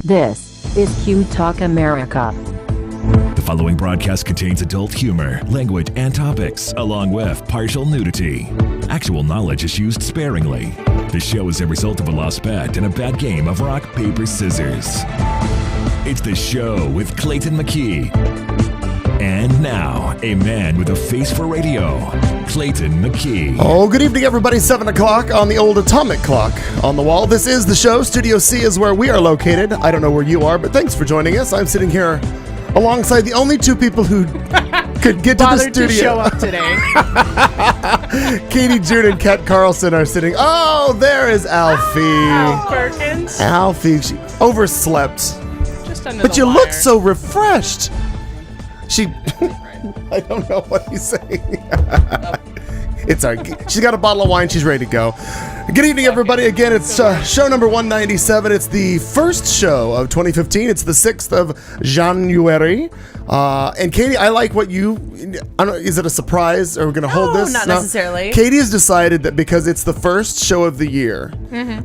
This is Q Talk America. The following broadcast contains adult humor, language, and topics, along with partial nudity. Actual knowledge is used sparingly. This show is a result of a lost bet and a bad game of rock, paper, scissors. It's The Show with Clayton McKee. And now, a man with a face for radio, Clayton McKee. Oh, good evening, everybody. 7 o'clock on the old atomic clock on the wall. This is The Show. Studio C is where we are located. I don't know where you are, but thanks for joining us. I'm sitting here alongside the only two people who could get to the studio. To show up today. Katie June and Kat Carlson are sitting. Oh, there is Alfie. Perkins. Alfie, she overslept. Just under But the you wire. look so refreshed. I don't know what he's saying. It's all right. She's got a bottle of wine. She's ready to go. Good evening, everybody. Again, it's show number 197. It's the first show of 2015. It's the 6th of January. And Katie, I like what you... I don't know, is it a surprise? Are we going to hold this? Not necessarily. Katie has decided that because it's the first show of the year,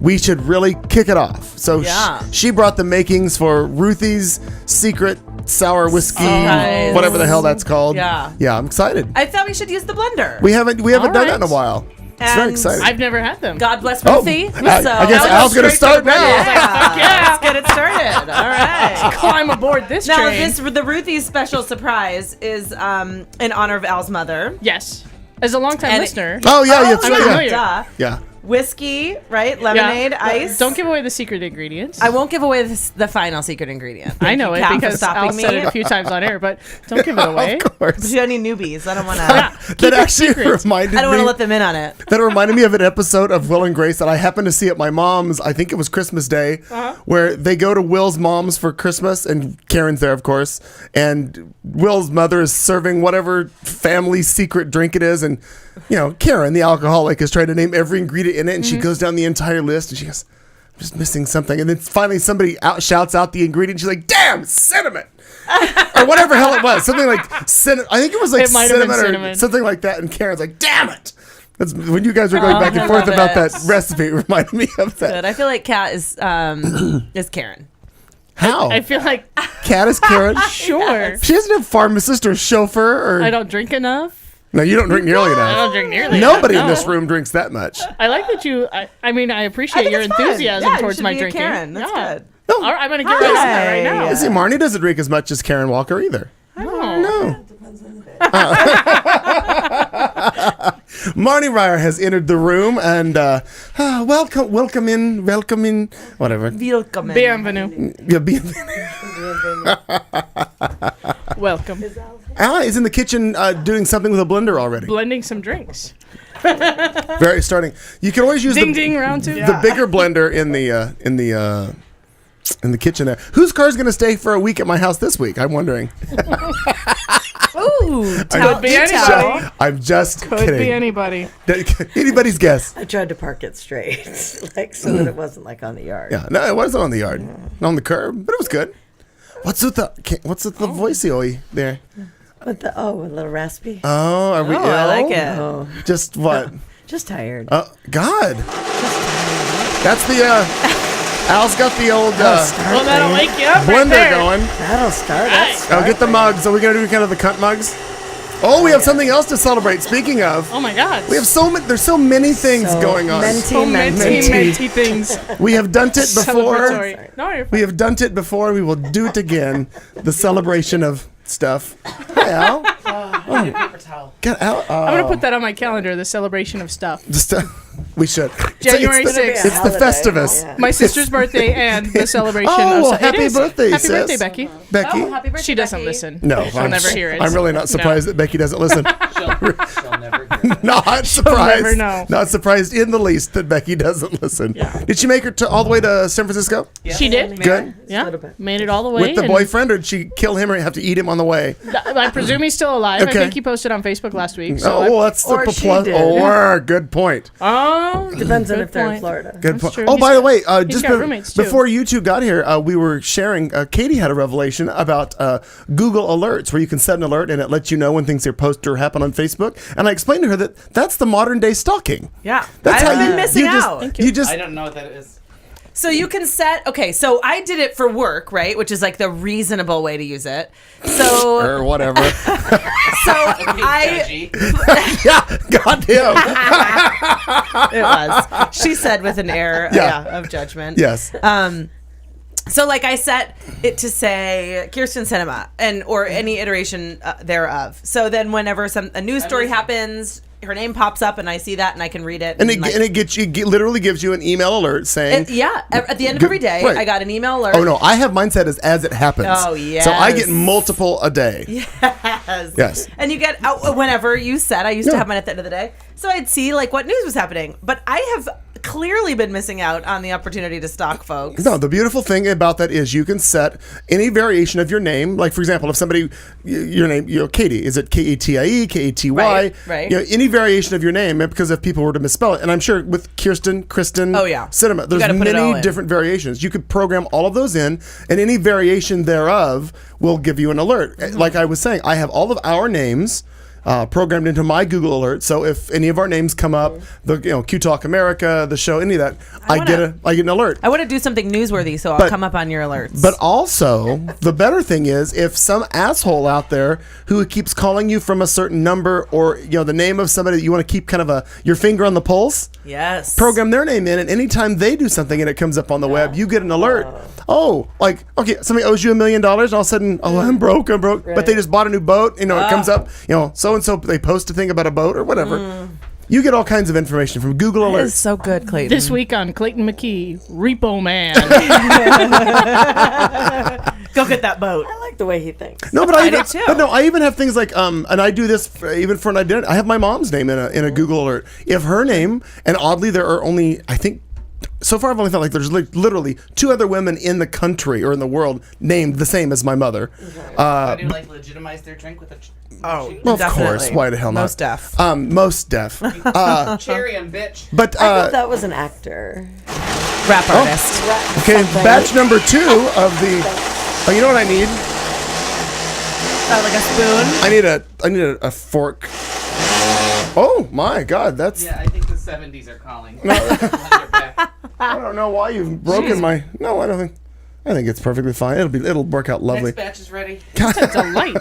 we should really kick it off. So she brought the makings for Ruthie's Secret Sour Whiskey, Surprise. whatever the hell that's called. Yeah. I'm excited. I thought we should use the blender. We haven't done right. that in a while. It's very And exciting. I've never had them. God bless Oh, Ruthie. I guess Al's going to start now. Let's get it started. All right. Climb aboard this Now, train. the Ruthie's special surprise is in honor of Al's mother. Yes. As a longtime And listener. Oh, yeah, that's I'm right. familiar. Duh. Yeah. Whiskey, right? Lemonade, ice. Don't give away the secret ingredients. I won't give away the final secret ingredient. I know it Kat, for because stopping Al said it a few times on air, but don't give it away. Of course. Do you have any newbies? I don't want to. That actually secrets. reminded I don't want me. to let them in on it. That reminded me of an episode of Will and Grace that I happened to see at my mom's. I think it was Christmas Day, where they go to Will's mom's for Christmas, and Karen's there, of course. And Will's mother is serving whatever family secret drink it is, and Karen, the alcoholic, is trying to name every ingredient in it, and she goes down the entire list, and she goes, "I'm just missing something." And then finally, somebody shouts out the ingredient. She's like, "Damn, cinnamon!" or whatever hell it was, something like cinnamon. I think it was like It might have been cinnamon or cinnamon. something like that. And Karen's like, "Damn it!" That's when you guys were going back and I forth love about it. that recipe. It reminded me of that. Good. I feel like Kat is Karen. How? I feel like, Cat is Karen. sure. She doesn't have pharmacist or chauffeur or. I don't drink enough. No, you don't drink nearly I enough. don't drink nearly Nobody enough, in this no. room drinks that much. I like that you, I mean, I appreciate your it's fun. enthusiasm Yeah, you towards should my be a drinking. Karen. That's good. No. All right, I'm going to get right on that right now. Hi. See, Marnie doesn't drink as much as Karen Walker either. Oh. No. Marnie Ryer has entered the room and welcome in, whatever. Welcome. Bienvenue. Yeah, Welcome. Al is in the kitchen doing something with a blender already. Blending some drinks. Very starting. You can always use Ding ding, round two. the bigger blender in the kitchen there. Whose car's going to stay for a week at my house this week? I'm wondering. Ooh, Could be anybody. I'm just Could kidding. be anybody. Anybody's guess. I tried to park it straight, like so that it wasn't like on the yard. Yeah, no, it wasn't on the yard, on the curb, but it was good. What's with the voicey there? But a little raspy. Oh, are we ill? I like it. Oh, Just what? just tired. God. That's the Al's got the old Well, that'll wake you up right blender there. going. That'll start. Nice. Oh, get the mugs. Are we gonna do kind of the cunt mugs? Oh, we have something else to celebrate. Speaking of, Oh my God. we have there's so many things So going on. so many things. We have done it before. Celebratory. No, you're We have done it before. We will do it again. The celebration of stuff. Hi, Al. Get out. I'm going to put that on my calendar, the celebration of stuff. We should. January it's the, 6th. It's the Festivus. Yeah. My sister's birthday and the celebration Oh, of well, stuff. happy It is. birthday, Happy sis. birthday, Becky. Becky. Oh, happy birthday, She doesn't Becky. listen. No, She'll never hear it. I'm really not surprised that Becky doesn't listen. She'll never hear it. Not surprised. never know. Not surprised in the least that Becky doesn't listen. Yeah. Did she make her all the way to San Francisco She did. Good. Yeah. Made it all the way. with the and boyfriend, or did she kill him or have to eat him on the way? I presume he's still alive. Okay. I think he posted on Facebook last week. So Oh, that's the Or she plus. did. Or good point. Depends on Good if they're in point. Florida. Good That's point. true. Oh, He's by the got- way, he's just got roommates, too. before you two got here, we were sharing. Katie had a revelation about Google Alerts, where you can set an alert and it lets you know when things are posted or happen on Facebook. And I explained to her that that's the modern day stalking. Yeah. That's I've how been you missing you just, out. you just I don't know what that is. So you can set. Okay, so I did it for work, right? Which is like the reasonable way to use it. So or whatever. I. Yeah, goddamn. It was. She said with an air of judgment. Yes. So like I set it to say Kirsten Cinema or any iteration thereof. So then whenever a news story happens, her name pops up and I see that and I can read it. And it gets you, literally gives you an email alert saying. At the end of every day, right. I got an email alert. Oh no, I have mine set as it happens. Oh, yes. So I get multiple a day. Yes. And you get whenever you said, I used to have mine at the end of the day. So I'd see like what news was happening. But I have clearly been missing out on the opportunity to stalk folks. No, the beautiful thing about that is you can set any variation of your name. Like, for example, if somebody, your name, Katie, is it Katie, Katy? Right. Any variation of your name, because if people were to misspell it, and I'm sure with Kristen, Cinema, there's many different variations. You could program all of those in, and any variation thereof will give you an alert. Mm-hmm. Like I was saying, I have all of our names programmed into my Google alert. So if any of our names come up, Q Talk America, the show, any of that, I get an alert. I want to do something newsworthy, so I'll come up on your alerts. But also, the better thing is if some asshole out there who keeps calling you from a certain number or the name of somebody that you want to keep kind of your finger on the pulse. Yes. Program their name in, and anytime they do something and it comes up on the web, you get an alert. Oh, like, okay, somebody owes you $1 million, and all of a sudden, I'm broke. Right. But they just bought a new boat. It comes up, so and so they post a thing about a boat or whatever. You get all kinds of information from Google Alerts. That is so good, Clayton. This week on Clayton McKee, Repo Man. Go get that boat. I like the way he thinks. No, but I even have things like and I do this even for an identity. I have my mom's name in a Google alert. If her name, and oddly there are only, I think, so far I've only felt like there's literally 2 other women in the country or in the world named the same as my mother. Do you legitimize their drink with a? Oh, well, of course. Why the hell not? Most deaf. Most deaf. Cherry and bitch. But I thought that was an actor. Rap artist. Okay, batch number 2 of the. Oh, you know what I need? Like a spoon. I need a fork. Oh my God, that's. Yeah, I think the 70s are calling. I don't know why you've broken my. No, I don't think. I think it's perfectly fine. It'll work out lovely. Next batch is ready. It's a delight.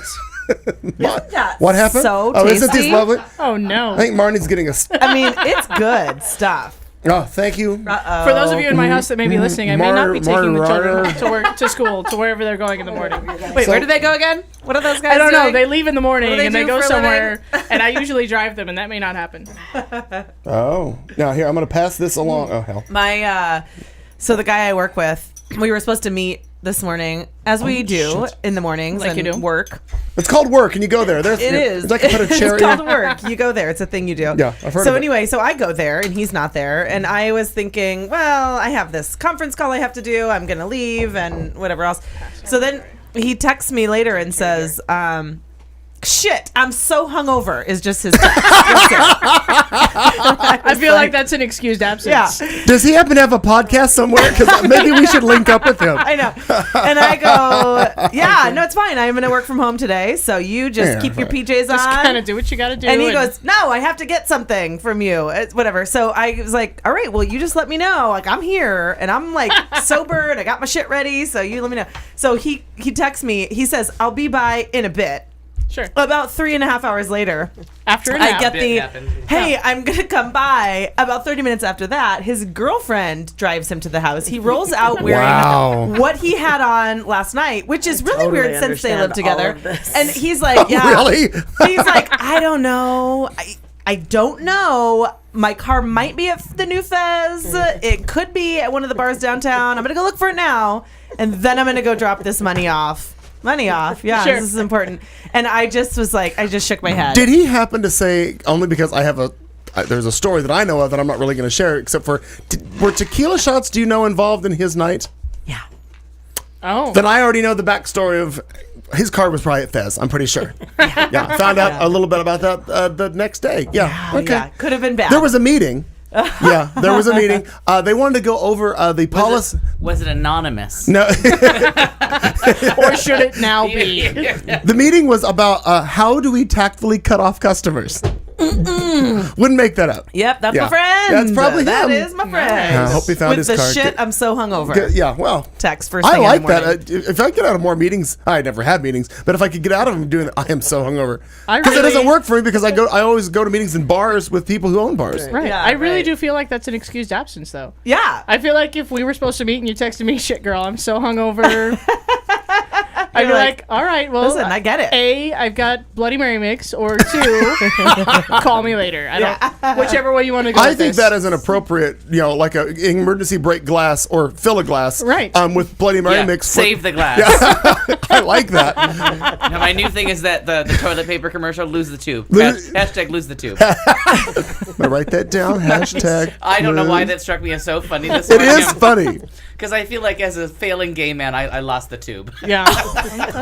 What happened? So oh, isn't this tasty? lovely? Oh, no. I think Marnie's getting a. I mean, it's good stuff. Oh, thank you. For those of you in my house that may be listening, I may not be taking the children to work, to school, to wherever they're going in the morning. Wait, where do they go again? What are those guys I don't know. doing? They leave in the morning What do they and they do go for a somewhere, and I usually drive them, and that may not happen. Oh, now here I'm going to pass this along. Oh hell. So the guy I work with, we were supposed to meet this morning, as we do in the mornings, Like and you do. work. It's called work, and you go there. It is. It's like you put a cherry. It's called work. You go there. It's a thing you do. Yeah, I've heard So of it. anyway, so I go there, and he's not there, and I was thinking, well, I have this conference call I have to do. I'm gonna leave, and whatever else. So then he texts me later and says, shit, I'm so hungover, is just his text. I feel like that's an excused absence. Yeah. Does he happen to have a podcast somewhere? Because maybe we should link up with him. I know. And I go, yeah, no, it's fine. I'm going to work from home today. So you just keep your PJs on. Just kind of do what you got to do. And he goes, no, I have to get something from you. It's whatever. So I was like, all right, well, you just let me know. Like, I'm here and I'm like sober and I got my shit ready. So you let me know. So he texts me. He says, I'll be by in a bit. Sure. About 3.5 hours later, After a I nap. get the, happened. hey, I'm going to come by. About 30 minutes after that, his girlfriend drives him to the house. He rolls out wearing Wow. what he had on last night, which is really totally weird since they live understand all together. of this. And he's like, yeah. Really? He's like, I don't know. I don't know. My car might be at the New Fez. It could be at one of the bars downtown. I'm going to go look for it now. And then I'm going to go drop this money off. Yeah, Sure. this is important. And I just was like, I just shook my head. Did he happen to say, only because I have there's a story that I know of that I'm not really going to share, except for, were tequila shots, do you know, involved in his night? Yeah. Oh. Then I already know the backstory of, his car was probably at Fez, I'm pretty sure. Yeah, I found out a little bit about that the next day. Yeah, okay. Yeah, could have been bad. There was a meeting. Yeah, there was a meeting. They wanted to go over the policy. Was it anonymous? No, Or should it now be? the meeting was about how do we tactfully cut off customers. Wouldn't make that up. Yep, that's Yeah. my friend. That's probably That him. is my friend. I hope he found With his the card. shit, I'm so hungover. Yeah, well, Text first I thing like in the morning. that. If I get out of more meetings, I never have meetings, but if I could get out of them doing that, I am so hungover. I Because it doesn't really- work for me because I always go to meetings in bars with people who own bars. Right. Yeah, I really right. do feel like that's an excused absence, though. Yeah. I feel like if we were supposed to meet and you texted me, shit, girl, I'm so hungover. I'd be like, like, all right, well, listen, I get it. A, I've got Bloody Mary mix, or 2, call me later. I don't, whichever way you want to go. I with think this. that is an appropriate, like a emergency break glass or fill a glass. Right. With Bloody Mary Yeah, mix. save the glass. I like that. Now, my new thing is that the toilet paper commercial, lose the tube. Lose- Hashtag lose the tube. I write that down. Hashtag. I don't know why that struck me as so funny this It morning. is funny. Because I feel like as a failing gay man, I lost the tube. Yeah.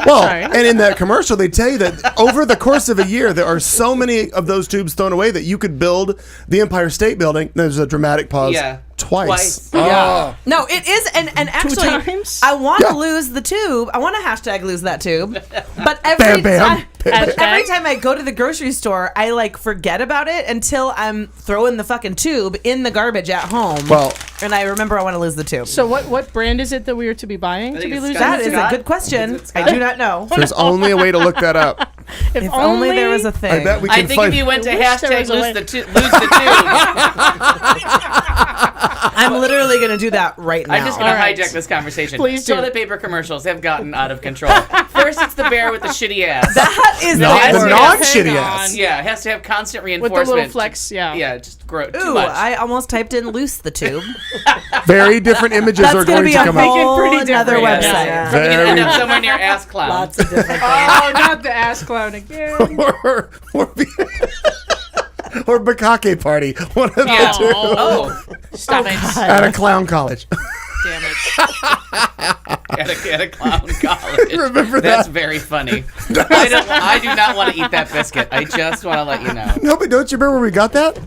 Well, Sorry. and in that commercial, they tell you that over the course of a year, there are so many of those tubes thrown away that you could build the Empire State Building. There's a dramatic pause. Yeah. Twice. Yeah. No, it is, and actually, times? I want Yeah. to lose the tube. I want to hashtag lose that tube. But every Bam, time, bam. but every time I go to the grocery store, I like forget about it until I'm throwing the fucking tube in the garbage at home. Well, and I remember I want to lose the tube. So what brand is it that we are to be buying I to think be it's losing? that Scott. is a good question. Is it I Scott? do not know. there's only a way to look that up. If If only there was a thing. I bet we can I think find. if you went to I wish there hashtag was a way. lose the tube, I'm literally going to do that right now. I'm just going to All right. hijack this conversation. Please do. Toilet paper commercials have gotten out of control. First, it's the bear with the shitty ass. That is No, That's the it. non-shitty Hang ass. on. Yeah, it has to have constant With reinforcement. the little flex, yeah. Yeah, just grow too Ooh, much. I almost typed in loose the tube. Very different images That's are going to going be to a come out. whole Pretty another different, website. yeah. You're going to end Very- up somewhere near ass clown. Lots of different things. Oh, not the ass clown again. or, or Bukake party. One of Yeah. the two. Oh, Stop it. At a clown college. Damn it. at a clown college. Remember That's that? very funny. I do not want to eat that biscuit. I just want to let you know. No, but don't you remember where we got that?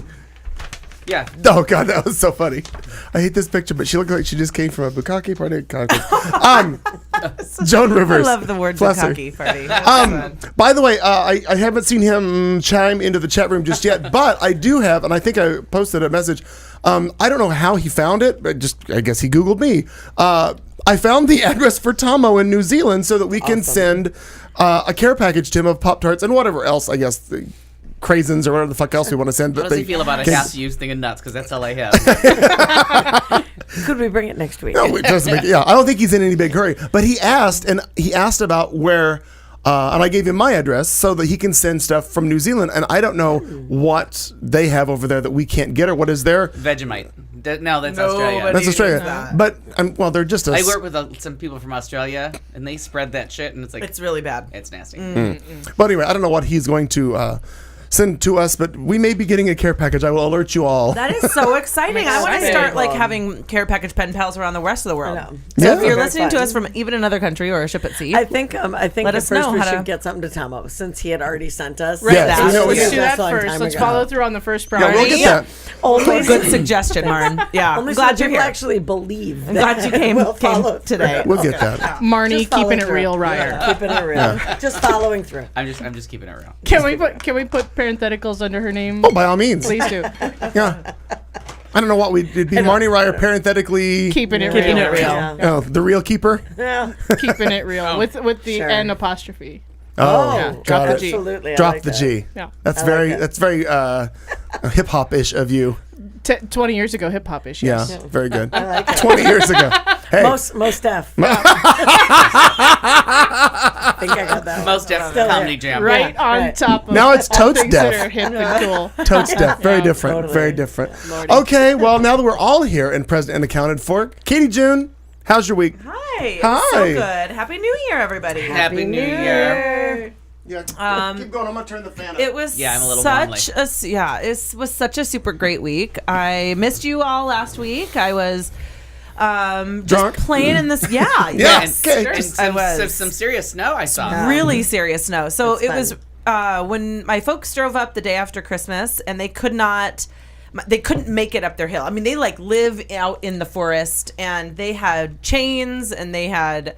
Yeah. Oh god, that was so funny. I hate this picture, but she looked like she just came from a Bukake party. Joan Rivers. I love the word Bless her. bukkake party. By the way, I haven't seen him chime into the chat room just yet, but I do have, and I think I posted a message. I don't know how he found it, but I guess he Googled me. I found the address for Tomo in New Zealand so that we can send a care package to him of Pop-Tarts and whatever else, I guess, the craisins or whatever the fuck else we want to send. How does he feel about a can- half-used thing of nuts? Because that's all I have. Could we bring it next week? No, it doesn't make, yeah, I don't think he's in any big hurry. But he asked about where, and I gave him my address so that he can send stuff from New Zealand. And I don't know what they have over there that we can't get, or what is there. Vegemite. No, that's Nobody Australia. That's needs Australia. that. But well, they're just a. I work with some people from Australia, and they spread that shit, and it's like It's really bad. it's nasty. But anyway, I don't know what he's going to send to us, but we may be getting a care package. I will alert you all. That is so exciting. I want to excited. start like having care package pen pals around the rest of the world. I know. So Yeah. if you're Very listening to fun. us from even another country or a ship at sea, I think Let at us first know we how to- should get something to Tomo since he had already sent us. Right, Yes, that's- you know, let's Let's do that That's a long first. time Let's ago. follow through on the first Yeah, priority. we'll get that. Only good suggestion, Marn. Yeah, Only I'm glad so you're people here. actually believe. I'm glad you came, We'll came follow today. We'll get that. Marnie Just follow keeping it through. real, Ryer. Yeah, keeping it real. Just following through. I'm just keeping it real. Can we put parentheticals under her name? Oh, by all means. Please do. Yeah. I don't know what it'd be Marnie Ryer parenthetically. Keeping it Keeping real. it real. Yeah. Oh, the real keeper. Yeah. Keeping it real with the Sure. N apostrophe. Oh, Yeah, got drop it. the G. Absolutely. I Drop like the that. G. Yeah. That's I very like it. that's very hip hop ish of you. 20 years ago, hip hop ish. Yeah, Yes. very good. I like it. 20 years ago. Hey, Most Def. I think I got that. Most Def Still comedy here. jam. Right on Right. top of now it's totes things that are deaf. hip and cool. Totes deaf. Very Yeah, different. totally. Very different. Okay, well now that we're all here and present and accounted for, Katie June, how's your week? Hi. It was so Hi. good. Happy New Year, everybody. Happy New Year. Yeah, keep going. I'm gonna turn the fan up. It was Yeah, I'm a little such it was such a super great week. I missed you all last week. I was just Drunk? playing in this. Yeah, Yeah. yes. Okay. And I was. some serious snow I saw. Really serious snow. So That's it was when my folks drove up the day after Christmas, and they couldn't make it up their hill. I mean, they like live out in the forest, and they had chains, and they had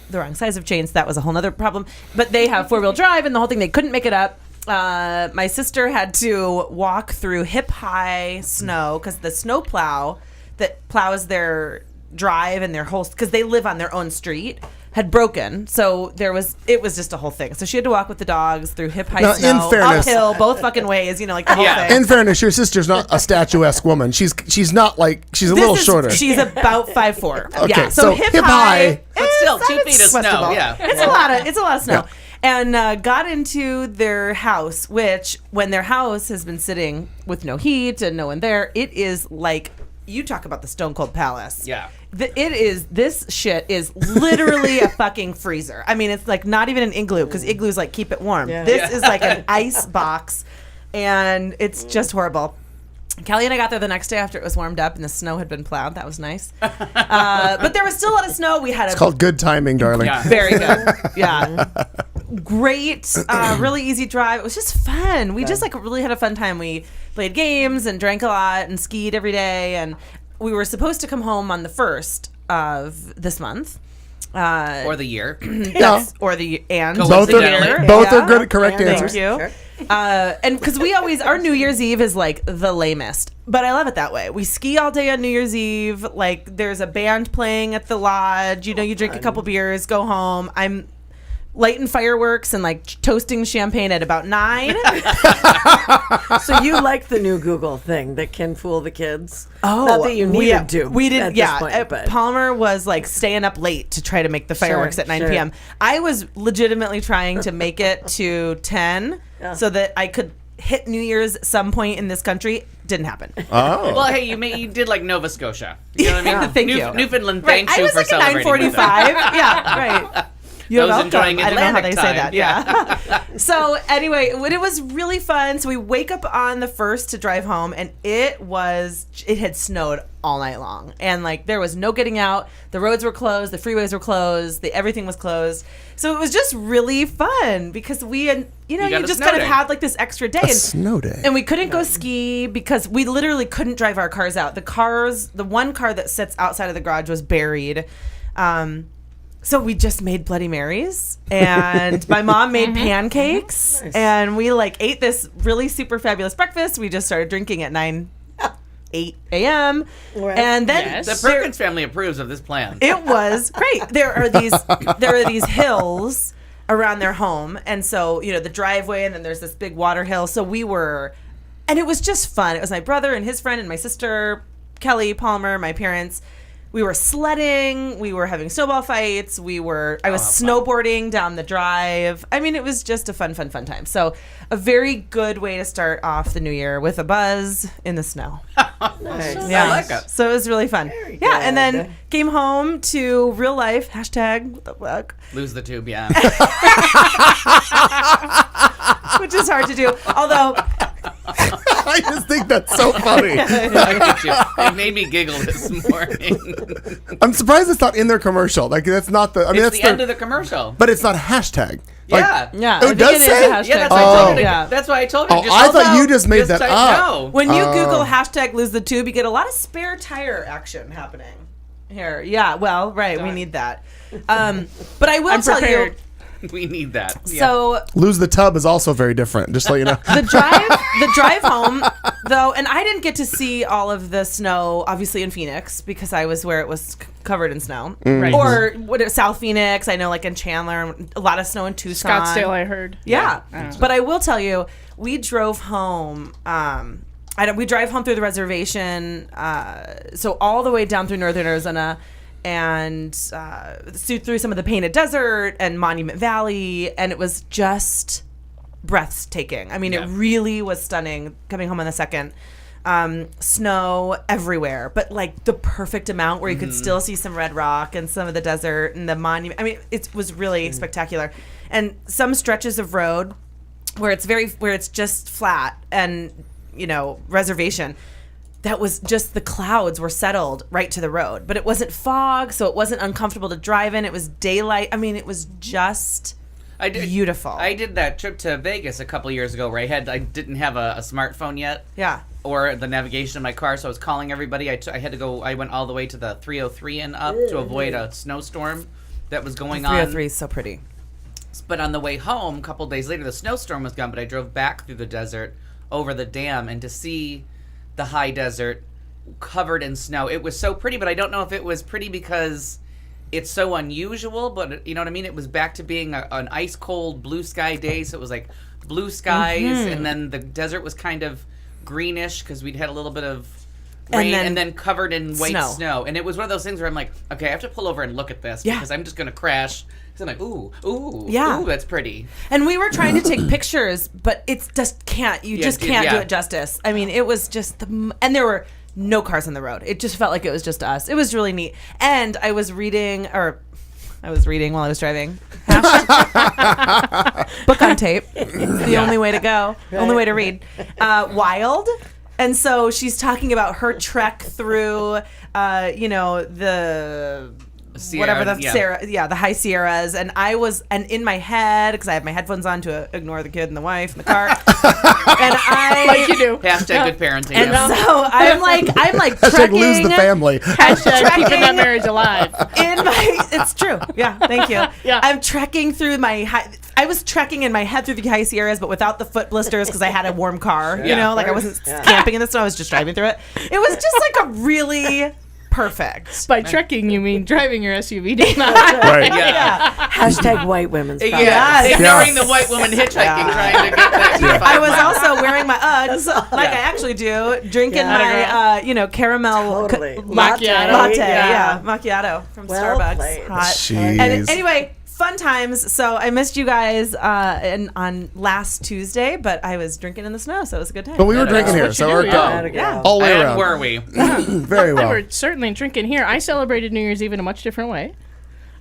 the wrong size of chains. That was a whole nother problem. But they have 4-wheel drive and the whole thing. They couldn't make it up. my sister had to walk through hip-high snow because the snow plow that plows their drive and their whole, because they live on their own street, had broken. So it was just a whole thing. So she had to walk with the dogs through hip-high snow, in fairness, uphill, both fucking ways, like the whole thing. In fairness, your sister's not a statuesque woman. She's not like, she's a little shorter. She's about 5'4". Okay, Yeah, so hip-high. But still, 2 feet of snow. Yeah. It's a lot of snow. And got into their house, which when their house has been sitting with no heat and no one there, it is like, you talk about the Stone Cold Palace. Yeah. This shit is literally a fucking freezer. I mean, it's like not even an igloo, because igloos like keep it warm. Yeah. This is like an ice box, and it's just horrible. Kelly and I got there the next day after it was warmed up and the snow had been plowed. That was nice. But there was still a lot of snow. It's called good timing, darling. Yeah. Very good. Yeah. Great. Really easy drive. It was just fun. We just really had a fun time. We played games and drank a lot and skied every day. And we were supposed to come home on the 1st of this month. Or the year. Yes. Or the and. Both the are year. both are good, correct And answers. Thank you. Sure. And because our New Year's Eve is like the lamest, but I love it that way. We ski all day on New Year's Eve. Like there's a band playing at the lodge. You drink a couple beers, go home. I'm lighting fireworks and like toasting champagne at about 9. So you like the new Google thing that can fool the kids? Oh, Not that you needed to. We did. At this Yeah, point, but Palmer was like staying up late to try to make the fireworks at 9 sure. p.m. I was legitimately trying to make it to 10 so that I could hit New Year's some point in this country. Didn't happen. Oh. Well, hey, you did like Nova Scotia. You know what I mean? Thank you. Newfoundland Right. thanks I you was for like celebrating. at 9:45. Yeah, right. You're Those welcome. enjoying I don't know how Atlantic they say time, that. Yeah. So anyway, it was really fun. So we wake up on the 1st to drive home, and it had snowed all night long, and like there was no getting out. The roads were closed, the freeways were closed, everything was closed. So it was just really fun because we had, you got a just snow kind of day. had like this extra day. A snow day. And we couldn't go ski because we literally couldn't drive our cars out. The one car that sits outside of the garage was buried. So we just made Bloody Marys, and my mom made pancakes, and we like ate this really super fabulous breakfast. We just started drinking at 8 a.m. Right. And then Yes. The Perkins family approves of this plan. it was great. There are these hills around their home, and so the driveway, and then there's this big water hill. So and it was just fun. It was my brother and his friend and my sister, Kelly Palmer, my parents. We were sledding. We were having snowball fights. I was snowboarding down the drive. I mean, it was just a fun time. So, a very good way to start off the new year with a buzz in the snow. Nice. Yeah, I like it. So it was really fun. Very Yeah, and good. then came home to real life. # what the fuck, Lose the tube, yeah. which is hard to do. Although I just think that's so funny. It made me giggle this morning. I'm surprised it's not in their commercial. Like that's not the. I mean, It's that's the end of the commercial. But it's not hashtag. Like, Yeah. yeah, Oh, I it think does is a say? hashtag. Yeah, that's why I told you. Yeah. That's why I told you. Oh, I thought you just made that up. No. When you Google # lose the tube, you get a lot of spare tire action happening here. Yeah, well, right, we need that. But I will I'm tell prepared. you. We need that. Yeah. So Lose the tub is also very different. Just so you know. the drive home though, and I didn't get to see all of the snow obviously in Phoenix because I was where it was covered in snow. Right. Or South Phoenix, I know, like in Chandler, a lot of snow in Tucson. Scottsdale, I heard. Yeah. Yeah. But I will tell you, we drove home. We drive home through the reservation, so all the way down through northern Arizona, and through some of the Painted Desert and Monument Valley, and it was just breathtaking. I mean, Yeah. it really was stunning coming home on the 2nd. Snow everywhere, but like the perfect amount where you could still see some red rock and some of the desert and the monument. I mean, it was really spectacular. And some stretches of road where it's just flat and, reservation, that was just the clouds were settled right to the road, but it wasn't fog, so it wasn't uncomfortable to drive in. It was daylight. I mean, it was just beautiful. I did that trip to Vegas a couple years ago where I didn't have a smartphone yet. Yeah. Or the navigation in my car, so I was calling everybody. I went all the way to the 303 and up to avoid a snowstorm that was going on. 303 is so pretty. But on the way home, a couple days later, the snowstorm was gone, but I drove back through the desert over the dam, and to see the high desert covered in snow, it was so pretty, but I don't know if it was pretty because it's so unusual, but you know what I mean? It was back to being an ice cold blue sky day, so it was like blue skies, and then the desert was kind of greenish because we'd had a little bit of rain and then covered in white snow. And it was one of those things where I'm like, okay, I have to pull over and look at this because I'm just going to crash. So I'm like, ooh, that's pretty. And we were trying to take pictures, but it's just can't. You just can't do it justice. I mean, it was just and there were no cars on the road. It just felt like it was just us. It was really neat. And I was reading while I was driving. Book on tape. The only way to go. Only way to read. Wild. And so she's talking about her trek through, the Sierra, the high Sierras, and in my head, because I have my headphones on to ignore the kid and the wife in the car, and like you do. Hashtag good parenting. And so I'm like Hashtag trekking, lose the family. Hashtag keeping that marriage alive. It's true. Yeah, thank you. Yeah. I'm trekking through I was trekking in my head through the high Sierras, but without the foot blisters because I had a warm car. I wasn't camping in the snow. I was just driving through it. It was just like a really perfect. By trekking, you mean driving your SUV down the Right. Yeah. Hashtag white women's power. Ignoring the white woman hitchhiking trying to get there. I was also wearing my Uggs, like I actually do, drinking my, caramel Latte. macchiato from Well Starbucks. played. Hot. Jeez. And anyway, fun times. So I missed you guys on last Tuesday, but I was drinking in the snow, so it was a good time. But we were drinking what here, you so do, we're yeah. good. Yeah. All the way And around. were we? Very well. We're certainly drinking here. I celebrated New Year's Eve in a much different way.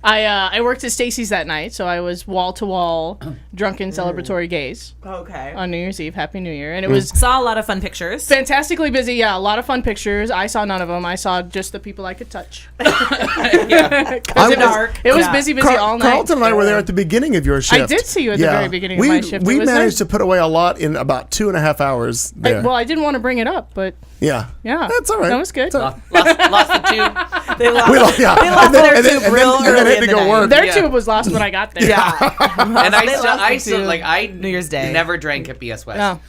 I worked at Stacy's that night, so I was wall-to-wall drunken celebratory gaze Okay. on New Year's Eve. Happy New Year. And it was Saw a lot of fun pictures. fantastically busy. Yeah, a lot of fun pictures. I saw none of them. I saw just the people I could touch. It was busy all night. Carlton and I were there at the beginning of your shift. I did see you at the very beginning of my shift. It We was managed nice. to put away a lot in about 2.5 hours there. I didn't want to bring it up, but yeah. that's all right. That was good. Lost the tube. They lost, We lost, yeah. they lost And then- their and then- tube real and then early had in to the go night. work. Their tube was lost when I got there. Yeah. And I tube New Year's Day. never drank at BS West. No.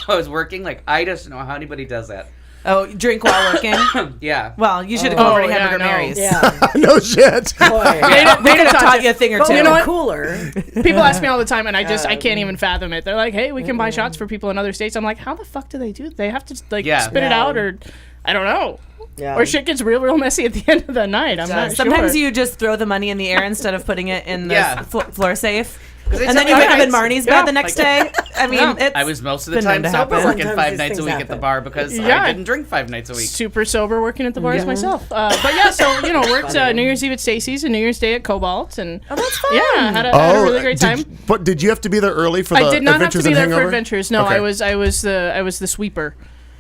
I was working. I just don't know how anybody does that. Oh, drink while working? Yeah. Well, you should have come over to Hamburger no. Mary's. Yeah. No shit. Boy. We could have taught you a thing or two. You know what? Cooler. People ask me all the time, and I can't even fathom it. They're like, "Hey, we can buy shots for people in other states." I'm like, "How the fuck do they do? They have to spit it out, or I don't know, Yeah. or shit gets real messy at the end of the night." I'm not Sometimes sure. you just throw the money in the air instead of putting it in the Yeah. floor safe. they And then tell you me, wake up like, in Marnie's yeah, bed the next day. I mean, Yeah. it's I was most of the been time known to sober, happen. working Sometimes 5 these nights a things week at the happen. bar because Yeah. I didn't drink 5 nights a week. super sober working at the bars myself. But yeah, so worked New Year's Eve at Stacy's and New Year's Day at Cobalt, and that's fun. yeah, had a really great time. But did you have to be there early for the I did not have to Adventures be and there Hangover? for Adventures. No, Okay. I was the sweeper.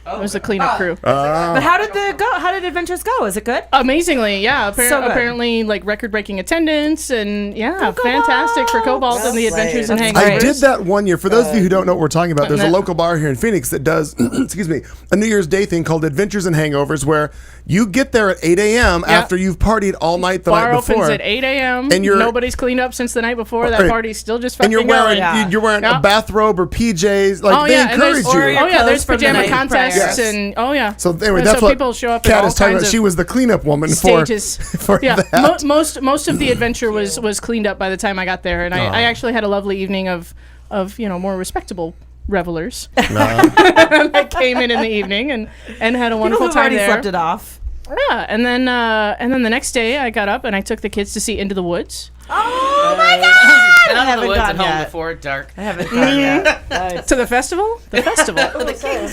I was the cleanup crew. But how did Adventures go? Is it good? Amazingly, yeah. So good. Apparently, like record-breaking attendance, and fantastic for Cobalt and the Well Adventures played. and I Hangovers. did that one year. For those of you who don't know what we're talking about, there's a local bar here in Phoenix that does, excuse me, a New Year's Day thing called Adventures and Hangovers, where you get there at 8 a.m. after you've partied all night the Bar night before. opens at 8 a.m. And you're- nobody's cleaned up since the night before. That Right. party's still just fucking and you're wearing going. you're wearing Yeah. a bathrobe or PJs. Like they and encourage there's, you. your there's clothes from the pajama night contests prior. Yes. and So anyway, and that's so what people show up at Kat all is talking kinds about. of She was the cleanup woman stages. for Yeah, that. most of the adventure was cleaned up by the time I got there, and I actually had a lovely evening of more respectable revelers that came in the evening and had a wonderful People who've time already there. slept it off. Yeah, and then the next day I got up and I took the kids to see Into the Woods. Oh my god! And I out of the haven't woods gone at home yet. before dark. I haven't gone yet. To the festival? The festival.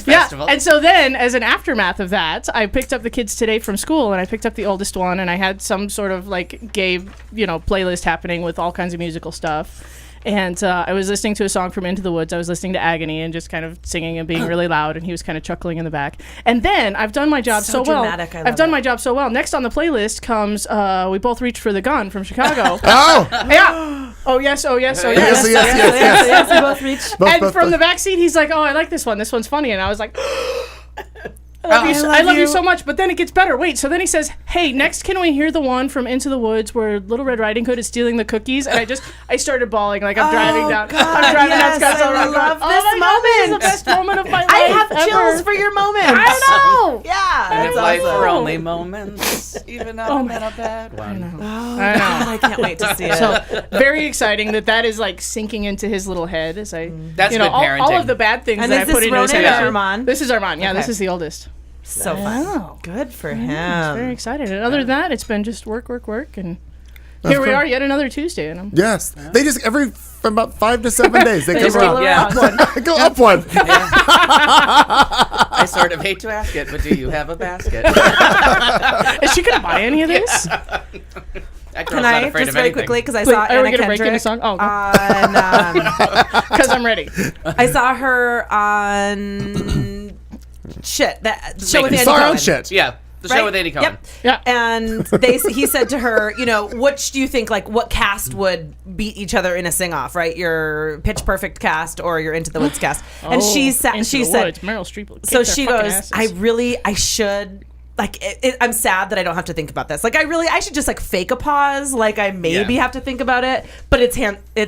Yeah, Festival. and so then, as an aftermath of that, I picked up the kids today from school, and I picked up the oldest one, and I had some sort of like gay, playlist happening with all kinds of musical stuff. And I was listening to a song from Into the Woods. I was listening to Agony and just kind of singing and being really loud, and he was kind of chuckling in the back. And then I've done my job So so well. dramatic, I I've love done it. my job so well. Next on the playlist comes We Both Reached for the Gun from Chicago. Oh, Yeah. Oh yes. Oh yes. Oh yes, yes. yes. Yes, we both reached. And from the back seat, he's like, "Oh, I like this one. This one's funny." And I was like, I love you so much. But then it gets better. Wait. So then he says, hey, next can we hear the one from Into the Woods where Little Red Riding Hood is stealing the cookies? And I started bawling like I'm driving down. I'm driving down Scottsdale Road. I love this oh my God, this is the moment. best moment of my life. I have ever. chills for your moment. I know. Yeah. And That's if life awesome. were only moments, even a bad one. I know. I can't wait to see it. So very exciting that is like sinking into his little head as I, That's good all parenting. of the bad things And that is I put this into his Ronan head. or Armand? This is Armand. Yeah, Okay. this is the oldest. So fun. Wow. Good for It's him. very excited. And other than that, it's been just work, and here we cool. are, yet another Tuesday, and I'm Yes. They just from about 5 to 7 days they just come go around. Yeah. Go up one. I sort of hate to ask it, but do you have a basket? Is she gonna buy any of this? That girl's Can not I afraid just of very anything. quickly because I Wait, saw are we Anna gonna break into Kendrick song? Oh, on because I'm ready. I saw her on that show with Making Andy Sorry, Cohen. on shit. Yeah, the show Right? with Andy Cohen. Yep. Yeah. And he said to her, which do you think, like, what cast would beat each other in a sing-off, right? Your Pitch Perfect cast or your Into the Woods cast? And she Into said, the Woods, Meryl Streep. will so kick their she fucking goes, asses. I should. Like I'm sad that I don't have to think about this. Like I should just like fake a pause. Like I maybe have to think about it. But it's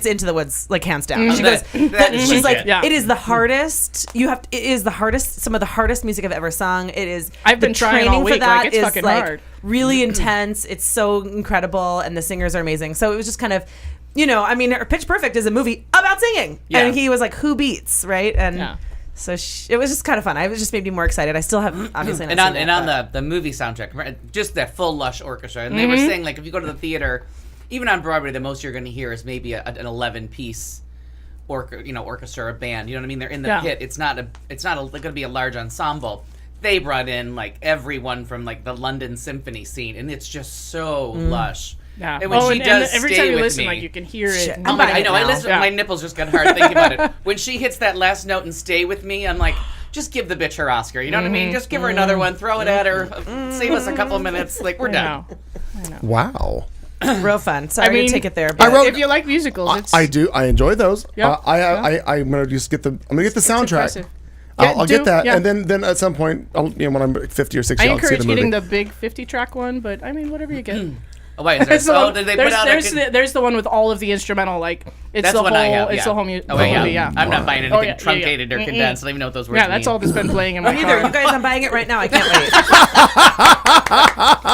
Into the Woods, like hands down. She goes, that is she's like, legit. Yeah. it is the hardest. It is the hardest. Some of the hardest music I've ever sung. It is. I've been the trying all training for week, that like, it's is, fucking like, hard. really intense. It's so incredible, and the singers are amazing. So it was just kind of, I mean, Pitch Perfect is a movie about singing, Yeah. and he was like, who beats, right? And. Yeah. So it was just kind of fun. It just made me more excited. I still have obviously not And seen on it, but- the movie soundtrack, right, just that full lush orchestra. And they were saying, like, if you go to the theater, even on Broadway, the most you're going to hear is maybe an 11-piece orchestra or band. You know what I mean? They're in the Yeah. pit. It's not going to be a large ensemble. They brought in like everyone from like the London symphony scene, and it's just so lush. Yeah. And when she does every Stay time you with listen, me, like you can hear it. Shit. and- oh my, buying I it know. I now. listen. Yeah. My nipples just got hard thinking about it. When she hits that last note and "Stay with me," I'm like, just give the bitch her Oscar. You know what I mean? Just give her another one. Throw it at her. Save us a couple of minutes. Like we're I done. know. Wow. real fun. Sorry I mean, to take it there, I but wrote- If you like musicals, it's I do. I enjoy those. Yeah. I'm gonna just get the soundtrack. impressive. I'll do- get that, yeah. and then at some point, when I'm 50 or 60, I I'll see encourage the movie. getting the big 50-track one, but I mean, whatever you get. Oh wait, is there, It's the oh, one- did they put out? there's the one with all of the instrumental, like it's That's the the one whole, I have. it's Yeah. the whole, Oh, wait, movie, yeah. I'm not buying anything Oh, yeah, yeah, yeah. truncated or condensed. I don't even know what those words Yeah, mean. that's all that's been playing in my neither. car. You guys, I'm buying it right now. I can't wait.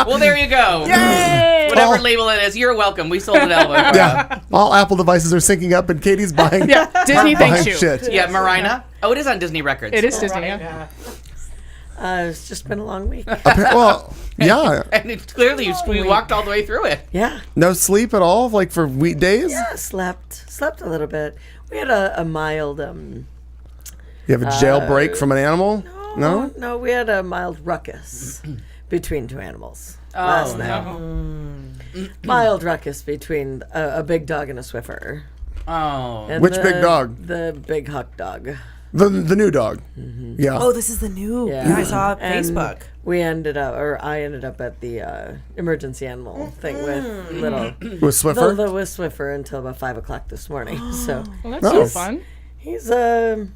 Well, there you go. Yay! Whatever Oh. label it is, you're welcome. We sold it Elbow. Yeah, all Apple devices are syncing up, and Katie's buying. Yeah, Disney buying thanks you. shit. Yeah, Marina. Oh, it is on Disney Records. It is Disney, yeah. It's just been a long week. Well, yeah, And it's clearly you walked all the way through it. Yeah. no sleep at all, like for weekdays. Yeah, slept a little bit. We had a mild You have a jailbreak from an animal? No. no, we had a mild ruckus between two animals last night. Mild ruckus between a big dog and a Swiffer. Oh. And Which big dog? The big Huck dog. The new dog. Yeah. Oh, this is the new. Yeah. I saw on And Facebook. I ended up at the emergency animal thing with little With Swiffer. with Swiffer until about 5 o'clock this morning. So Well, that's No. so fun. he's rehabbing.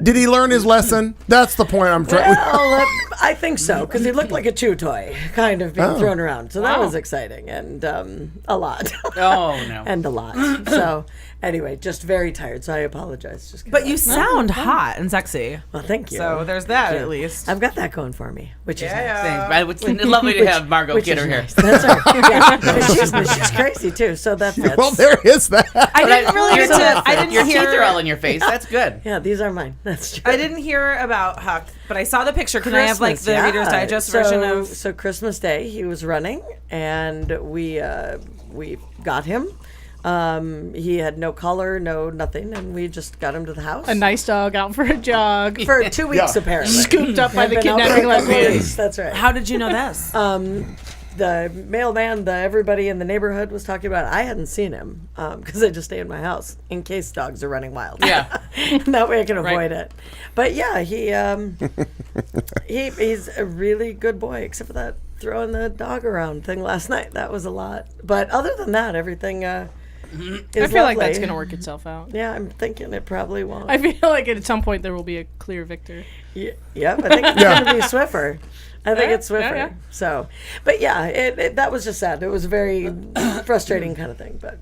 Did he learn his lesson? That's the point I'm trying. Well, I think so, because he looked like a chew toy, kind of being Oh. thrown around. So that Wow. was exciting, and a lot. Oh, no. And a lot. So, anyway, just very tired, so I apologize. Just But you sound hot and sexy. well, thank you. So there's that Yeah. at least. I've got that going for me, which is nice. Thanks. It's lovely to have Margot Which Kidder is here. nice. That's right. Yeah. But she's crazy too, so that fits. Well, there is that. I didn't really Your get to. I didn't Your hear. teeth are all in your face. That's good. Yeah, these are mine. That's true. I didn't hear about Huck, but I saw the picture. Can I have like the Christmas, Reader's yeah. Digest version of? So Christmas Day, he was running, and we got him. He had no collar, no nothing, and we just got him to the house A nice dog out for a jog, for 2 weeks Yeah. apparently. scooped up by Had the been out for kidnapping a couple of lesbians. weeks, that's right. How did you know this? The mailman, everybody in the neighborhood was talking about it. I hadn't seen him because I just stay in my house in case dogs are running wild. Yeah. That way I can Right. avoid it. But yeah, he's a really good boy, except for that throwing the dog around thing last night. That was a lot. But other than that, everything I feel like that's going to work itself out. Yeah, I'm thinking it probably won't. I feel like at some point there will be a clear victor. Yep, I think it's going to be Swiffer. I think it's Swiffer. Yeah. So, but yeah, that was just sad. It was a very frustrating kind of thing, but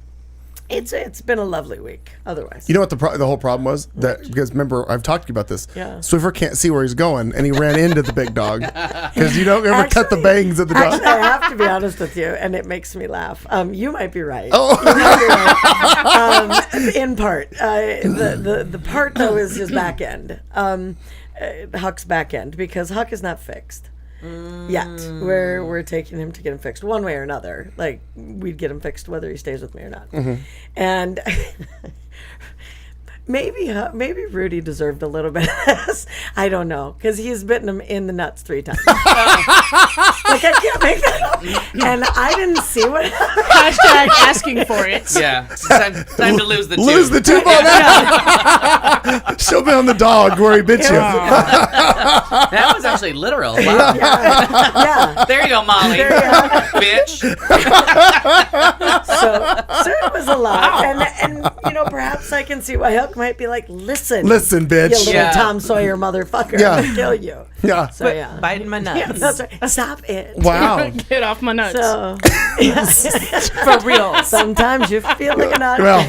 it's been a lovely week otherwise. You know what the whole problem was? That because remember I've talked to you about this. Yeah. Swiffer can't see where he's going, and he ran into the big dog because you don't ever cut the bangs of the dog. Actually, I have to be honest with you, and it makes me laugh. You might be right. Oh. You might be right. In part, the part though is his back end, Huck's back end, because Huck is not fixed. Yet we're taking him to get him fixed one way or another. Like we'd get him fixed whether he stays with me or not. And maybe Rudy deserved a little bit of this. I don't know, because he's bitten him in the nuts 3 times. Like I can't make that up. And I didn't see what happened. Hashtag asking for it. Yeah. It's time to lose the tooth. Lose the tooth on that. Show me on the dog where he bit you. That was actually literal. Wow. Yeah. There you go, Molly. There you go. Bitch. So it was a lot. And perhaps I can see why Huck might be like, listen, bitch. you little Yeah. Tom Sawyer motherfucker. Yeah. I'm going to kill you. Yeah. So, yeah. Biting my nuts. Yeah, that's right. Stop it. Wow. Get off my nuts. So, For real. sometimes you feel like a nut. Well.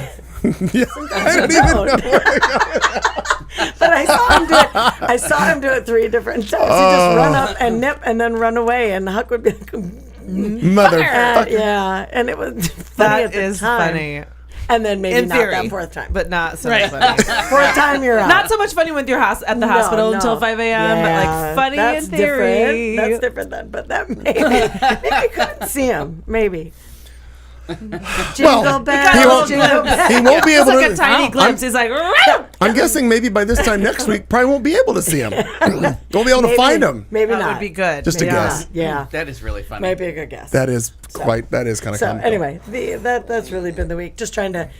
Yeah. I don't even know. But I saw him do it 3 different times. He just run up and nip and then run away, and Huck would be like, Motherfucker. yeah, and it was funny at That the is time. funny. And then maybe In not theory, that 4th time, but not so Right. funny. 4th time you're out. Not so much funny when you're at the hospital until 5 a.m., but like funny that's in theory. Different. That's different then. But that maybe I couldn't see him. Maybe. Jingle Well, bells, jingle bells. He won't be It's able like to. a tiny glimpse. He's like, I'm guessing maybe by this time next week, probably won't be able to see him. Won't be able to find him. Maybe that not. would be good. Just a Yeah, guess. yeah. That is really funny. Might be a good guess. That is kind of So comical. anyway, that's really been the week. Just trying to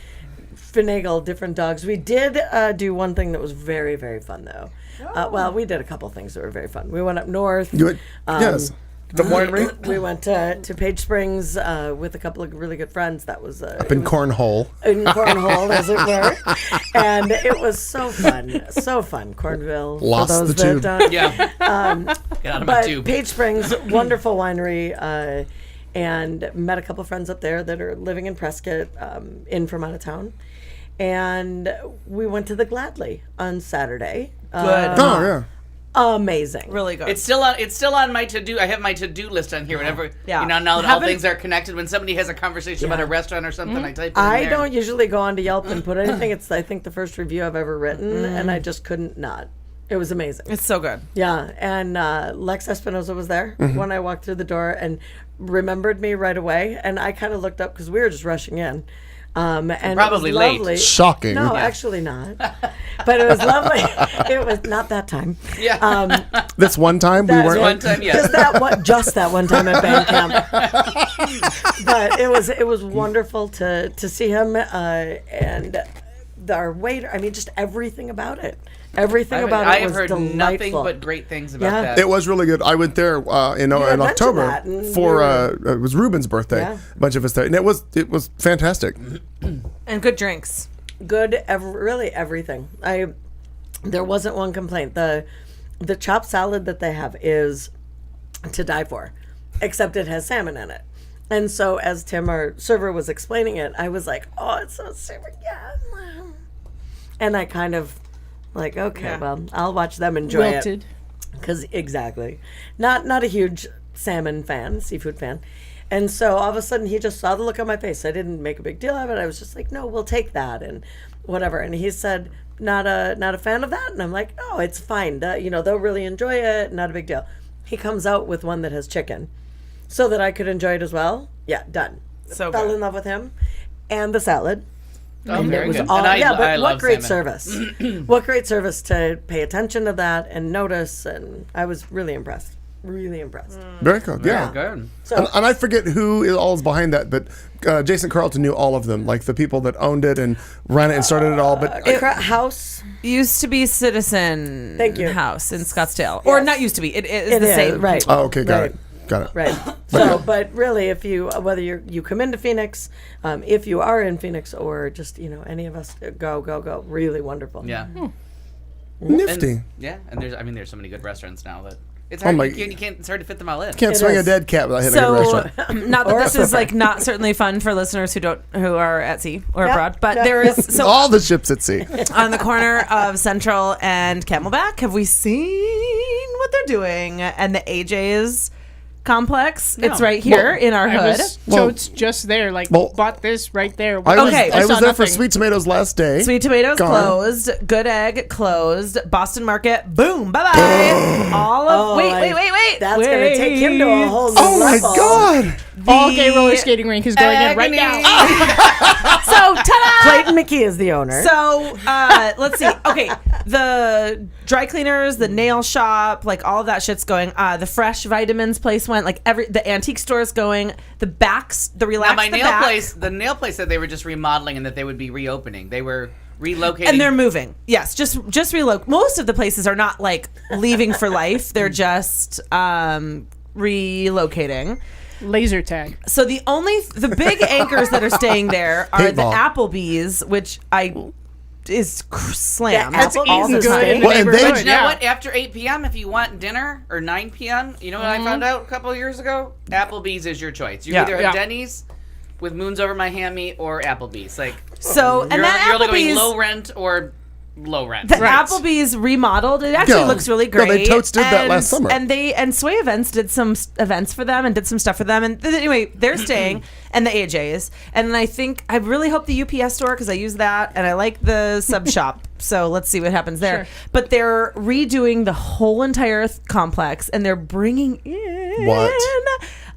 finagle different dogs. We did do one thing that was very, very fun though. Well, we did a couple things that were very fun. We went up north. Yes. The winery. We went to Page Springs with a couple of really good friends. That was Up in Cornhole. in Cornhole, as it were, and it was so fun, so fun. Cornville, Lost for those the tube. that don't. Yeah. Get out of my But tube. Page Springs, wonderful winery, and met a couple friends up there that are living in Prescott, in from out of town, and we went to the Gladly on Saturday. Good. Oh yeah. Amazing. really good. It's still on my to-do. I have my to-do list on here. Whenever Yeah. now that all Haven't- things are connected, when somebody has a conversation about a restaurant or something, I type it in I there. don't usually go onto Yelp and put anything. It's I think the first review I've ever written, and I just couldn't not. It was amazing. It's so good. Yeah, and Lex Espinosa was there when I walked through the door and remembered me right away. And I kind of looked up because we were just rushing in. And Probably it was late. lovely. Shocking. No, actually not. But it was lovely. It was not that time. Yeah. This one time we That weren't. one time, yes. Just that one time at band camp. But it was wonderful to see him and our waiter. I mean, just everything about it. Everything about I it have was heard delightful. nothing but great things about Yeah. that. It was really good. I went there in mentioned October that, and for we it was Ruben's birthday. Yeah. A bunch of us there, and it was fantastic. And good drinks. Good, really everything. There wasn't one complaint. The chopped salad that they have is to die for, except it has salmon in it. And so as Tim, our server, was explaining it, I was like, "Oh, it's so super yum." And I kind of like, okay, Yeah. well, I'll watch them enjoy Wilted. it. Because exactly, not a huge salmon fan, seafood fan. And so all of a sudden he just saw the look on my face. I didn't make a big deal of it. I was just like, no, we'll take that and whatever. And he said, not a fan of that. And I'm like, no, it's fine. They'll really enjoy it. Not a big deal. He comes out with one that has chicken so that I could enjoy it as well. Yeah, done. So Fell good. in love with him and the salad. Oh, And very it was good. all, And I but what love great salmon. service. What great service to pay attention to that and notice. And I was really impressed. Really impressed. Very good. Yeah. Good. So And I forget who is all is behind that, but Jason Carlton knew all of them, like the people that owned it and ran it and started it all. But house. Used to be Citizen Thank you. House in Scottsdale. Or Yes. not used to be. It is It the is, same. right. oh, okay, got Right. it. Got it. Right. So, but really, if you whether you come into Phoenix, if you are in Phoenix, or just any of us, go, really wonderful. Yeah. Nifty. And there's so many good restaurants now that it's hard. You can't. It's hard to fit them all in. Can't swing a dead cat without hitting a good restaurant. Not that this is like not certainly fun for listeners who are at sea or abroad, but there is all the ships at sea. On the corner of Central and Camelback, have we seen what they're doing? And the AJ's complex. No. It's right here in our hood. Totes just there. Bought this right there. I was saw there for nothing. Sweet Tomatoes last day. Sweet Tomatoes Gone. closed. Good Egg closed. Boston Market, boom, bye bye. All of wait. That's gonna take him to a whole new Oh my level. God! All gay roller skating rink is going in right now. So ta-da! Clayton McKee is the owner. So let's see. Okay, the dry cleaners, the nail shop, like all of that shit's going. The fresh vitamins place went. Like the antique store's going. The backs, the relaxed. Now the nail place said they were just remodeling and that they would be reopening. They were relocating. And they're moving. Yes, just relocate. Most of the places are not like leaving for life. They're just relocating. Laser tag. So the big anchors that are staying there are the Applebee's, which is slammed. Yeah, Applebee's is good in the Well, and neighborhood. But you know what? After 8 p.m., if you want dinner, or 9 p.m., you know what I found out a couple of years ago? Applebee's is your choice. You're either at Denny's with Moons Over My Hammy or Applebee's. Like, So and you're that either going Applebee's low rent or low rent. The Applebee's remodeled. It actually looks really great. No, they totes did that last summer. And Sway Events did some events for them and did some stuff for them. And anyway, they're staying, and the AJ's. And I really hope the UPS store, because I use that, and I like the sub shop. So let's see what happens there. Sure. But they're redoing the whole entire complex, and they're bringing in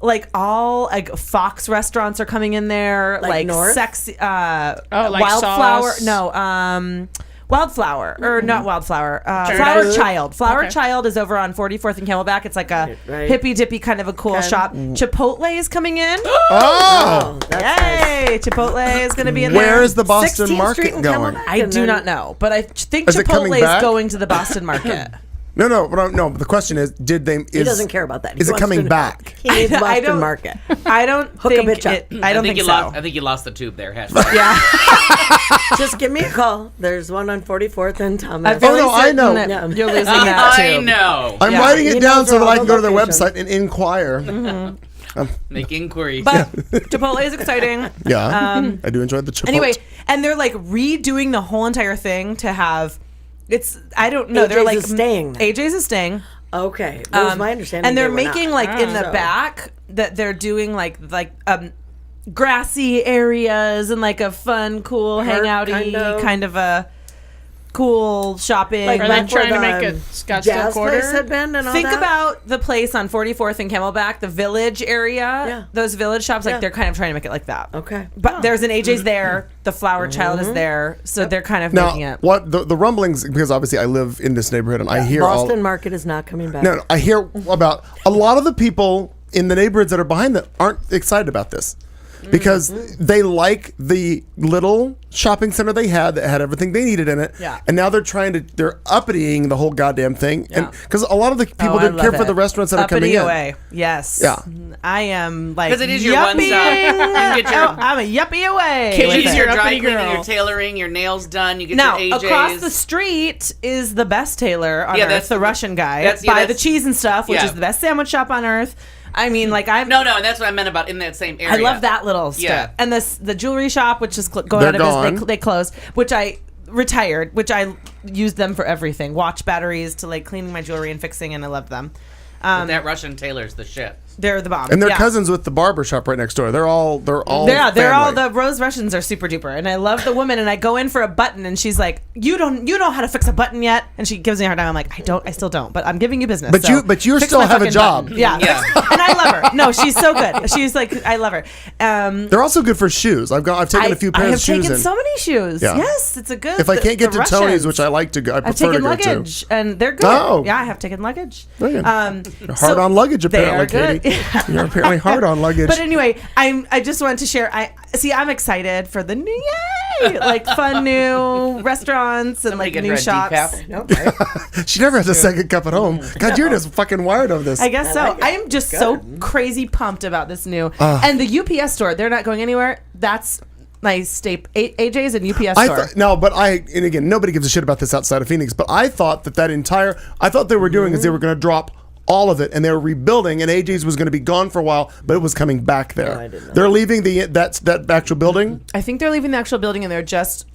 like all Fox restaurants are coming in there, like North? sexy like Wildflower. Sauce? No, Wildflower, or not Wildflower, Flower Child. Flower Child is over on 44th and Camelback. It's like a hippy dippy kind of a cool shop. Chipotle is coming in. Oh! That's Yay! nice. Chipotle is going to be in there. Where is the Boston 16th Market Street and going? Camelback. I do not know, but I think Is it coming Chipotle is back? going to the Boston Market. No. But the question is, He doesn't care about that. He Is it wants coming to- back? He needs I Boston don't- Market. I don't Hook a think bitch up. it. I don't think you so. lost. I think you lost the tube there. Hashtag. Yeah, Just give me a call. There's one on 44th and Thomas. Oh, no, I know. Yeah. You're losing that too. I know. I'm Yeah. writing it He down knows so that all I can the go to their locations. website and inquire. Make inquiries. But Chipotle is exciting. Yeah, I do enjoy the Chipotle. Anyway, and they're like redoing the whole entire thing to have. I don't know. They're AJ's like is staying. AJ's is staying. Okay, that was my understanding. And they're they were making not. like in the So- back that they're doing like grassy areas and like a fun, cool, Park, hangouty kind of a cool shopping. Like Are back they trying to where make a the Scottsdale jazz quarter? place had been and all Think that. about the place on 44th and Camelback, the Village area. Yeah. Those Village shops, like Yeah. they're kind of trying to make it like that. Okay. But there's an AJ's there. The Flower Child is there, so they're kind of making now, it. what the rumblings? Because obviously I live in this neighborhood and I hear Boston Market is not coming back. No, I hear about a lot of the people in the neighborhoods that are behind that aren't excited about this because they like the little shopping center they had that had everything they needed in it. Yeah. And now they're uppity-ing the whole goddamn thing. Yeah. And because a lot of the people I didn't care love for it. the restaurants that are Uppity coming in. away. Yes. Yeah. I am like Because it is your one stop. You can get your- I'm a yuppie away. Kitchen with She's it. your Your dry uppity cleaning, girl. your tailoring, your nails done. You get Now, your AJs. across the street is the best tailor on Yeah, earth, that's the the- Russian guy. that's- Buy yeah, the that's- cheese and stuff, which yeah. is the best sandwich shop on earth. I mean, like I'm. No, and that's what I meant about in that same area. I love that little strip. Yeah. And the jewelry shop, which is going They're out of business, gone. they closed, which I retired, which I used them for everything. Watch batteries to like cleaning my jewelry and fixing, and I love them. But that Russian tailor's the shit. They're the bomb. And they're Yeah. cousins with the barber shop right next door. They're all They're all family. the Rose Russians are super duper, and I love the woman. And I go in for a button, and she's like, "You know how to fix a button yet?" And she gives me a hard time. I'm like, I still don't, but I'm giving you business. But so you fix still my have a fucking job. button." Yeah, Yeah. and I love her. No, she's so good. She's like, I love her. They're also good for shoes. I've taken a few I pairs have of shoes taken in. so many shoes. Yeah. Yes, it's a good. If I can't get the to Tony's, Russians. which I like to go, I I've prefer to taken go luggage, to. and they're good. Oh. Yeah, I have taken luggage. Brilliant. Hard So on luggage, they apparently, are good. Katie. You're apparently hard on luggage. But anyway, I just wanted to share. I'm excited for the new yay! Like fun new restaurants and Somebody like get new her a shops. decaf. Okay. She never has a second cup at home. God, you're just fucking wired of this. I guess so. like it. I am just so crazy pumped about this new. And the UPS store, they're not going anywhere. That's my staple. AJ's and UPS store. And again, nobody gives a shit about this outside of Phoenix, but I thought I thought they were doing is they were going to drop all of it and they were rebuilding, and AJ's was going to be gone for a while, but it was coming back there. I didn't know. They're leaving that actual building. I think they're leaving the actual building and they're just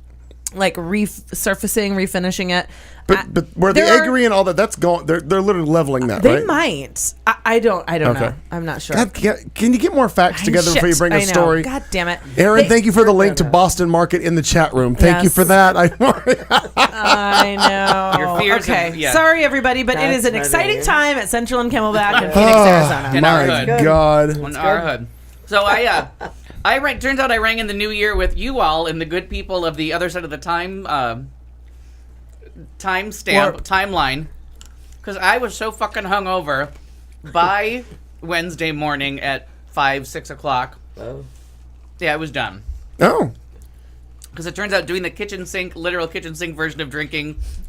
like resurfacing, refinishing it. But where the there are- eggery and all that, that's gone. They're literally leveling that, They right? might. I don't Okay. know. I'm not sure. God, can you get more facts together before you Shit, bring a I know. story? God damn it. Aaron, thank you for the link to Boston Market in the chat room. Thank you Yes. for that. I know. Your fears okay. have- yeah. Sorry, everybody, but it is an That's exciting funny. time at Central and Camelback in Phoenix, Arizona. In our My hood. God. On our hood. So turns out I rang in the new year with you all and the good people of the other side of the timeline, because I was so fucking hungover by Wednesday morning at 5-6 o'clock. Oh. Yeah, I was done. Oh. Because it turns out doing the literal kitchen sink version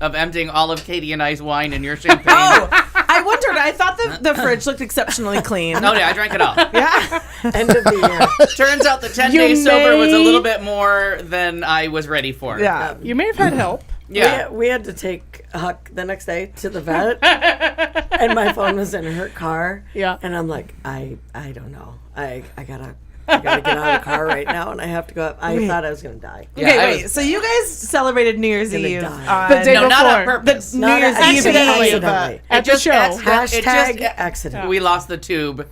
of emptying all of Katie and I's wine in your champagne. Oh, I wondered. I thought the fridge looked exceptionally clean. Oh yeah, I drank it all. Yeah. End of the year. Turns out the 10 You days sober was a may- little bit more than I was ready for. Yeah. You may have had help. Yeah. We had to take Huck the next day to the vet, and my phone was in her car. Yeah. And I'm like, I don't know. I gotta get out of the car right now, and I have to go up. I thought I was gonna die. Yeah, Okay, I wait. was- So you guys celebrated New Year's Gonna Eve die. The day No, not on before. purpose. New Year's Eve accidentally. Eve. Accidentally. At the show. Hashtag accident. We lost the tube.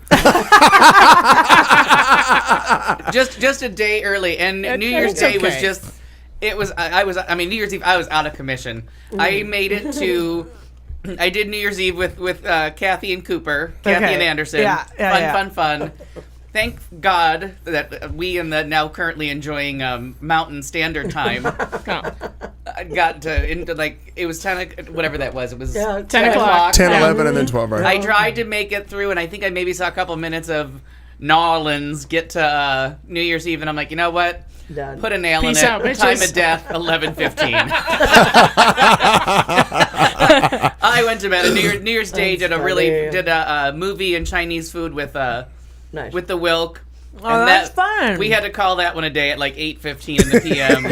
just a day early, and New Year's it's Day was okay. just. It was. New Year's Eve. I was out of commission. I made it to. I did New Year's Eve with Kathy and Cooper, Kathy Okay. and Anderson. Yeah, Fun. Thank God that we in the now currently enjoying Mountain Standard Time got to into like it was 10 whatever that was. It was Yeah, 10 o'clock. 10, Yeah. 11, and then 12, right? I tried to make it through, and I think I maybe saw a couple minutes of Nolans get to New Year's Eve, and I'm like, you know what? Done. Put a nail Peace in it. out, bitches. Time of death, 11:15. I went to bed. New Year's Day That's did a funny. movie and Chinese food with Nice. the Wilk. Oh, that's fun. We had to call that one a day at like 8:15 in the PM.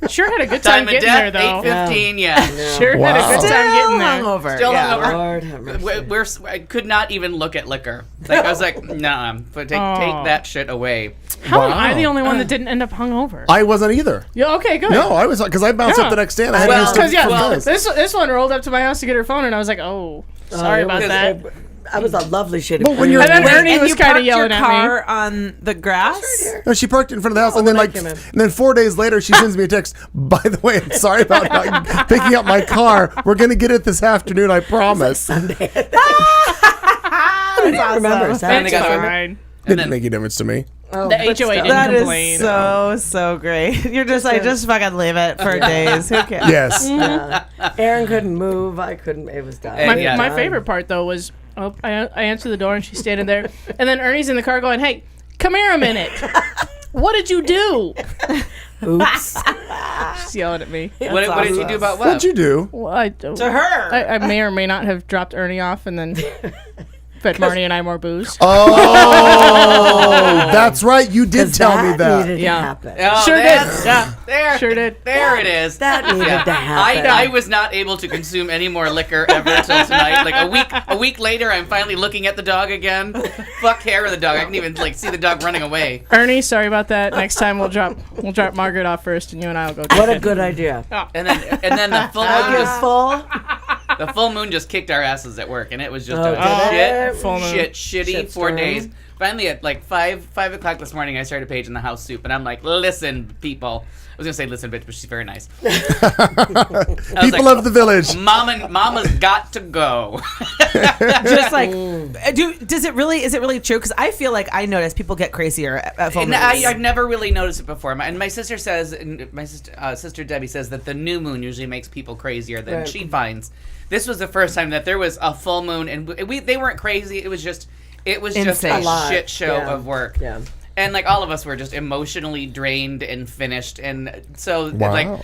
Sure had a good time Time of getting there, death, though. 8:15. Yeah. Sure had a good Still time getting there. hungover. Still yeah. hungover. Lord have mercy. I could not even look at liquor. Like I was like, nah, but take that shit away. How am Wow. I the only one that didn't end up hungover? I wasn't either. Yeah, okay, good. No, I was because I bounced Yeah. up the next day and I had Well, to use Because, yeah, different guys. this one rolled up to my house to get her phone, and I was like, oh, sorry It about was- that. I was a lovely shade But of when green. you're- And then Ernie And was you kind of parked your yelling at me. car on the grass? No, she parked it in front of the house, and then when I like, came in. and then 4 days later, she sends me a text. By the way, I'm sorry about not picking up my car. We're gonna get it this afternoon. I promise. Sunday. That's Remember, awesome. Saturday. And they got Fine. Didn't make a difference to me. Oh, The but HOA still. didn't That complain. is so great. You're just like, just fucking leave it for days. Who cares? Yes. Aaron couldn't move. I couldn't. It was done. And My, yeah. my favorite part, though, was I answer the door, and she's standing there. And then Ernie's in the car going, hey, come here a minute. What did you do? Oops. She's yelling at me. What did you do about what? What'd you do? Well, I don't. To her. I may or may not have dropped Ernie off and then fed Marnie and I more booze. Oh, that's right. You did tell me that. needed Yeah. to happen. Oh, Sure did. that's- Yeah. There, Sure did. There it is. That needed to happen. I was not able to consume any more liquor ever till tonight. Like a week later, I'm finally looking at the dog again. Fuck hair of the dog. I can even like see the dog running away. Ernie, sorry about that. Next time we'll drop Margaret off first, and you and I will go. What a get good idea. And then the full I moon get just full. the full moon just kicked our asses at work, and it was just Oh, a did it? Full moon. shitty 4 Shitstorm. days. Finally, at like 5 o'clock this morning, I started a page in the house soup, and I'm like, listen, people. I was gonna say listen, bitch, but she's very nice. People of the village. Mama's got to go. Just like, is it really true? Because I feel like I notice people get crazier at full And moons. I've never really noticed it before. And my sister says, sister Debbie says that the new moon usually makes people crazier than Right. she finds. This was the first time that there was a full moon, and they weren't crazy. It was just Insane. a A lot. shit show Yeah. of work. Yeah. And like all of us were just emotionally drained and finished, and so Wow. like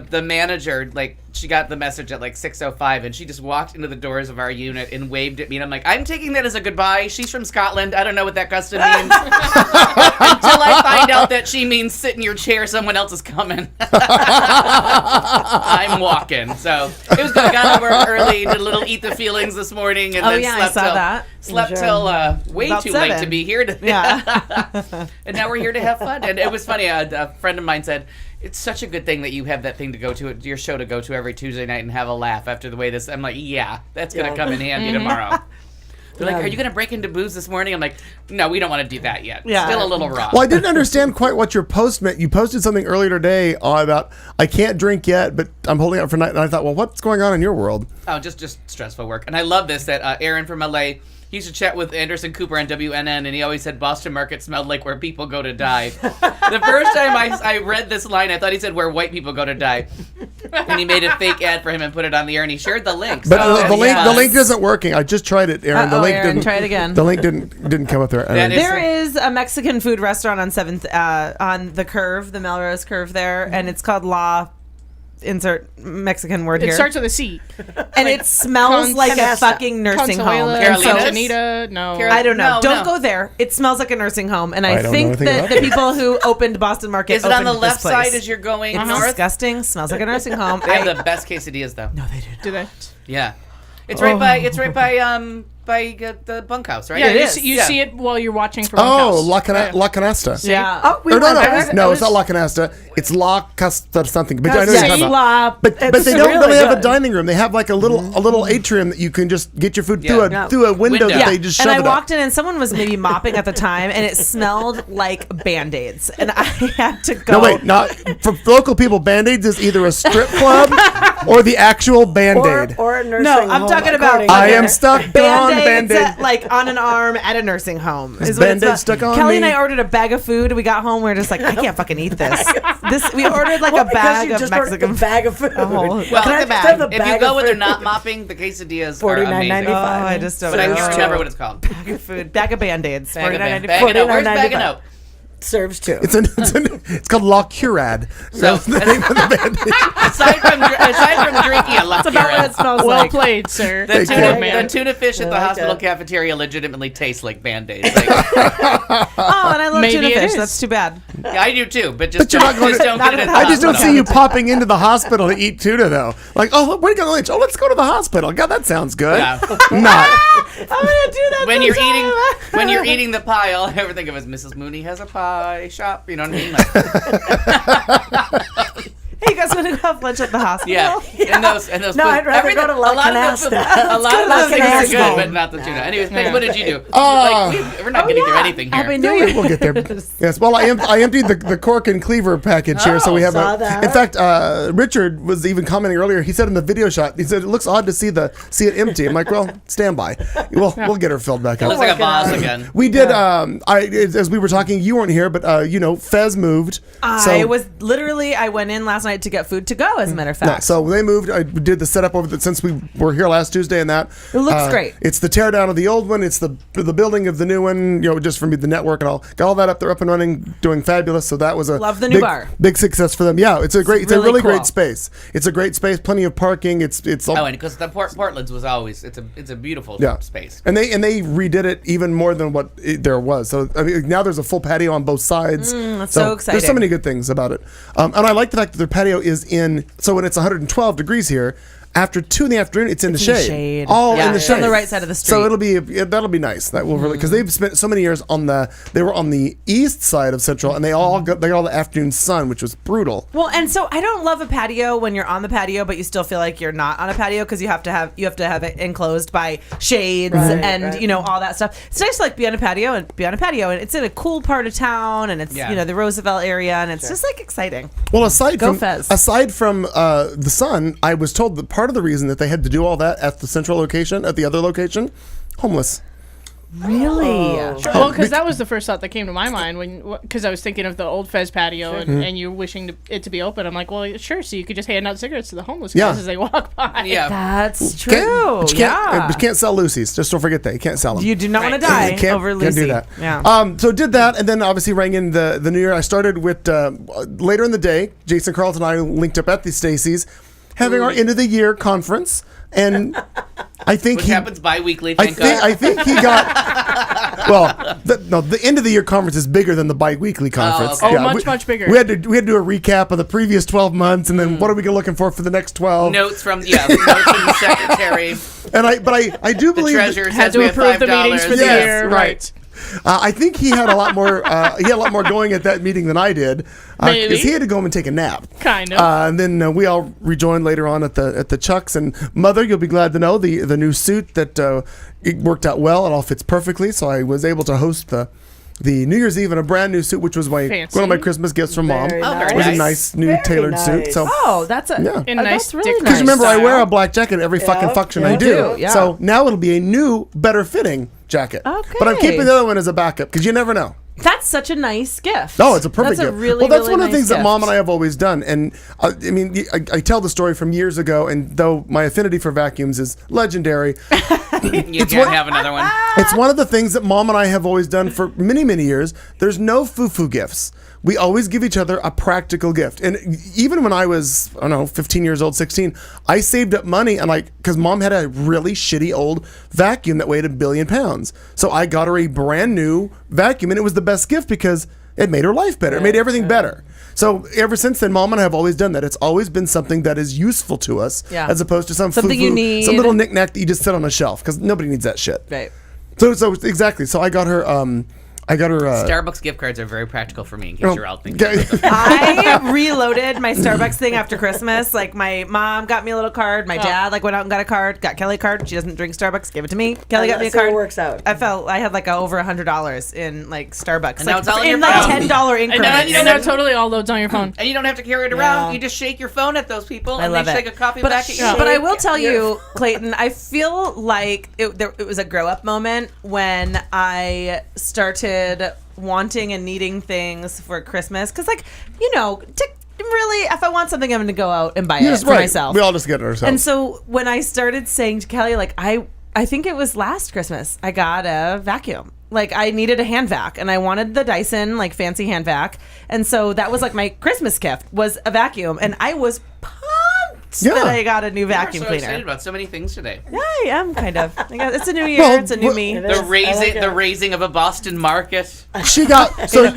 the manager, like she got the message at like 6:05, and she just walked into the doors of our unit and waved at me, and I'm like, I'm taking that as a goodbye. She's from Scotland. I don't know what that custom means until I find out that she means sit in your chair. Someone else is coming. I'm walking. So it was good. I got over early, did a little eat the feelings this morning, and then I saw that. slept till way About too late 7. to be here. And now we're here to have fun. And it was funny. A friend of mine said, it's such a good thing that you have that thing to go to, your show to go to every Tuesday night and have a laugh after the way this. I'm like, yeah, that's going to come in handy tomorrow. They're like, are you going to break into booze this morning? I'm like, no, we don't want to do that yet. Yeah. Still a little raw. Well, I didn't understand quite what your post meant. You posted something earlier today about, I can't drink yet, but I'm holding out for night. And I thought, well, what's going on in your world? Oh, just stressful work. And I love this, that Aaron from LA, he used to chat with Anderson Cooper on WNN, and he always said Boston Market smelled like where people go to die. The first time I read this line, I thought he said where white people go to die. And he made a fake ad for him and put it on the air, and he shared the link. But So the link yes. isn't working. I just tried it, Aaron. The link Aaron, didn't. try it again. The link didn't come up there. That is- There is a Mexican food restaurant on 7th, on the curve, the Melrose Curve there, and it's called La. Insert Mexican word It here. starts with a C. And it smells like a Canasta. fucking nursing home. Consuela, And so- Carolinas? Anita, no. I don't know. No, Don't no. go there. It smells like a nursing home, and I I don't know think anything that about the people who opened Boston Market Is it on the opened left this place. side as you're going It's north? disgusting. Smells like a nursing home. They have the best quesadillas, though. no, they do not. Do they? Yeah. It's right by the bunkhouse, right? Yeah, it you is. see, you Yeah. see it while you're watching from Oh, Bunkhouse. La Canasta. Yeah. Oh, we Or no, went no, there. no, it's not La Canasta. It's La Casta something. But I know Yes, you're talking about. La- But It's they don't really really have a good. dining room. They have like a little atrium that you can just get your food through Yeah. a window that Yeah. they just and shove I it walked up. in, and someone was maybe mopping at the time, and it smelled like Band-Aids, and I had to go. No, wait, not for local people. Band-Aids is either a strip club or the actual Band-Aid. Or a nursing No, I'm home, talking about- according I to- am stuck on Band-Aids Band-Aid. like on an arm at a nursing home. Is Is what it's Band-Aid about. stuck on Kelly me? and I ordered a bag of food. We got home. We were just like, I can't fucking eat this. We ordered like Well, a because bag you of just ordered Mexican a bag of food. whole- Well, Look at the just bag. have the If you bag go of when they're food? not mopping, the quesadillas are amazing. $49.95. Oh, I just don't But I know. can't remember what it's called. Bag of food. Bag of Band-Aids. Bag of $49.95. Bag of Note. Where's Bag of $49.95. Note? Serves two. It's called La Curad. So, That's the name of the Band-Aid. aside from drinking a lot, That's about what it smells Well like. played, sir. the Thank tuna, you. the tuna fish at the like hospital that. cafeteria legitimately tastes like Band-Aids. Like, Oh, and I love Maybe tuna it fish. is. That's too bad. yeah, I do too, but just you're not going just to- don't not get it at at the the I just don't hospital. see you popping into the hospital to eat tuna, though. Like, oh, look, where are you going to lunch? Oh, let's go to the hospital. God, that sounds good. Yeah. Not. I'm gonna do that When you're sometime. when you're eating the pie, all I ever think of is Mrs. Mooney has a pie shop. You know what I mean? Like, Hey, you guys want to go have lunch at the hospital? yeah. And those. No, food- I'd rather go to La a lot of the food- Canasta. A lot of La those things are Canasta. good, but not the tuna. Anyways, Peg, what did you do? We're not getting through anything here. Happy New Year. We'll get there. Yes. Well, I emptied the cork and cleaver package here, so we have saw a. that. In fact, Richard was even commenting earlier. He said in the video shot, he said it looks odd to see it empty. I'm like, well, stand by. We'll get her filled back It looks up. like a vase again. We did. As we were talking, you weren't here, but Fez moved. I went in last night to get food to go, as a matter of fact. Yeah, so when they moved, I did the setup over since we were here last Tuesday, and that It looks great. It's the tear down of the old one. It's the building of the new one. Just from the network and all. Got all that up there, up and running, doing fabulous. So that was a Love the new bar. big success for them. Yeah, it's a really really cool. great space. It's a great space, plenty of parking. It's all, Oh, and because the Portland's was always it's a beautiful space. And they redid it even more than what there was. So I mean, now there's a full patio on both sides. that's so There's so exciting. many good things about it. And I like the fact that their patio is in. So when it's 112 degrees here, after 2 in the afternoon, it's in the shade. All Yeah, in the it's shade. on the right side of the street. So that'll be nice. That will really because they've spent so many years they were on the east side of Central, and they got all the afternoon sun, which was brutal. Well, and so I don't love a patio when you're on the patio, but you still feel like you're not on a patio because you have to have it enclosed by shades and right. all that stuff. It's nice to like be on a patio, and it's in a cool part of town, and it's the Roosevelt area, and it's just like exciting. Well, aside Go from Fez. the sun, I was told that part of the reason that they had to do all that at the central location, at the other location, homeless. Really? Well, because that was the first thought that came to my mind because I was thinking of the old Fez patio and you're wishing it to be open. I'm like, well, sure. So you could just hand out cigarettes to the homeless guys as they walk by. Yeah. That's true. But you can't sell Lucy's. Just don't forget that. You can't sell them. You do not want to die over Lucy. Can't do that. Yeah. So did that, and then obviously rang in the New Year. I started with later in the day. Jason Carlton and I linked up at the Stacy's, having our end of the year conference, and I think Which happens bi-weekly, I think he got the end of the year conference is bigger than the bi-weekly conference. okay. Much bigger. We had to do a recap of the previous 12 months, and then what are we looking for the next 12? Notes from the secretary. And I do believe The treasurer Had says to we have approve the $5. meetings for the Yes, year. right. I think he had a lot more. He had a lot more going at that meeting than I did, Maybe. because he had to go home and take a nap. Kind of. And then we all rejoined later on at the Chucks. And Mother, you'll be glad to know the new suit that it worked out well. It all fits perfectly. So I was able to host the New Year's Eve in a brand new suit, which was one of my Christmas gifts from Mom. Very nice. It was a nice new Very tailored suit. nice. So. That's a Yeah. In nice that's really dick- Because nice. remember, I wear style. a black jacket every fucking function I yeah. do. You do, yeah. So now it'll be a new, better fitting jacket. Okay. But I'm keeping the other one as a backup because you never know. That's such a nice gift. No, it's a perfect That's gift. a really, well, that's really one of the nice things that gift. Mom and I have always done. And I mean, I tell the story from years ago, and though my affinity for vacuums is legendary, You can't have another one. it's one of the things that Mom and I have always done for many, many years. There's no foo-foo gifts. We always give each other a practical gift. And even when I was, 15 years old, 16, I saved up money and because Mom had a really shitty old vacuum that weighed 1 billion pounds. So I got her a brand new vacuum, and it was the best gift because it made her life better. It made everything better. So ever since then, Mom and I have always done that. It's always been something that is useful to us, as opposed to something you need. some little knickknack that you just sit on a shelf, because nobody needs that shit. Right. So exactly. So I got her. Starbucks gift cards are very practical for me, in case you're all thinking. I reloaded my Starbucks thing after Christmas. Like, my mom got me a little card. My dad went out and got a card. Got Kelly a card. She doesn't drink Starbucks. Gave it to me. Kelly got me a So card. it works out. I had over $100 in Starbucks. And now it's all in in your phone. $10 increments. and that totally all loads on your phone. And you don't have to carry it around. Yeah. You just shake your phone at those people, I and love they it. shake a copy But, back at you. but I will tell you, Clayton, I feel like it was a grow up moment when I started wanting and needing things for Christmas. Because, really, if I want something, I'm going to go out and buy it for myself. We all just get it ourselves. And so when I started saying to Kelly, I think it was last Christmas, I got a vacuum. I needed a hand vac, and I wanted the Dyson, fancy hand vac. And so that was my Christmas gift was a vacuum. And I was pumped that I got a new vacuum so cleaner. excited about so many things today. Yeah, I am kind of. It's a new year. Well, it's a new me. The raising of a Boston market. She got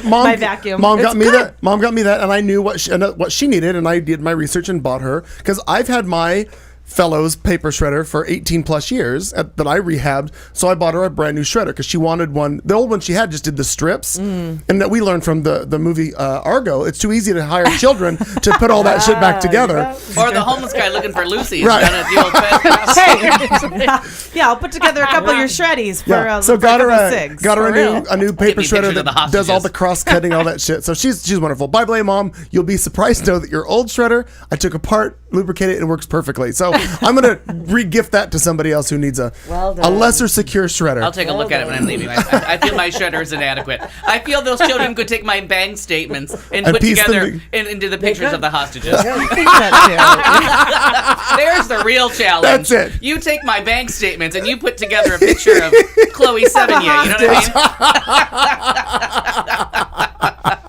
Mom. My vacuum. Mom got It's me good. that. Mom got me that, and I knew what she needed, and I did my research and bought her, because I've had my Fellows paper shredder for 18 plus years that I rehabbed. So I bought her a brand new shredder because she wanted one. The old one she had just did the strips, and that we learned from the movie Argo. It's too easy to hire children to put all that shit back together. Or the homeless guy looking for Lucy Right. down at the old Fed house. Yeah, I'll put together a couple of your shreddies for So for got a her couple a cigs, got her for real. a new paper me shredder pictures of the that does all hostages. the cross cutting, all that shit. So she's wonderful. By the way, Mom, you'll be surprised to know that your old shredder I took apart, lubricated, and it works perfectly. So I'm gonna re-gift that to somebody else who needs a Well done. lesser secure shredder. I'll take a look at it when I'm leaving. I feel my shredder is inadequate. I feel those children could take my bank statements and put piece them together to- into the pictures could. of the hostages. That There's the real challenge. That's it. You take my bank statements and you put together a picture of Chloe Sevigny. You know what I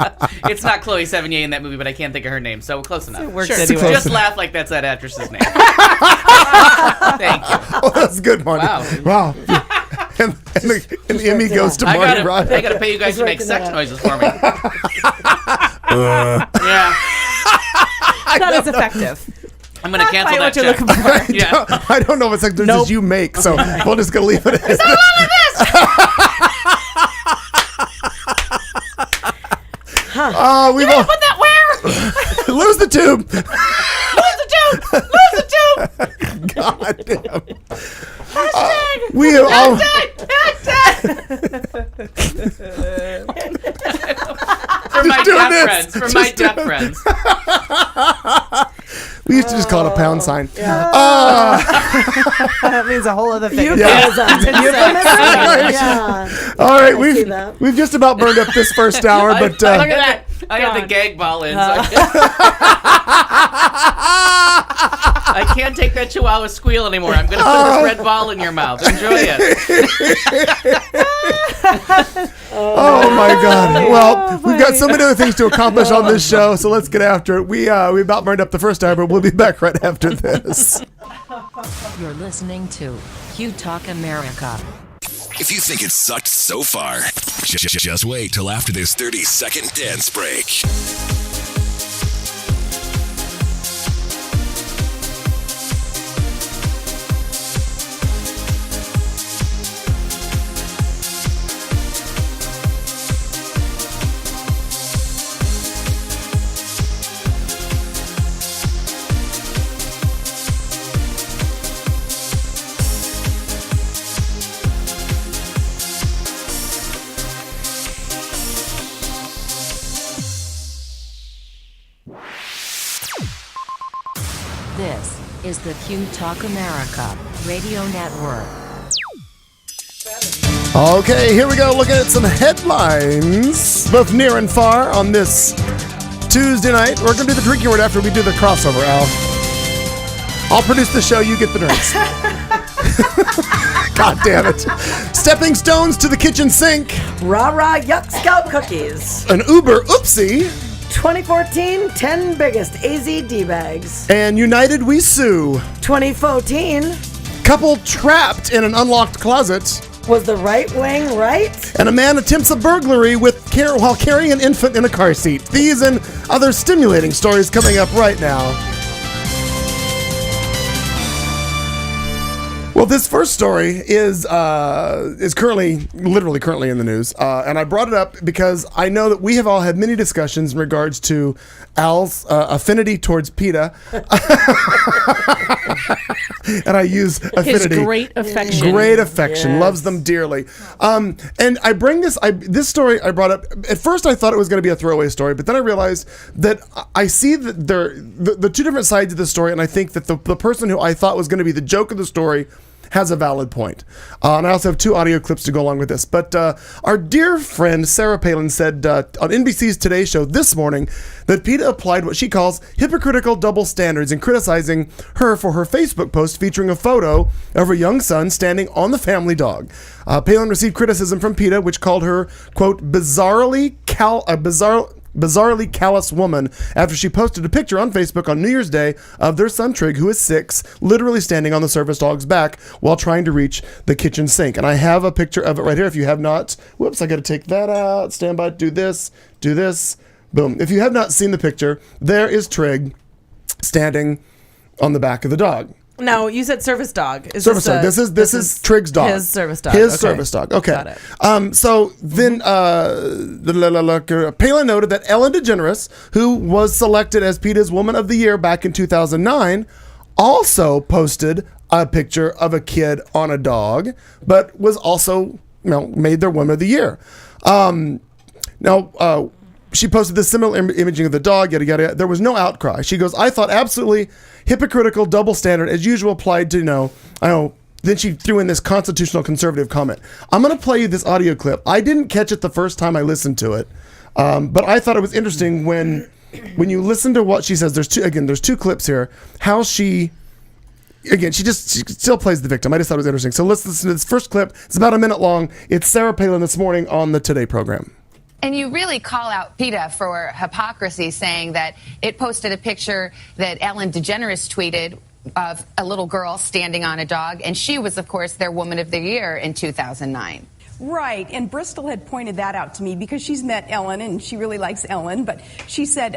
mean? It's not Chloe Sevigny in that movie, but I can't think of her name, so close enough. works Sure. anyway. Just laugh like that's that actress's name. Thank you. Oh, that's good, Marty. Wow. and the Emmy goes to I Marty Rod. gotta pay you guys to make working sex that out. noises for me. Yeah. That is effective. I'm gonna cancel Find that what you're check. looking for. Yeah. I don't know what sex noises you make, so we'll just gonna leave it at that. Oh, we will Put that where? lose the tube. Lose the tube! Lose the tube! God damn. Hashtag! We have all. For my doing deaf this. friends. For my deaf friends. We used to just call it a pound sign. That means a whole other thing. Yeah. All right, I see that. we've just about burned up this first hour, but Look at that. I had the gag ball in. So I can't take that Chihuahua squeal anymore. I'm going to put this red ball in your mouth. Enjoy it. oh my God! Well, we've got so many other things to accomplish on this show, so let's get after it. We about burned up the first hour, but we'll be back right after this. You're listening to Q Talk America. If you think it sucked so far, just wait till after this 30-second dance break. This is the Q Talk America Radio Network. Okay, here we go. Looking at some headlines, both near and far, on this Tuesday night. We're going to do the drinking word after we do the crossover, Al. I'll produce the show, you get the drinks. God damn it. Stepping stones to the kitchen sink. Rah-rah Yuck Scout cookies. An Uber oopsie. 2014 10 biggest AZD bags. And United We Sue. 2014 Couple trapped in an unlocked closet. was the right wing right? And a man attempts a burglary while carrying an infant in a car seat. These and other stimulating stories coming up right now. Well, this first story is literally currently in the news, and I brought it up because I know that we have all had many discussions in regards to Al's affinity towards PETA, and I use affinity. His great affection. Great affection, Yes. loves them dearly. And I bring this story I brought up. At first, I thought it was going to be a throwaway story, but then I realized that I see that the two different sides of the story, and I think that the person who I thought was going to be the joke of the story has a valid point. And I also have two audio clips to go along with this. But our dear friend Sarah Palin said on NBC's Today Show this morning that PETA applied what she calls hypocritical double standards in criticizing her for her Facebook post featuring a photo of her young son standing on the family dog. Palin received criticism from PETA, which called her, quote, bizarrely callous woman after she posted a picture on Facebook on New Year's Day of their son Trig, who is 6, literally standing on the service dog's back while trying to reach the kitchen sink. And I have a picture of it right here. If you have not, whoops, I got to take that out. Stand by, do this, boom. If you have not seen the picture, there is Trig standing on the back of the dog. No, you said service dog. Service dog. This is Trig's dog. His service dog. His Okay. service dog. Okay. Got it. So then Palin noted that Ellen DeGeneres, who was selected as PETA's Woman of the Year back in 2009, also posted a picture of a kid on a dog, but was also made their Woman of the Year. She posted this similar imaging of the dog, yada, yada, yada. There was no outcry. She goes, I thought absolutely hypocritical double standard as usual applied to, then she threw in this constitutional conservative comment. I'm going to play you this audio clip. I didn't catch it the first time I listened to it, but I thought it was interesting when you listen to what she says. There's two clips here. How she still plays the victim. I just thought it was interesting. So let's listen to this first clip. It's about a minute long. It's Sarah Palin this morning on the Today program. And you really call out PETA for hypocrisy, saying that it posted a picture that Ellen DeGeneres tweeted of a little girl standing on a dog, and she was, of course, their Woman of the Year in 2009. Right, and Bristol had pointed that out to me because she's met Ellen and she really likes Ellen, but she said,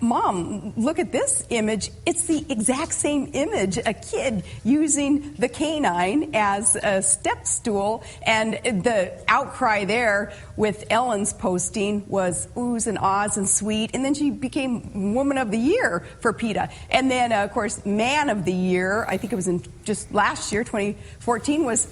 Mom, look at this image. It's the exact same image, a kid using the canine as a step stool, and the outcry there with Ellen's posting was oohs and ahs and sweet, and then she became Woman of the Year for PETA. And then, of course, Man of the Year, I think it was in just last year, 2014, was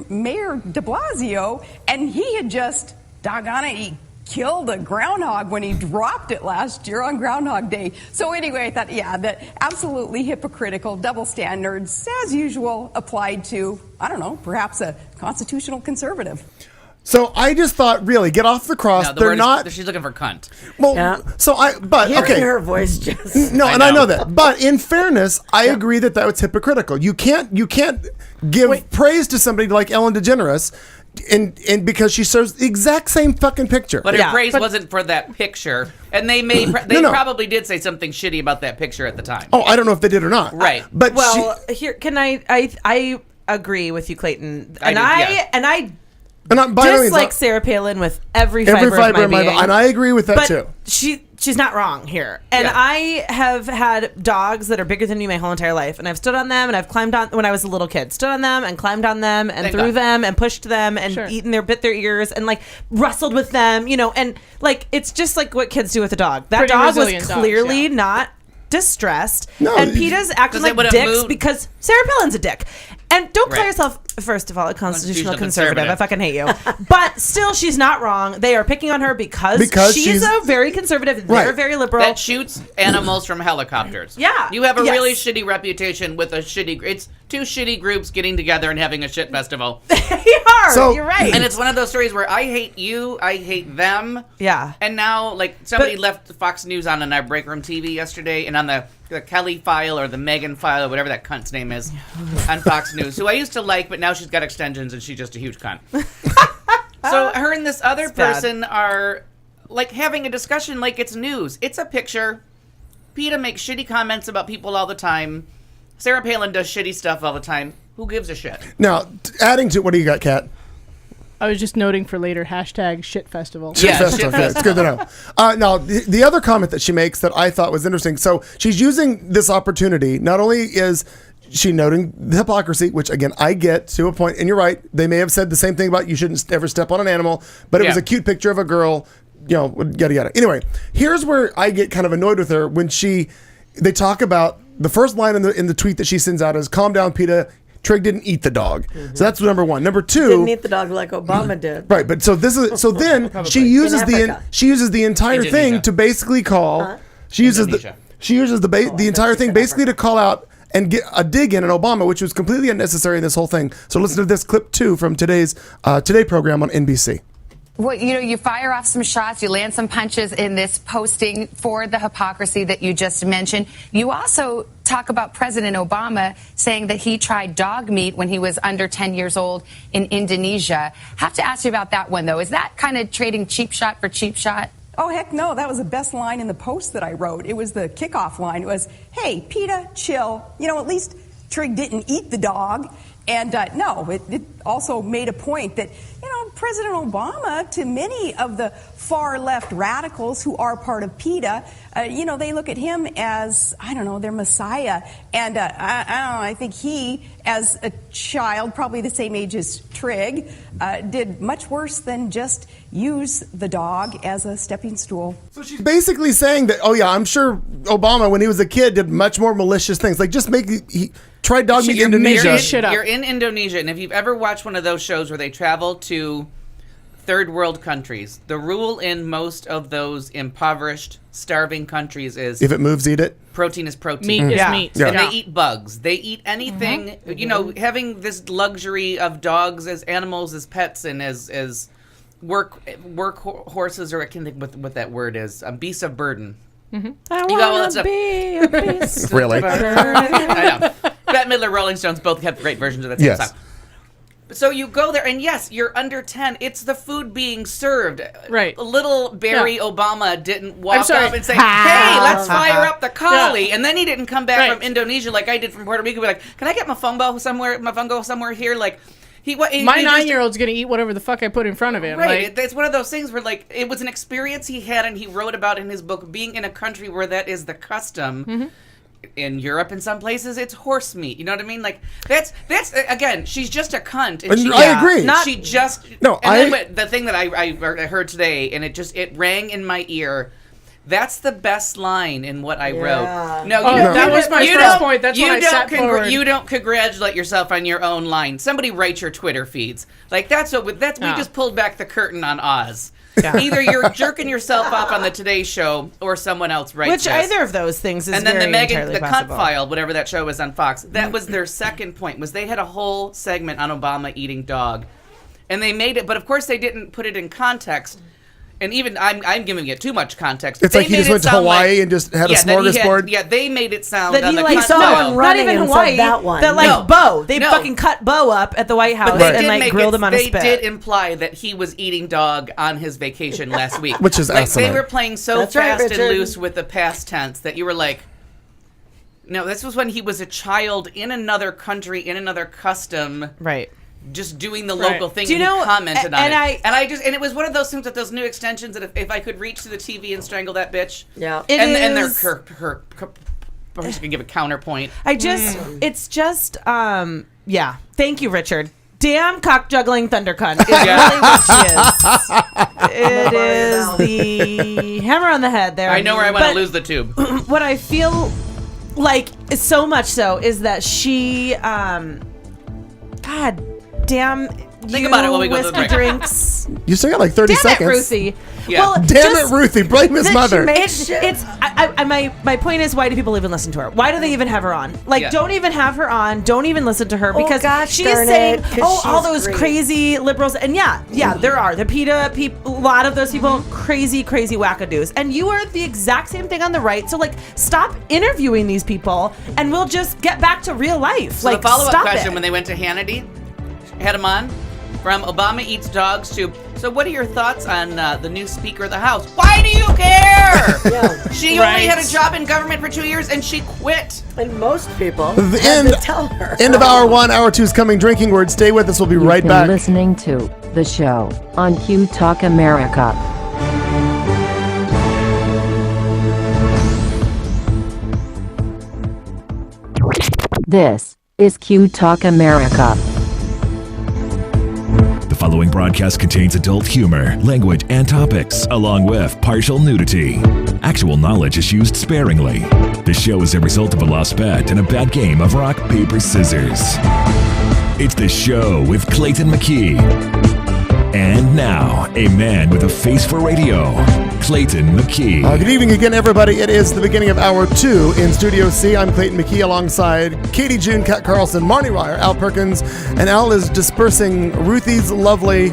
Mayor de Blasio, and he had just, doggone it, he killed a groundhog when he dropped it last year on Groundhog Day. So anyway, I thought, yeah, that absolutely hypocritical, double standards, as usual, applied to, I don't know, perhaps a constitutional conservative. So I just thought, really, get off the cross. No, They're not. She's looking for cunt. Well, Yeah. but Hearing okay. her voice just. No, I and I know. know that. But in fairness, I agree that was hypocritical. You can't give praise to somebody like Ellen DeGeneres, and because she serves the exact same fucking picture. But her praise wasn't for that picture, and they probably did say something shitty about that picture at the time. Oh, I don't know if they did or not. Right. But Here, can I agree with you, Clayton, and and by no means, dislike Sarah Palin with every fiber of my being. and I agree with that but too. She's not wrong here. And I have had dogs that are bigger than me my whole entire life, and I've stood on them, and I've climbed on when I was a little kid, stood on them and climbed on them and threw them and pushed them and bit their ears and like wrestled with them, and like it's just like what kids do with a dog. That Pretty dog was resilient clearly dogs, not distressed, No, and PETA's acting like dicks because Sarah Palin's a dick. And don't call yourself, first of all, a constitutional conservative. I fucking hate you. But still, she's not wrong. They are picking on her because she's a very conservative. They're very liberal. That shoots animals from helicopters. Yeah. You have a really shitty reputation with a shitty... It's two shitty groups getting together and having a shit festival. You're right. And it's one of those stories where I hate you, I hate them. Yeah. And now, like, somebody left Fox News on our break room TV yesterday, and on the Kelly file or the Megan file or whatever that cunt's name is on Fox News, who I used to like, but now she's got extensions and she's just a huge cunt. So her and this other person are like having a discussion like it's news. It's a picture. PETA makes shitty comments about people all the time. Sarah Palin does shitty stuff all the time. Who gives a shit? Now, adding to what do you got, Kat? I was just noting for later, #shit festival. Shit festival. Okay, it's good to know. Now, the other comment that she makes that I thought was interesting. So she's using this opportunity. Not only is she noting the hypocrisy, which again I get to a point, and you're right. They may have said the same thing about you shouldn't ever step on an animal, but it was a cute picture of a girl. Yada yada. Anyway, here's where I get kind of annoyed with her when they talk about the first line in the tweet that she sends out is "Calm down, PETA. Trig didn't eat the dog." Mm-hmm. So that's number one. Number two, didn't eat the dog like Obama did. Right, but then she uses the entire thing to basically call. She uses the entire thing basically to call out and get a dig in Obama, which was completely unnecessary in this whole thing. So listen to this clip 2 from today's Today program on NBC. Well, you fire off some shots, you land some punches in this posting for the hypocrisy that you just mentioned. You also talk about President Obama saying that he tried dog meat when he was under 10 years old in Indonesia. Have to ask you about that one, though. Is that kind of trading cheap shot for cheap shot? Oh, heck no. That was the best line in the post that I wrote. It was the kickoff line. It was, hey, PETA, chill. At least Trig didn't eat the dog. And no, it also made a point that, President Obama, to many of the far left radicals who are part of PETA, they look at him as, their messiah. And I think he, as a child, probably the same age as Trig, did much worse than just use the dog as a stepping stool. So she's basically saying that, I'm sure Obama, when he was a kid, did much more malicious things. Like just tried dog meat in Indonesia. You're in Indonesia, and if you've ever watched one of those shows where they travel to third world countries, the rule in most of those impoverished, starving countries is if it moves, eat it. Protein is protein. Meat is meat. And they eat bugs. They eat anything. Mm-hmm. Having this luxury of dogs as animals, as pets, and as work horses, or I can't think what that word is. Beasts of burden. Mm-hmm. I want to be a beast. Really? I know. Bette Midler, Rolling Stones both have great versions of that same song. So you go there, and yes, you're under 10. It's the food being served. Right. Little Barry Obama didn't walk up and say, hey, let's fire up the collie. Yeah. And then he didn't come back from Indonesia like I did from Puerto Rico. Be like, can I get my fungo somewhere here? Like, my 9-year-old's going to eat whatever the fuck I put in front of him. Right. It's one of those things where, like, it was an experience he had, and he wrote about in his book, being in a country where that is the custom. Mm-hmm. In Europe, in some places, it's horse meat. You know what I mean? Like that's again. She's just a cunt. And I agree. The thing that I heard today, and it rang in my ear. That's the best line in what I wrote. No, that was my first point. That's what I set forward. You don't congratulate yourself on your own line. Somebody write your Twitter feeds. Like we just pulled back the curtain on Oz. Either you're jerking yourself off on the Today Show or someone else writes Which this. either of those things is And then very the Megan, entirely the Cunt possible. File, whatever that show was on Fox, that was their second point, was they had a whole segment on Obama eating dog. And they made it, but of course they didn't put it in context. And even, I'm giving it too much context. It's They like he made just it went to sound Hawaii like- and just had a that he smorgasbord. they made it sound That on he the like Cunt saw File. not running even and said Hawaii. that one. That like No. Bo. They No. fucking cut Bo up at the White House They and did like make grilled it- him on a they spit. did imply that he was eating dog on his vacation last week. Which is like asinine. they were playing so That's right, fast and Richard. loose with the past tense that you were like, no, this was when he was a child in another country, in another custom, Right. just doing the local thing. Do you and know- he commented on and it, I- and it was one of those things with those new extensions that if I could reach to the TV and strangle that bitch, Yeah. It and is- her I'm just gonna give a counterpoint. I just, it's just, yeah. Thank you, Richard. Damn cock juggling thunder cunt is really what she is. It is the hammer on the head there. I know where I want to But lose the tube. what I feel like so much so is that she, God damn. Think about it while we go to the whiskey break. drinks. You still got like 30 Damn seconds. it, Ruthie. Yeah. Well, Damn just it, Ruthie. Blame his that mother. my point is, why do people even listen to her? Why do they even have her on? Like, Yeah. don't even have her on. Don't even listen to her because gosh she's darn saying, it, 'cause all she's those great. crazy liberals. And yeah, there are the PETA people. A lot of those people, crazy wackadoos. And you are the exact same thing on the right. So like, stop interviewing these people, and we'll just get back to real life. So like, the follow-up stop question it. when they went to Hannity, had him on, from Obama eats dogs to, so what are your thoughts on the new Speaker of the House? Why do you care? Yeah. She Right. only had a job in government for 2 years and she quit. And most people The had end, to tell her. end of hour one, hour two is coming. Drinking word. Stay with us. We'll be right You've back. been listening to the show on Q Talk America. This is Q Talk America. The following broadcast contains adult humor, language, and topics, along with partial nudity. Actual knowledge is used sparingly. The show is a result of a lost bet and a bad game of rock, paper, scissors. It's the show with Clayton McKee. And now, a man with a face for radio, Clayton McKee. Good evening again, everybody. It is the beginning of hour two in Studio C. I'm Clayton McKee alongside Katie June, Kat Carlson, Marnie Ryer, Al Perkins, and Al is dispersing Ruthie's lovely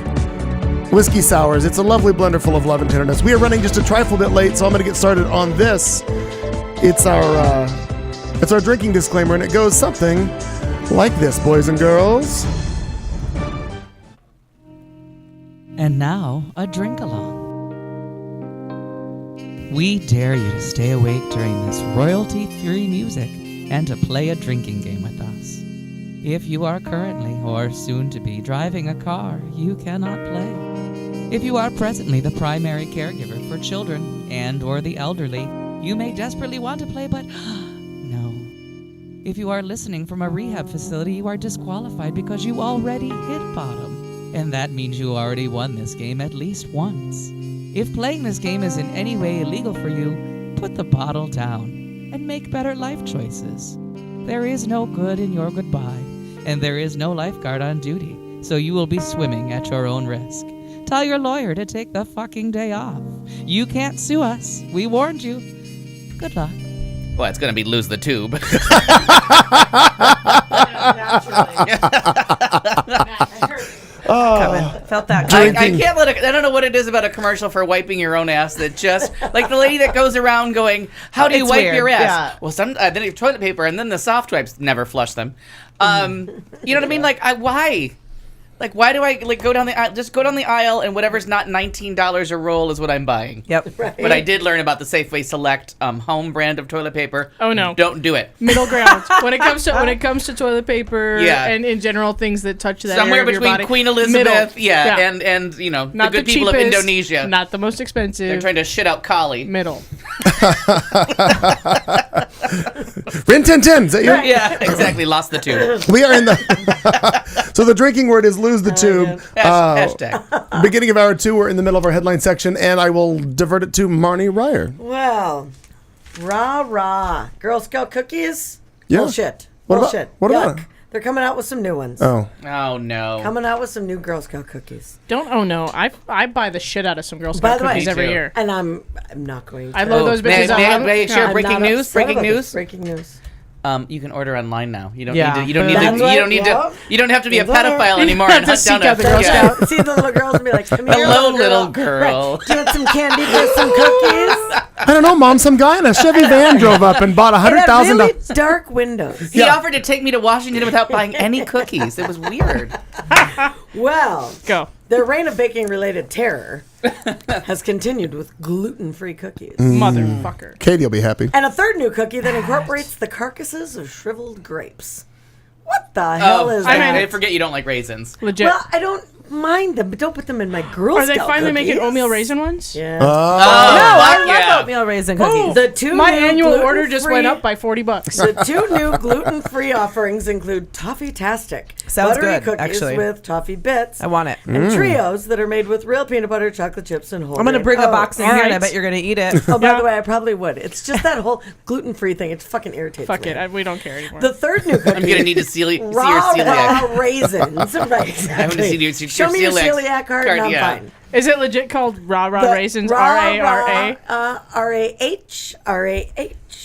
whiskey sours. It's a lovely blender full of love and tenderness. We are running just a trifle bit late, so I'm going to get started on this. It's our drinking disclaimer, and it goes something like this, boys and girls. And now, a drink along. We dare you to stay awake during this royalty-free music and to play a drinking game with us. If you are currently or soon to be driving a car, you cannot play. If you are presently the primary caregiver for children and or the elderly, you may desperately want to play, but no. If you are listening from a rehab facility, you are disqualified because you already hit bottom. And that means you already won this game at least once. If playing this game is in any way illegal for you, put the bottle down and make better life choices. There is no good in your goodbye, and there is no lifeguard on duty, so you will be swimming at your own risk. Tell your lawyer to take the fucking day off. You can't sue us. We warned you. Good luck. Well, it's gonna be lose the tube. Felt that. I can't let it. I don't know what it is about a commercial for wiping your own ass that just like the lady that goes around going, "How do you It's wipe weird, your ass?" yeah. Well, then you have toilet paper, and then the soft wipes never flush them. You know what I mean? Like, why? Like, why do I go down the aisle? Just go down the aisle, and whatever's not $19 a roll is what I'm buying. Yep. But I did learn about the Safeway Select home brand of toilet paper. Oh, no. Don't do it. Middle ground when it comes to toilet paper Yeah. and in general things that touch that Somewhere area of your between body. Queen Elizabeth, Middle. and you know Not the good the people of cheapest, Indonesia. Not the most expensive. They're trying to shit out Kali. Middle. Rin Tin Tin, is that you? Yeah, exactly. Lost the tube. We are in the. So the drinking word is lose the tube. Hashtag. Beginning of hour two, we're in the middle of our headline section, and I will divert it to Marnie Ryer. Well, rah rah. Girl Scout cookies? Yeah. Bullshit. What about- Bullshit. what Yuck. about it? They're coming out with some new ones. Oh. Oh no. Coming out with some new Girl Scout cookies. Oh no, I buy the shit out of some Girl By Scout the way, cookies every too. year. And I'm not going to. I load those bitches up. May I share I'm breaking not news? upset Breaking about news. this. Breaking news. You can order online now. You don't Yeah. need to. You don't need That's to. right, You don't need yeah. to. You don't have to be a That's right. pedophile anymore You and have to hunt down seek out the a Girl yeah. Scout. See the little girls and be like, "Come here, Hello, little girl. Right. Do you want some candy for some cookies?" I don't know, Mom. Some guy in a Chevy van drove up and bought It had $100,000. really dark windows. He offered to take me to Washington without buying any cookies. It was weird. Well, Go. their reign of baking-related terror has continued with gluten-free cookies. Motherfucker. Katie will be happy. And a third new cookie that incorporates the carcasses of shriveled grapes. What the hell is that? I forget you don't like raisins. Legit. Well, I don't mind them, but don't put them in my Girl Are Scout they finally making cookies. oatmeal raisin ones? Yeah. No, I love oatmeal raisin cookies. The two My new annual order just gluten-free- went up by $40. The two new gluten-free offerings include Toffee-tastic, Sounds buttery good, cookies actually. with toffee bits, I want it. and trios that are made with real peanut butter, chocolate chips, and whole I'm gonna grain bring a oats. box in all here, and I right. bet you're gonna eat it. Oh, by Yeah. the way, I probably would. It's just that whole gluten-free thing. It fucking irritates Fuck me. it. We don't care anymore. The third new cookie. I'm gonna need to see your raw celiac. raisins. Right, exactly. I'm gonna see your Show me your celiac card, and I'm yeah. fine. Is it legit called Rah The Raisins? raw, R-A-R-A? R-A-H. All right.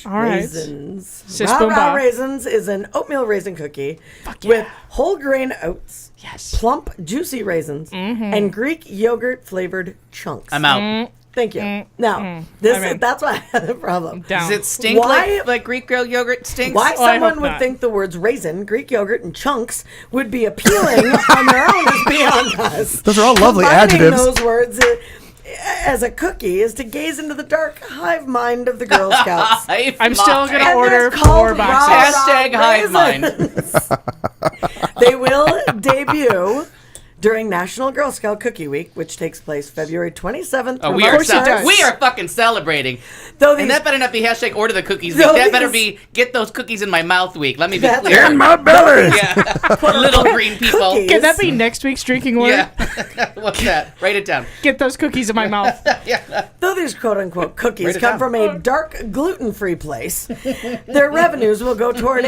Raisins. Sis Raw boom ba. raisins is an oatmeal raisin cookie with whole grain oats, Yes. plump, juicy raisins, and Greek yogurt flavored chunks. I'm out. Thank you. Now, that's why I had a problem. Down. Does it stink Why- like Greek girl yogurt stinks? Why Oh, I someone hope would not. think the words raisin, Greek yogurt, and chunks would be appealing on their own is beyond us. Those are all lovely Combining adjectives. those words as a cookie is to gaze into the dark hive mind of the Girl Scouts. I'm still going to And order they're called 4 boxes. Hashtag hive mind. They will debut during National Girl Scout Cookie Week, which takes place February 27th. Oh, through we are March 1st. we are fucking celebrating. Though And these- that better not be hashtag order the cookies week. No, That better these- be get those cookies in my mouth week. Let me be That's clear. right. My belly. Yeah. Little green people. Cookies. Can that be next week's drinking word? Yeah. What's that? Write it down. Get those cookies in my mouth. Though these quote-unquote cookies Write it come down. from a dark, gluten-free place, their revenues will go toward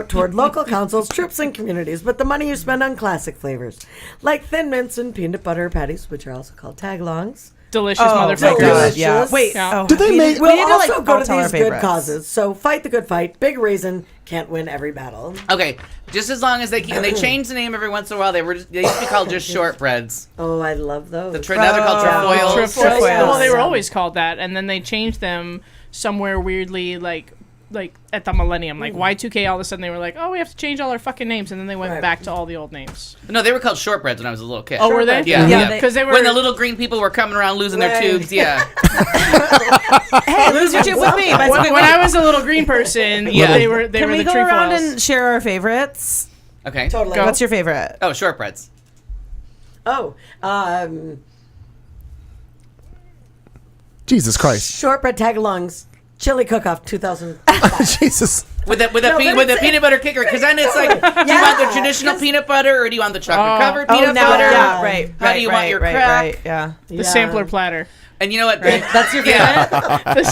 toward local councils, troops, and communities. But the money you spend on classic flavors, like Thin Mints and peanut butter patties, which are also called tagalongs, Delicious Oh, my motherfuckers. delicious. Yeah. Wait. Yeah. Oh, Did they we make- need- will we need to, also like, go all to tell our these good favorites. causes. So fight the good fight. Big Raisin can't win every battle. Okay, just as long as they keep, and they change the name every once in a while. They used to be called just shortbreads. Oh, I love those. Now they're called trefoils. Trefoils. Trefoils. Well, they were always called that, and then they changed them somewhere weirdly, like at the millennium, like Y2K. All of a sudden, they were like, "Oh, we have to change all our fucking names," and then they went Right. back to all the old names. No, they were called shortbreads when I was a little kid. Oh, were they? Yeah, Yeah, yeah. they- Because they were When the little green people were coming around losing their Right. tubes, yeah. Hey, lose your tube with me. By when, Squid when Week. I was a little green person, Yeah. they were Can we the go around trefoils. and share our favorites? Okay. Totally. What's your favorite? Oh, shortbreads. Oh, Jesus Christ. shortbread tagalongs, chili cook-off 2000. Jesus. With the No, but with the it's- peanut butter kicker, because then it's like, do you want the traditional peanut butter or do you want the chocolate covered Oh, peanut now, butter? yeah, right. How do you want your crack? Right, yeah. the sampler platter. And you know what? That's your favorite?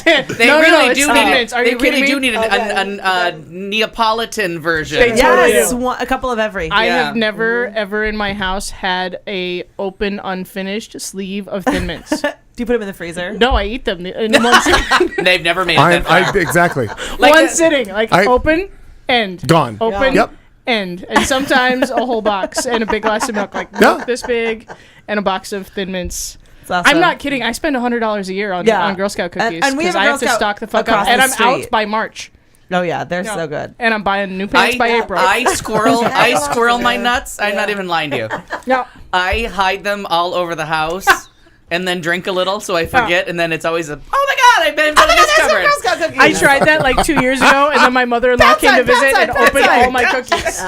Yeah. They really do need Thin it. They Mints. really do need Okay. a Neapolitan version. They totally Yes, do. a couple of every. I Yeah. have never ever in my house had a open unfinished sleeve of Thin Mints. Do you put them in the freezer? No, I eat them in one sitting. They've never made it that far. Exactly. Like one the- sitting, like I- open, end, Gone. open, Yep. end, and sometimes a whole box and a big glass of milk, like Yeah. milk this big, and a box of Thin Mints. It's awesome. I'm not kidding. I spend $100 a year on Girl Scout cookies And we have because a I Girl have to Scout stock the fuck across up, and the I'm out street. by March. Oh yeah, they're No. so good. And I'm buying new pants by April. I squirrel my nuts. I'm not even lying to you. no. I hide them all over the house and then drink a little so I forget, and then it's always oh my god, I've been discovered. I tried that like 2 years ago, and then my mother-in-law came to visit and opened all my cookies.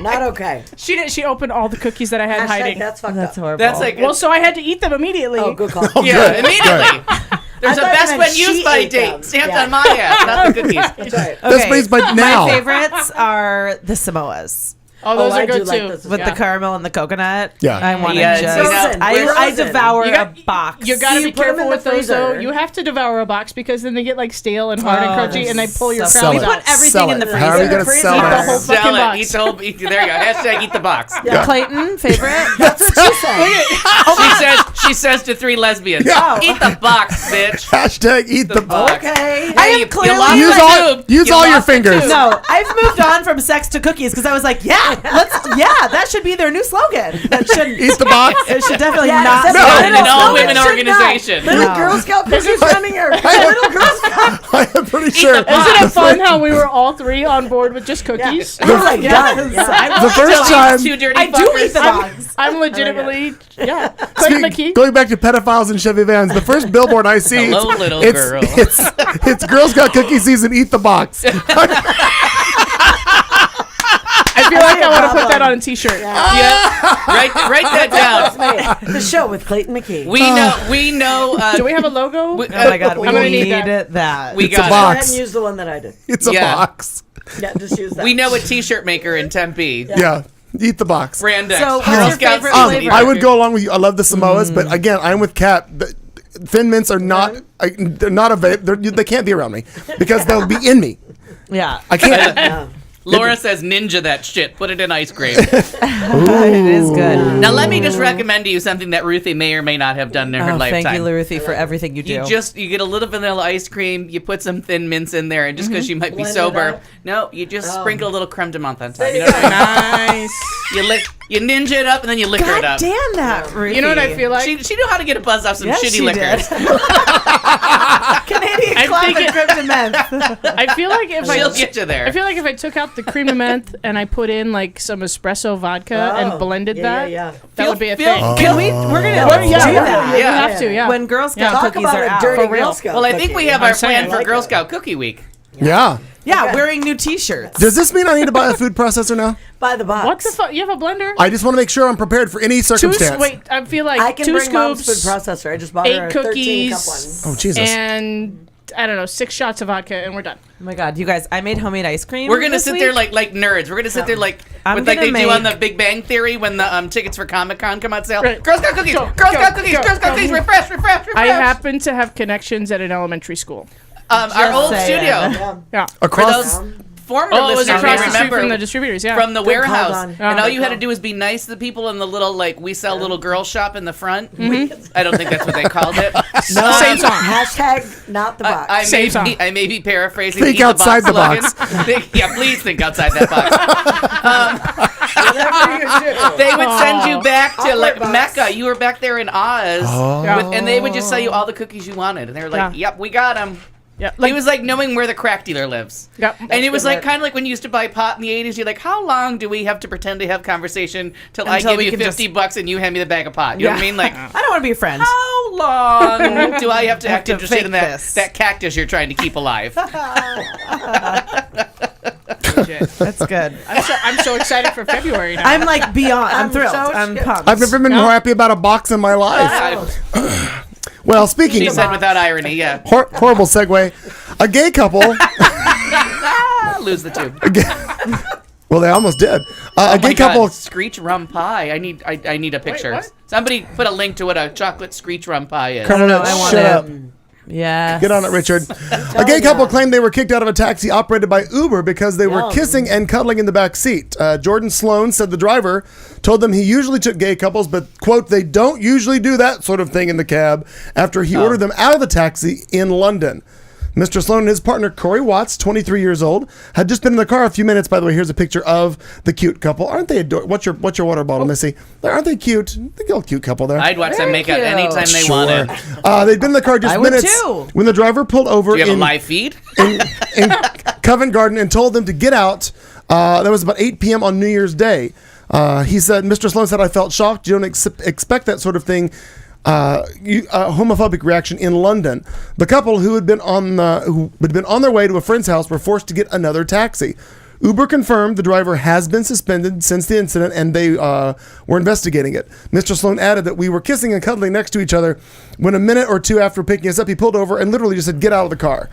Not okay. She did. She opened all the cookies that I had Hashtag hiding. that's fucked That's up. horrible. That's like Well, so I had to eat them immediately. Oh, good call. yeah, Good. immediately. There's a I thought best you when meant used she by ate them. date stamped Yeah. on my ass, not the cookies. That's right. That's based by now. My favorites are the Samoas. Oh, those I are good do like too. those as With well. the caramel and the coconut. Yeah. I want to Yeah, just. Frozen. I Frozen. devour You got- a box. You gotta So be you put 'em careful in the with those though. freezer. You have to devour a box because then they get like stale and hard and crunchy, and they pull your so Sell crowns it. We out. put everything Sell in the it. freezer. How are you going to Freezer. sell Eat the that? whole Sell fucking it. box. Eat the whole. There you go. Hashtag eat the box. Clayton, favorite? That's what she said. She says to 3 lesbians, Yeah. eat the box, bitch. Hashtag eat the box. Okay. I am you clearly lost Use the all, tube. use You all your lost the fingers. tube. No, I've moved on from sex to cookies because I was like, that should be their new slogan. That shouldn't. Eat the box. It should definitely Yeah, not. except be an an all-women slogan. organization. Little No. Girl Scout cookies running here. Little Girl Scout. I am pretty sure. the box. Isn't it fun how we were all 3 on board with just cookies? I was like, done. Yeah. The first time, Two dirty I do fuckers. eat the box. I'm legitimately, Clayton McKee. going back to pedophiles and Chevy vans, the first billboard I see, Hello, little it's, girl. It's Girl Scout cookie season. Eat the box. I feel like I want to put that on a T-shirt. Yeah. Write that down. The show with Clayton McKee. We know. Do we have a logo? Oh my god, we I'm gonna need need that. that. We It's a got Go ahead box. and use the one that I did. It's a Yeah. box. Yeah, just use that. We know a T-shirt maker in Tempe. Yeah. Eat the box. Brandex. So, what's Girl your Scout favorite season flavor? eater. I would go along with you. I love the Samoas, but again, I'm with Kat. The Thin Mints are not. They're not available. They can't be around me because they'll be in me. Yeah, I can't. Laura says ninja that shit. Put it in ice cream. it is good. Now let me just recommend to you something that Ruthie may or may not have done in her Oh, lifetime. thank you, Ruthie, for everything you do. You get a little vanilla ice cream, you put some Thin Mints in there, and just because you might be Blend it sober, up. no, you just sprinkle a little creme de menthe on top. You know what I mean? Nice. You ninja it up and then you liquor it God up. damn that, Ruthie. You know what I feel like? She knew how to get a buzz off some Yes, shitty she liquors. did. Canadian I'm Club thinking- and Crypto Menth. I feel like if She'll get you there. I feel like if I took out the cream of menthe and I put in like some espresso vodka and blended that, Yeah. that would be a Feel- thing. Can we? We're gonna Well, do yeah, that. we Yeah. have to. Yeah. When Girl Scout Talk cookies about are a out. dirty For real. Girl Scout. Well, I think we have our plan for like Girl it. Scout Cookie Week. Yeah. Yeah, wearing new T-shirts. Does this mean I need to buy a food processor now? By the box. What the fuck? You have a blender? I just want to make sure I'm prepared for any Two, circumstance. wait, I feel like I can 2 bring Mom's food scoops processor. I just bought 8 her a 13 cup cookies. one. Oh, Jesus. and I don't know, 6 shots of vodka, and we're done. Oh my god, you guys! I made homemade ice cream. We're gonna this sit week. there like nerds. We're gonna sit there like I'm with like they gonna do on make- the Big Bang Theory when the tickets for Comic Con come on sale. Right. Girl Scout cookies, Go, Girl Scout go, cookies, go, Girl Scout go. cookies. Refresh. I happen to have connections at an elementary school. Our old saying. studio. Yeah. For Across. those former Oh, it was listeners may across the street remember from the distributors, yeah. from the Good call, warehouse, Don. and all Good you had to call. do was be nice to the people in the little we sell little girl shop in the front. I don't think that's what they called it. No, same song. Hashtag not the box. I Same may, song. be, I may be paraphrasing. Think Eat outside the slogan. box. Yeah, please think outside that box. Whatever you do. They would send you back to Awkward like box. Mecca. You were back there in Oz, and they would just sell you all the cookies you wanted, and they were like, Yeah. "Yep, we got them." Yeah. It was like knowing where the crack dealer lives. Yep. And it was good like work. kind of like when you used to buy pot in the 80s. You're like, how long do we have to pretend to have conversation till I Until give we you can $50 and you hand me the bag of pot? You know what I mean? Like, I don't want to be a friend. how long do I have to act to interested fake in that, this. that cactus you're trying to keep alive? That's good. I'm so excited for February now. I'm like beyond. I'm I'm thrilled. so I'm scared. pumped. I've never been more happy about a box in my life. Well, speaking She of said without irony, yeah. horrible segue, a gay couple. Lose the tube. Well, they almost did. Oh A gay my couple. God, Screech rum pie. I need a picture. what? Somebody put a link to what a chocolate Screech rum pie is. I don't know. I want Shut it. up. Yeah. Get on it, Richard. A gay couple claimed they were kicked out of a taxi operated by Uber because they were kissing and cuddling in the back seat. Jordan Sloan said the driver told them he usually took gay couples, but, quote, they don't usually do that sort of thing in the cab after he ordered them out of the taxi in London. Mr. Sloan and his partner, Corey Watts, 23 years old, had just been in the car a few minutes. By the way, here's a picture of the cute couple. Aren't they adorable? What's your water bottle, Missy? Aren't they cute? They're a cute couple there. I'd watch them make out cute. anytime they wanted. They'd been in the car just I would minutes too. when the driver pulled over Do you have a in live feed? in Covent Garden and told them to get out. That was about 8 p.m. on New Year's Day. He said, Mr. Sloan said, I felt shocked. You don't expect that sort of thing. Homophobic reaction in London. The couple who had been on their way to a friend's house were forced to get another taxi. Uber confirmed the driver has been suspended since the incident, and they were investigating it. Mr. Sloan added that we were kissing and cuddling next to each other when a minute or two after picking us up, he pulled over and literally just said, get out of the car.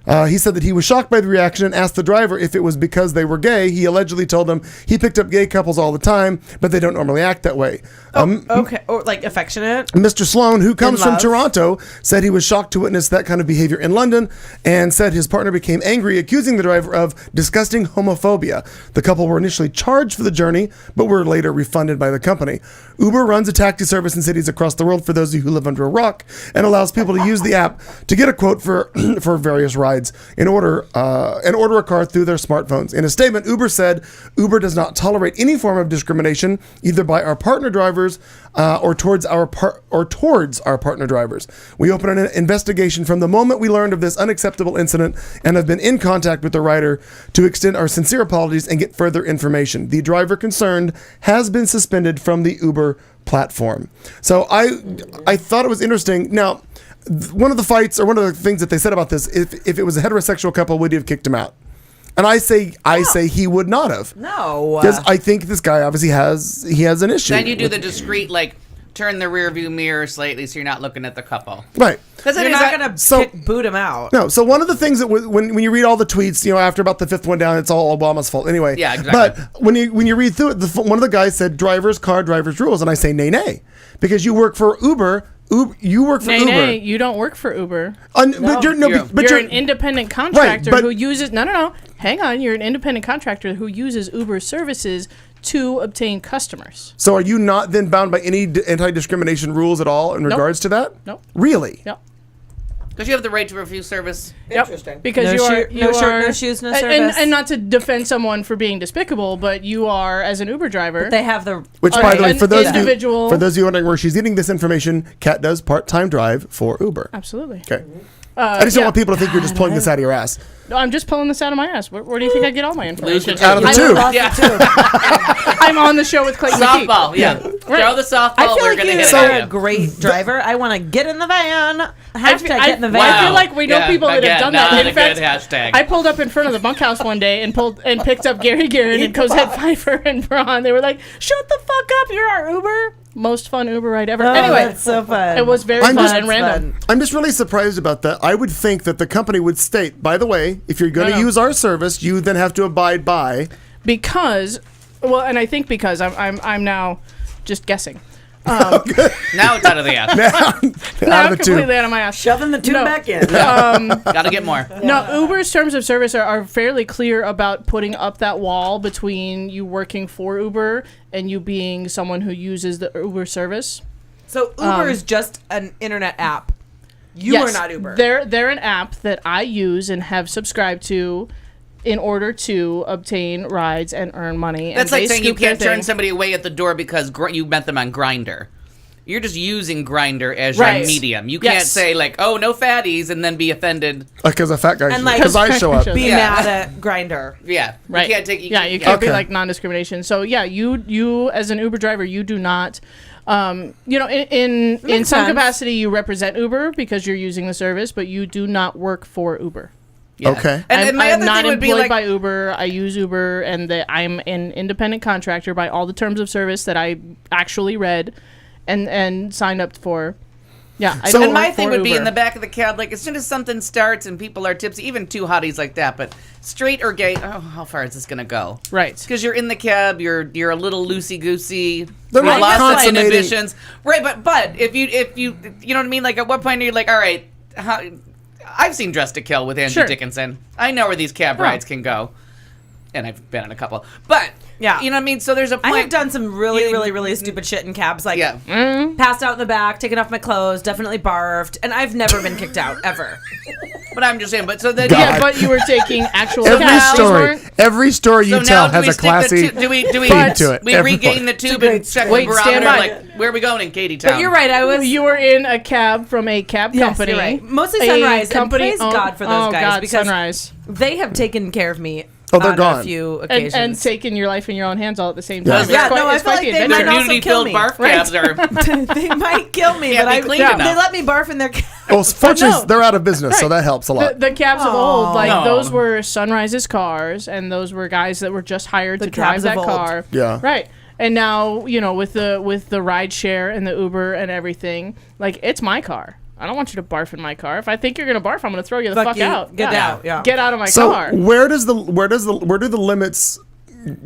He said that he was shocked by the reaction and asked the driver if it was because they were gay. He allegedly told them he picked up gay couples all the time, but they don't normally act that way. Okay, or like affectionate. Mr. Sloan, who comes from love. Toronto, said he was shocked to witness that kind of behavior in London and said his partner became angry, accusing the driver of disgusting homophobia. The couple were initially charged for the journey, but were later refunded by the company. Uber runs a taxi service in cities across the world for those of you who live under a rock and allows people to use the app to get a quote for for various rides and order a car through their smartphones. In a statement, Uber said Uber does not tolerate any form of discrimination, either by our partner drivers or towards our partner drivers. We opened an investigation from the moment we learned of this unacceptable incident and have been in contact with the rider to extend our sincere apologies and get further information. The driver concerned has been suspended from the Uber platform. So I thought it was interesting. Now, one of the fights or one of the things that they said about this, if it was a heterosexual couple, would you have kicked him out? And I say he would not have. No. Because I think this guy obviously has an issue. Then you do the discreet, like, turn the rear view mirror slightly so you're not looking at the couple. Right. Because You're not going to boot him out. No, so one of the things that when you read all the tweets, after about the fifth one down, it's all Obama's fault anyway. Yeah, exactly. But when you read through it, one of the guys said, driver's rules. And I say, nay. Because you work for Uber. You work for Uber. Nay, you don't work for Uber. But you're an independent contractor right, who uses... No. Hang on. You're an independent contractor who uses Uber services to obtain customers. So are you not then bound by any anti-discrimination rules at all in regards to that? Nope. Really? Yep. Because you have the right to refuse service. Interesting. Because No you are no shirt, no shoes, no service. and not to defend someone for being despicable, but you are, as an Uber driver, They have the... Which, by the way, an for those individual- of you wondering where she's getting this information, Kat does part-time drive for Uber. Absolutely. Okay. I just don't want people to think you're just pulling this out of your ass. No, I'm just pulling this out of my ass. Where do you think I get all my information? Out of the tube. Yeah. I'm on the show with Clayton. Softball, yeah. Throw the softball. I feel we're like going to you hit are it. a great driver. I want to get in the van. Hashtag get in the van. I feel like we know people that have done that. Not In a fact, good hashtag. I pulled up in front of the bunkhouse one day and picked up Gary Garrett and Cosette Pfeiffer and Braun. They were like, "Shut the fuck up! You're our Uber." Most fun Uber ride ever. Oh, Anyway, that's so fun. it was very fun and random. I'm just really surprised about that. I would think that the company would state, by the way, if you're going to use our service, you then have to abide by. Because I'm now just guessing. Now it's out of the ass. Out Now of the completely tube. out of my ass. Shoving the tube back in. Got to get more. No, Uber's terms of service are fairly clear about putting up that wall between you working for Uber and you being someone who uses the Uber service. So Uber is just an internet app. You Yes, are not Uber. They're an app that I use and have subscribed to in order to obtain rides and earn money. That's and like they saying you scoop their can't turn thing. somebody away at the door because you met them on Grindr. You're just using Grindr as Right. your medium. You can't Yes. say like, "Oh, no fatties," and then be offended. Because a fat guy, And, like, because I show up. Be Yeah. mad at Grindr. Yeah, Right. You can't take. You can't Okay. be like non-discrimination. So yeah, you as an Uber driver, you do not. In some sense. capacity, you represent Uber because you're using the service, but you do not work for Uber. Yeah. Okay. And my I'm other not thing would be employed like, by Uber. I use Uber, and I'm an independent contractor by all the terms of service that I actually read and signed up for. Yeah, I So- don't and my work thing for would be Uber. in the back of the cab, like as soon as something starts and people are tipsy, even two hotties like that, but straight or gay, oh, how far is this gonna go? Right. Because you're in the cab, you're a little loosey goosey. They're You've not lost some consummating- inhibitions, right? But if you you know what I mean, like at what point are you like, all right, I've seen Dressed to Kill with Andrew Sure. Dickinson. I know where these cab rides can go, and I've been in a couple, but. Yeah. You know what I mean? So there's a point. I have done some really, You- really, really stupid shit in cabs. Like, Yeah. passed out in the back, taken off my clothes, definitely barfed, and I've never been kicked out, ever. But I'm just saying, but so then. God. Yeah, but you were taking actual Every cabs. These story, weren't- every story you So tell now do we has a stick the classy do we theme to it. We Every regain one. the tube and check the Wait, stand barometer. by. Like, where are we going in Katy Town? But you're right, I was... You were in a cab from a cab Yes, company. you're right. Mostly A Sunrise, and praise owned- God for those guys, God, because Sunrise. they have taken care of me Oh, they're on gone. a few And, occasions. and taking your life in your own hands all at the same Yeah. time. Yeah, It's quite, no, I it's feel quite like the they adventure. might also kill Community-filled me. barf Right. cabs are. They might kill me, Can't but be clean enough. they let me barf in their cab. Well, fortunately, no. they're out of business, so Right. that helps a lot. The cabs of old, like No. those were Sunrise's cars, and those were guys that were just hired The to drive cabs that of old. car. Yeah. Right. And now, with the ride share and the Uber and everything, like it's my car. I don't want you to barf in my car. If I think you're gonna barf, I'm gonna throw you the fuck you. out. Get out. Yeah. Get out of my So car. where do the limits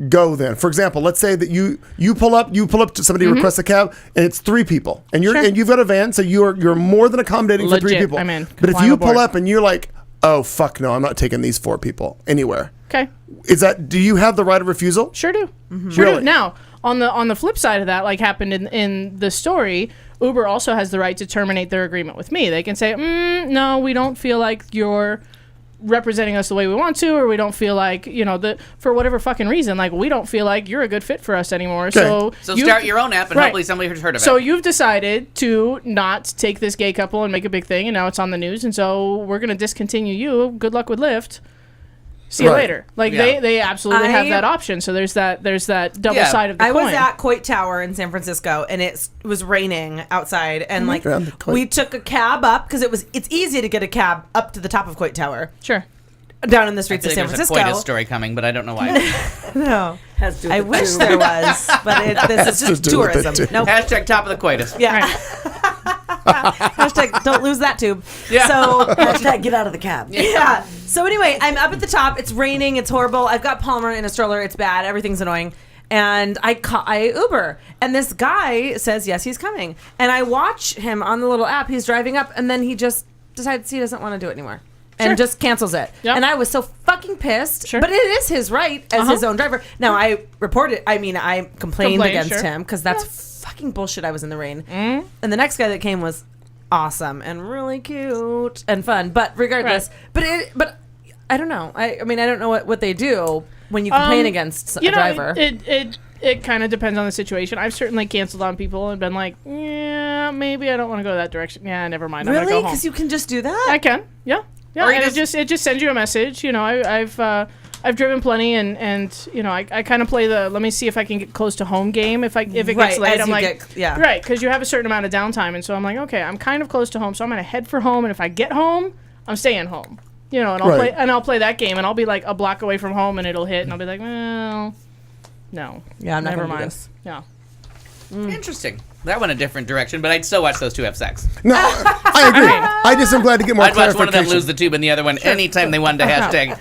go then? For example, let's say that you pull up to somebody requests a cab and it's 3 people and you've got a van, so you're more than accommodating for 3 people. I'm in. But if Climb you aboard. pull up and you're like, oh fuck no, I'm not taking these 4 people anywhere. Okay. Do you have the right of refusal? Sure do. Sure Really? do. Now, on the flip side of that, like happened in the story, Uber also has the right to terminate their agreement with me. They can say, no, we don't feel like you're representing us the way we want to, or we don't feel like, for whatever fucking reason, like we don't feel like you're a good fit for us anymore. Okay. So start your own app and hopefully somebody has heard of it. So you've decided to not take this gay couple and make a big thing, and now it's on the news, and so we're going to discontinue you. Good luck with Lyft. See you Right. later. Like Yeah. they absolutely have that option. So there's that double side of the I coin. was at Coit Tower in San Francisco, and it was raining outside, and like Yeah, the Coit. we took a cab up because it's easy to get a cab up to the top of Coit Tower, Sure. down in the I streets feel of like San there's a Francisco. coitus story coming, but I don't know why. No, Has to do I with the wish tube. there was, but this is just to do with it, tourism. too. Nope. Hashtag top of the coitus. Yeah. Hashtag don't lose that tube. Yeah. So Hashtag get out of the cab. yeah. So anyway, I'm up at the top. It's raining. It's horrible. I've got Palmer in a stroller. It's bad. Everything's annoying. And I Uber, and this guy says yes, he's coming. And I watch him on the little app. He's driving up, and then he just decides he doesn't want to do it anymore. And just cancels it. Yep. And I was so fucking pissed. Sure. But it is his right as his own driver. Now, I complained against sure. him because that's fucking bullshit. I was in the rain. And the next guy that came was awesome and really cute and fun. But regardless, but I don't know. I mean, I don't know what they do when you complain against a driver. It kind of depends on the situation. I've certainly canceled on people and been like, yeah, maybe I don't want to go that direction. Yeah, never mind. I'm Really? gonna go home. Because you can just do that? I can. Yeah. Yeah. Or you And it just sends you a message. I've driven plenty, and I kind of play the let me see if I can get close to home game. If it gets Right, late, as I'm you like, get- right, because you have a certain amount of downtime, and so I'm like, okay, I'm kind of close to home, so I'm gonna head for home, and if I get home, I'm staying home. And I'll play that game, and I'll be like a block away from home, and it'll hit, and I'll be like, well, no, Yeah, I'm not never gonna do mind. this. Yeah. Interesting. That went a different direction, but I'd still watch those two have sex. No, I agree. I just am glad to get more I'd watch one of them clarification. lose the tube and the other one anytime they wanted to hashtag.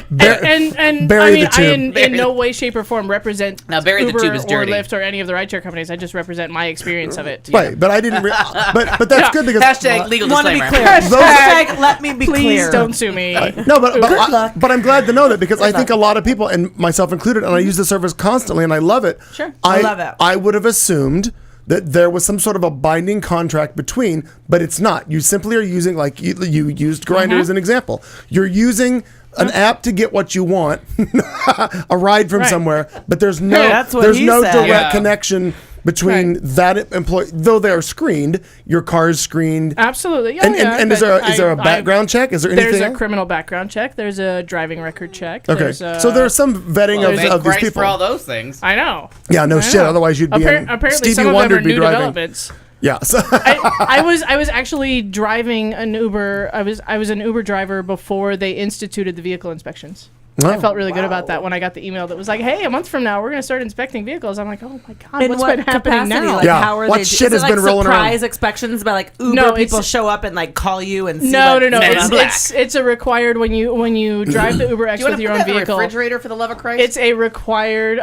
And bury I mean, the tube. I in no way, shape, or form represent Now, bury the Uber tube is or dirty. Lyft or any of the rideshare companies. I just represent my experience of it. Right, but I didn't. But that's Yeah. good because Hashtag legal Want to be disclaimer. clear. Those- Hashtag let me be Please clear. don't sue me. No, but I'm glad to know that because I think a lot of people, and myself included, and I use the service constantly, and I love it. Sure. I love it. I would have assumed that there was some sort of a binding contract between, but it's not. You simply are using, like you used Grindr as an example. You're using an app to get what you want, a ride from Right. somewhere, but there's no That's what there's he no said. direct Yeah. connection between Right. that employee, though they are screened. Your car is screened. Absolutely. Yeah, And is there a background check? Is there anything? There's a else? criminal background check. There's a driving record check. Okay, There's so there's some vetting Thank of these Christ people. for all those things. I know. Yeah, no I shit. know. Otherwise, you'd be in Apparently, Stevie some of Wonder them are be new driving. developments. Yeah. So I was actually driving an Uber. I was an Uber driver before they instituted the vehicle inspections. I felt really good about that when I got the email that was like, "Hey, a month from now, we're going to start inspecting vehicles." I'm like, "Oh my god, In what's what been happening capacity? now?" Like, Yeah. how are What they? shit is has it like been rolling around? surprise inspections by like Uber No, people it's- show up and like call you and see No. what- Men in black. It's a required when you drive the Uber X Do you want with to your put own that in the vehicle. refrigerator for the love of Christ? It's a required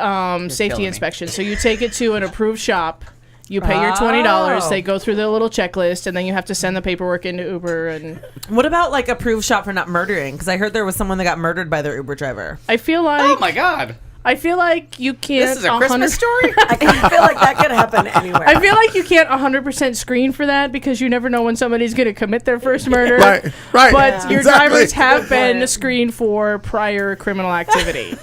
safety killing me. inspection. So you take it to an approved shop. You pay your $20. Oh. They go through the little checklist, and then you have to send the paperwork into Uber. And What about like approved shop for not murdering? Because I heard there was someone that got murdered by their Uber driver. I feel like oh my god. you can't. This is a Christmas story? I feel like that could happen anywhere. I feel like you can't 100% screen for that because you never know when somebody's going to commit their first murder. Right. But your Exactly. drivers have Good been point. screened for prior criminal activity.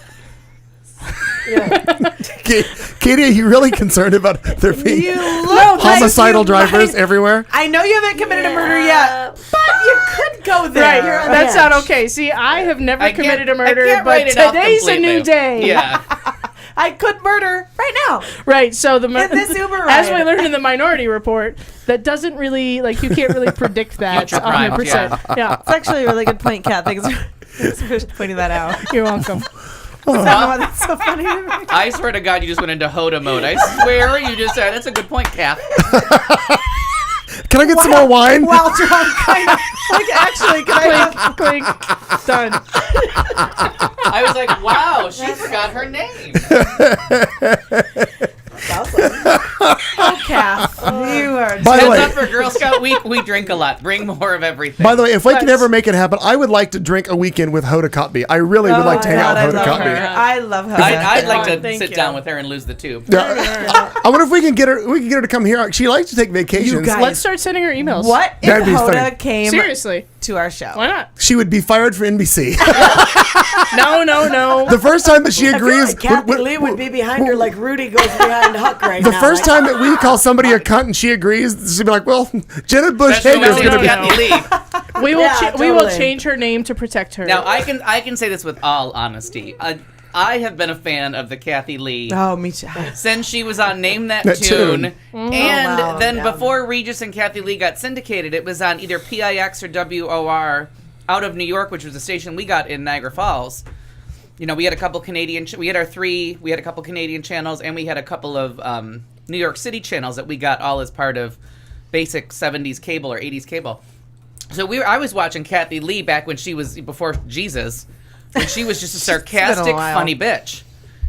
Katie, are you really concerned about there being You look homicidal like you drivers might- everywhere? I know you haven't committed a murder yet, but you could go there. Right. You're on That's the not edge. okay. See, I have never I can't- committed a I murder, can't but write it off today's a completely. new day. Yeah. I could murder right now. Right. So the In this Uber as we ride. learned in the Minority Report, that doesn't really like you can't really predict that Future crimes, 100%. Yeah. It's actually a really good point, Kat. Thanks for pointing that out. You're welcome. I don't know why that's so funny to me. I swear to God, you just went into Hoda mode. I swear you just said, that's a good point, Kath. Can I get some more wine? While drunk, kind of. Like, actually, can I Clink, done. I was like, wow, she forgot her name. Oh, Kath, you are. By the Heads way, up for Girl Scout Week. We drink a lot. Bring more of everything. By the way, if we can ever make it happen, I would like to drink a weekend with Hoda Kotb. I really would like to hang out with Hoda Kotb. I love her. I'd like to Thank sit you. down with her and lose the tube. Yeah. I wonder if we can get her. We can get her to come here. She likes to take vacations. guys- Let's start sending her emails. What if That'd be Hoda funny. came Seriously. to our show? Why not? She would be fired for NBC. No. The first time that she I feel agrees, like Kathy Lee would be behind her like Rudy goes behind Huck right the now. first Like, time that we call somebody a cunt and she agrees, she'd be like, "Well, Jenna Bush Especially Hager's when going to it's be." Kathy Lee. We will. Yeah, We will totally. change her name to protect her. Now I can say this with all honesty. I have been a fan of the Kathy Lee Oh, me too. since she was on Name That, That Tune. Tune. And wow, then yeah. before Regis and Kathy Lee got syndicated, it was on either PIX or WOR out of New York, which was a station we got in Niagara Falls. You know, we had a couple Canadian. We had a couple Canadian channels, and we had a couple of New York City channels that we got all as part of basic 70s cable or 80s cable. So I was watching Kathy Lee back when she was before Jesus, when she was just a sarcastic, while. funny bitch.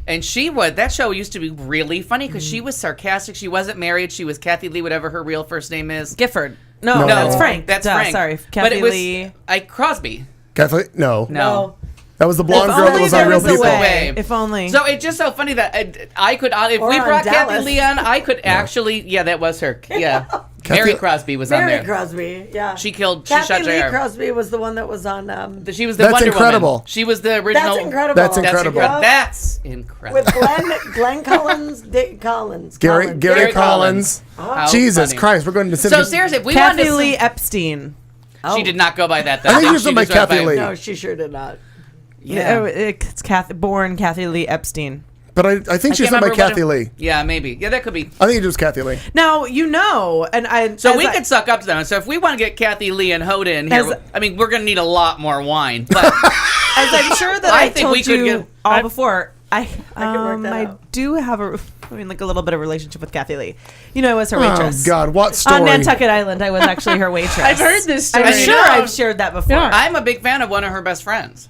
And that show used to be really funny because she was sarcastic. She wasn't married. She was Kathy Lee, whatever her real first name is. Gifford. No, No. that's Frank. That's Duh, Frank. Sorry, but Kathy it was Lee. Crosby. Kathy, no, No. that was the blonde If girl that only was there on Real was a People. way. If only. So it's just so funny that I could, if Or we on brought Kathy Dallas. Lee on, I could actually, yeah, that was her. Yeah. Mary Crosby was on Mary there. Crosby, yeah. She shot Kathy Lee JR. Crosby was the one that was on. She was the That's Wonder incredible. Woman. She was the original. That's incredible. That's incredible. That's incredible. With Glenn Collins, Dick Collins. Gary Gary Collins. How Jesus funny. Christ, we're going to So seriously, if we wanted Kathy to, Lee Epstein. she did not go by that. I think She she was something just by went Kathy Lee. No, she sure did not. Yeah. It's born Kathy Lee Epstein. But I think she was can't something by remember what Kathy it- Lee. Yeah, maybe. Yeah, that could be. I think it was Kathy Lee. Now and I. So as we I- could suck up to them. So if we want to get Kathy Lee and Hoda in here, As- I mean, we're going to need a lot more wine. But as I'm sure that I I, think told we could you get- all before. I work that I out. do have a little bit of relationship with Kathy Lee. You know, I was her Oh waitress. God, what story? On Nantucket Island, I was actually her waitress. I've heard this I'm story. sure Yeah. I've shared that before. Yeah. I'm a big fan of one of her best friends.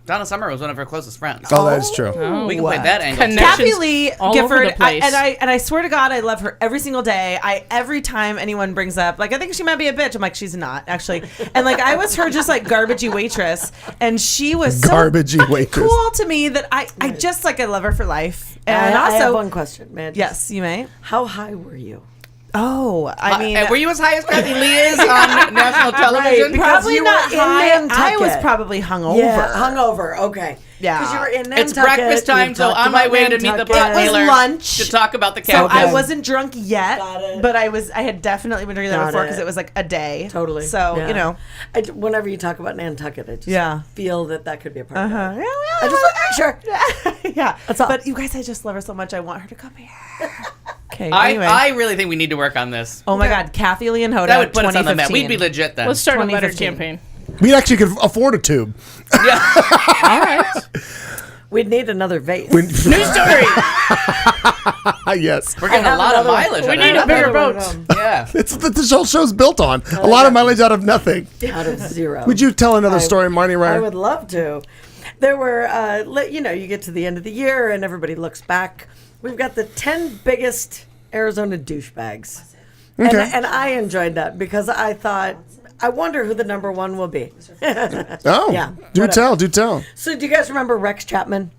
Donna Summer was one of her closest friends. Oh, that is true. We can play that angle. too. Connect- Kathy Connections Lee all over Gifford, the place. and I swear to God, I love her every single day. Every time anyone brings up, like, I think she might be a bitch. I'm like, she's not actually. And like, I was her just like garbagey waitress, and she was so Garbagey waitress. cool to me that I just like I love her for life. And I have also, one question, man. yes, you may. How high were you? Oh, I mean, And were you as high as Kathy Lee is on national television? because probably you not were in high. I was Nantucket. probably hungover. Yeah, hungover. Okay. Yeah. Because you were in Nantucket. It's breakfast time, you so talked on my about way to meet the Nantucket. pot It was dealer lunch. to talk about the So cat. I wasn't drunk yet, Got it. but I had definitely been drinking that Got before it. because it was like a day. Totally. So Yeah. you know. Whenever you talk about Nantucket, I just Yeah. feel that could be a part of Uh-huh. it. I just want to make sure. Yeah. That's all. But you guys, I just love her so much. I want her to come here. Okay. I Anyway. really think we need to work on this. Oh my God, Kathy Lee and Hoda. That would put us on the map. 2015. We'd be legit then. Let's start a letter 2015. campaign. We actually could afford a tube. Yeah. All right. We'd need another vase. We- New story. yes. We're getting a have lot of another one. mileage We on need that. a bigger Another boat. one, Yeah. It's what this whole show's built on. A lot of mileage out of nothing. out of zero. Would you tell another story, Marnie I Ryan? would love to. There were, you get to the end of the year and everybody looks back. We've got the 10 biggest Arizona douchebags. Okay. And I enjoyed that because I thought, I wonder who the number one will be. Oh, Yeah, do whatever. tell, do tell. So do you guys remember Rex Chapman?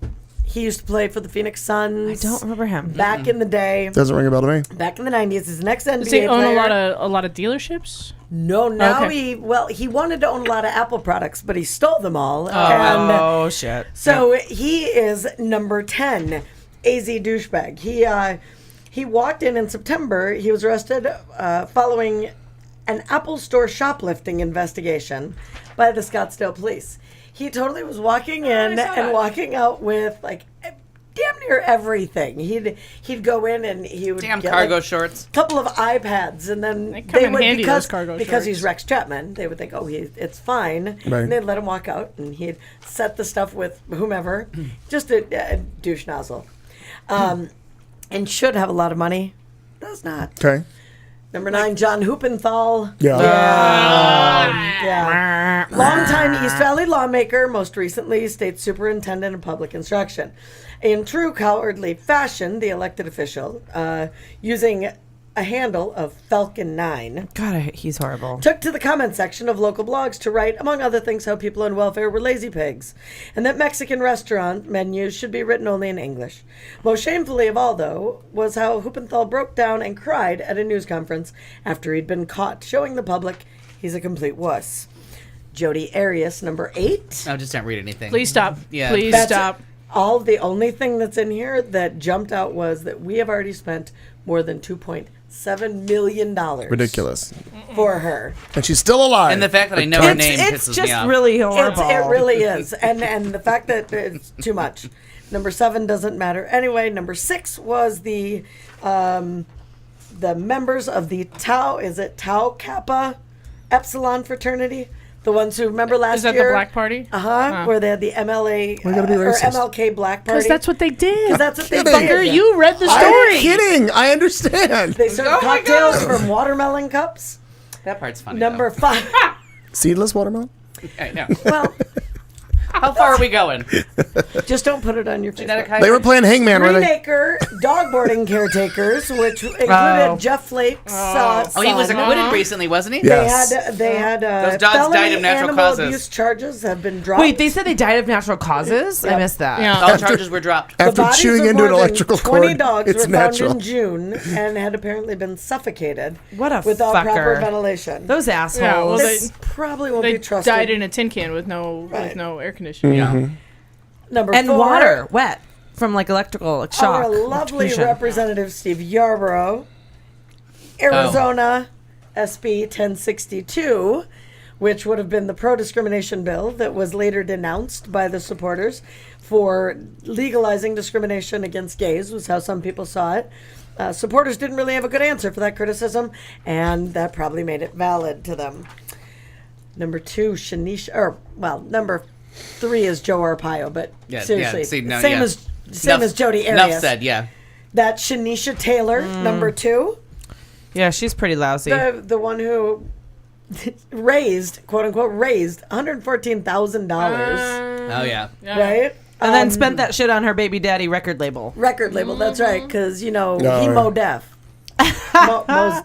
He used to play for the Phoenix Suns. I don't remember him. Back in the day, Doesn't ring a bell to me. back in the 90s. He's an ex-NBA Does he own player. a lot of dealerships? No, now Okay. he wanted to own a lot of Apple products, but he stole them all. Oh shit. So he is number 10, AZ douchebag. He walked in September. He was arrested following an Apple Store shoplifting investigation by the Scottsdale police. He totally was walking in and walking out with like damn near everything. He'd go in and he would Damn get, cargo like, shorts. couple of iPads, and then They come in would handy, because those cargo because he's shorts. Rex Chapman. They would think, oh, it's fine, Right. and they'd let him walk out, and he'd set the stuff with whomever, just a douche nozzle, and should have a lot of money, does not. Okay. Number 9, John Hoopenthal. Yeah. Longtime East Valley lawmaker, most recently state superintendent of public instruction. In true cowardly fashion, the elected official, using a handle of Falcon9, God, he's horrible. took to the comment section of local blogs to write, among other things, how people on welfare were lazy pigs, and that Mexican restaurant menus should be written only in English. Most shamefully of all, though, was how Hoopenthal broke down and cried at a news conference after he'd been caught showing the public he's a complete wuss. Jodi Arias, number 8. No, just don't read anything. Please stop. Yeah. Please That's stop. The only thing that's in here that jumped out was that we have already spent more than $2.7 million Ridiculous. for her. And she's still alive. And the fact that I know her name It's pisses just me off. really horrible. It really is. And the fact that it's too much. Number 7 doesn't matter. Anyway, number 6 was the members of the Tau Kappa Epsilon fraternity? The ones who remember last Is that year? the Black Party? Where they had the MLA Why gotta be or racist? MLK Black Party. Because that's what they did. That's what they kidding. did. You read the I'm story. kidding. I understand. They served cocktails from watermelon cups. That part's funny. Number 5. Seedless watermelon? Okay, no. Well, How far are we going? just don't put it on your Genetic Facebook. They were playing Hangman, were Green they? Acre dog boarding caretakers, which included Jeff Flake's Oh, he was son. acquitted recently, wasn't he? Yeah. They had Those dogs felony died of natural animal causes. abuse charges have been dropped. Wait, they said they died of natural causes? I missed that. Yeah. All charges were dropped. The After bodies chewing of into an more than electrical 20 cord, dogs it's were natural. found in June and had apparently been suffocated What a without proper fucker. ventilation. Those assholes. Yeah, well, This probably won't They be trusted. died in a tin can with no Right. air conditioning. Yeah. Number and 4, water, wet, from like electrical shock. Our lovely electrocution. Representative Steve Yarborough, Arizona SB 1062, which would have been the pro-discrimination bill that was later denounced by the supporters for legalizing discrimination against gays, was how some people saw it. Supporters didn't really have a good answer for that criticism, and that probably made it valid to them. Number 2, number 3 is Joe Arpaio, but seriously, same as Jodi Arias. Enough said, yeah. That Shanisha Taylor, number 2, Yeah, she's pretty lousy. the one who raised, quote unquote, $114,000, Oh, yeah. right? and then spent that shit on her baby daddy record label. Record label, that's right, because, Oh, he right. Mo Def.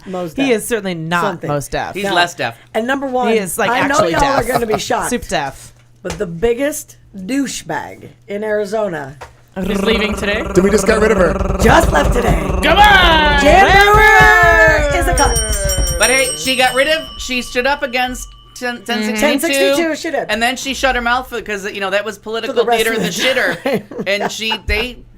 Mo's He deaf. is certainly not Something. most deaf. He's less deaf. And number 1, He is like I know actually y'all deaf. are going to be shocked, Soup deaf. but the biggest douchebag in Arizona Is leaving today. Did we just get rid of her? just left today. Come on! Jan Brewer is a cunt. But hey, she stood up against 1062. 1062, she did. And then she shut her mouth because, that was political For the rest theater of the the shitter. And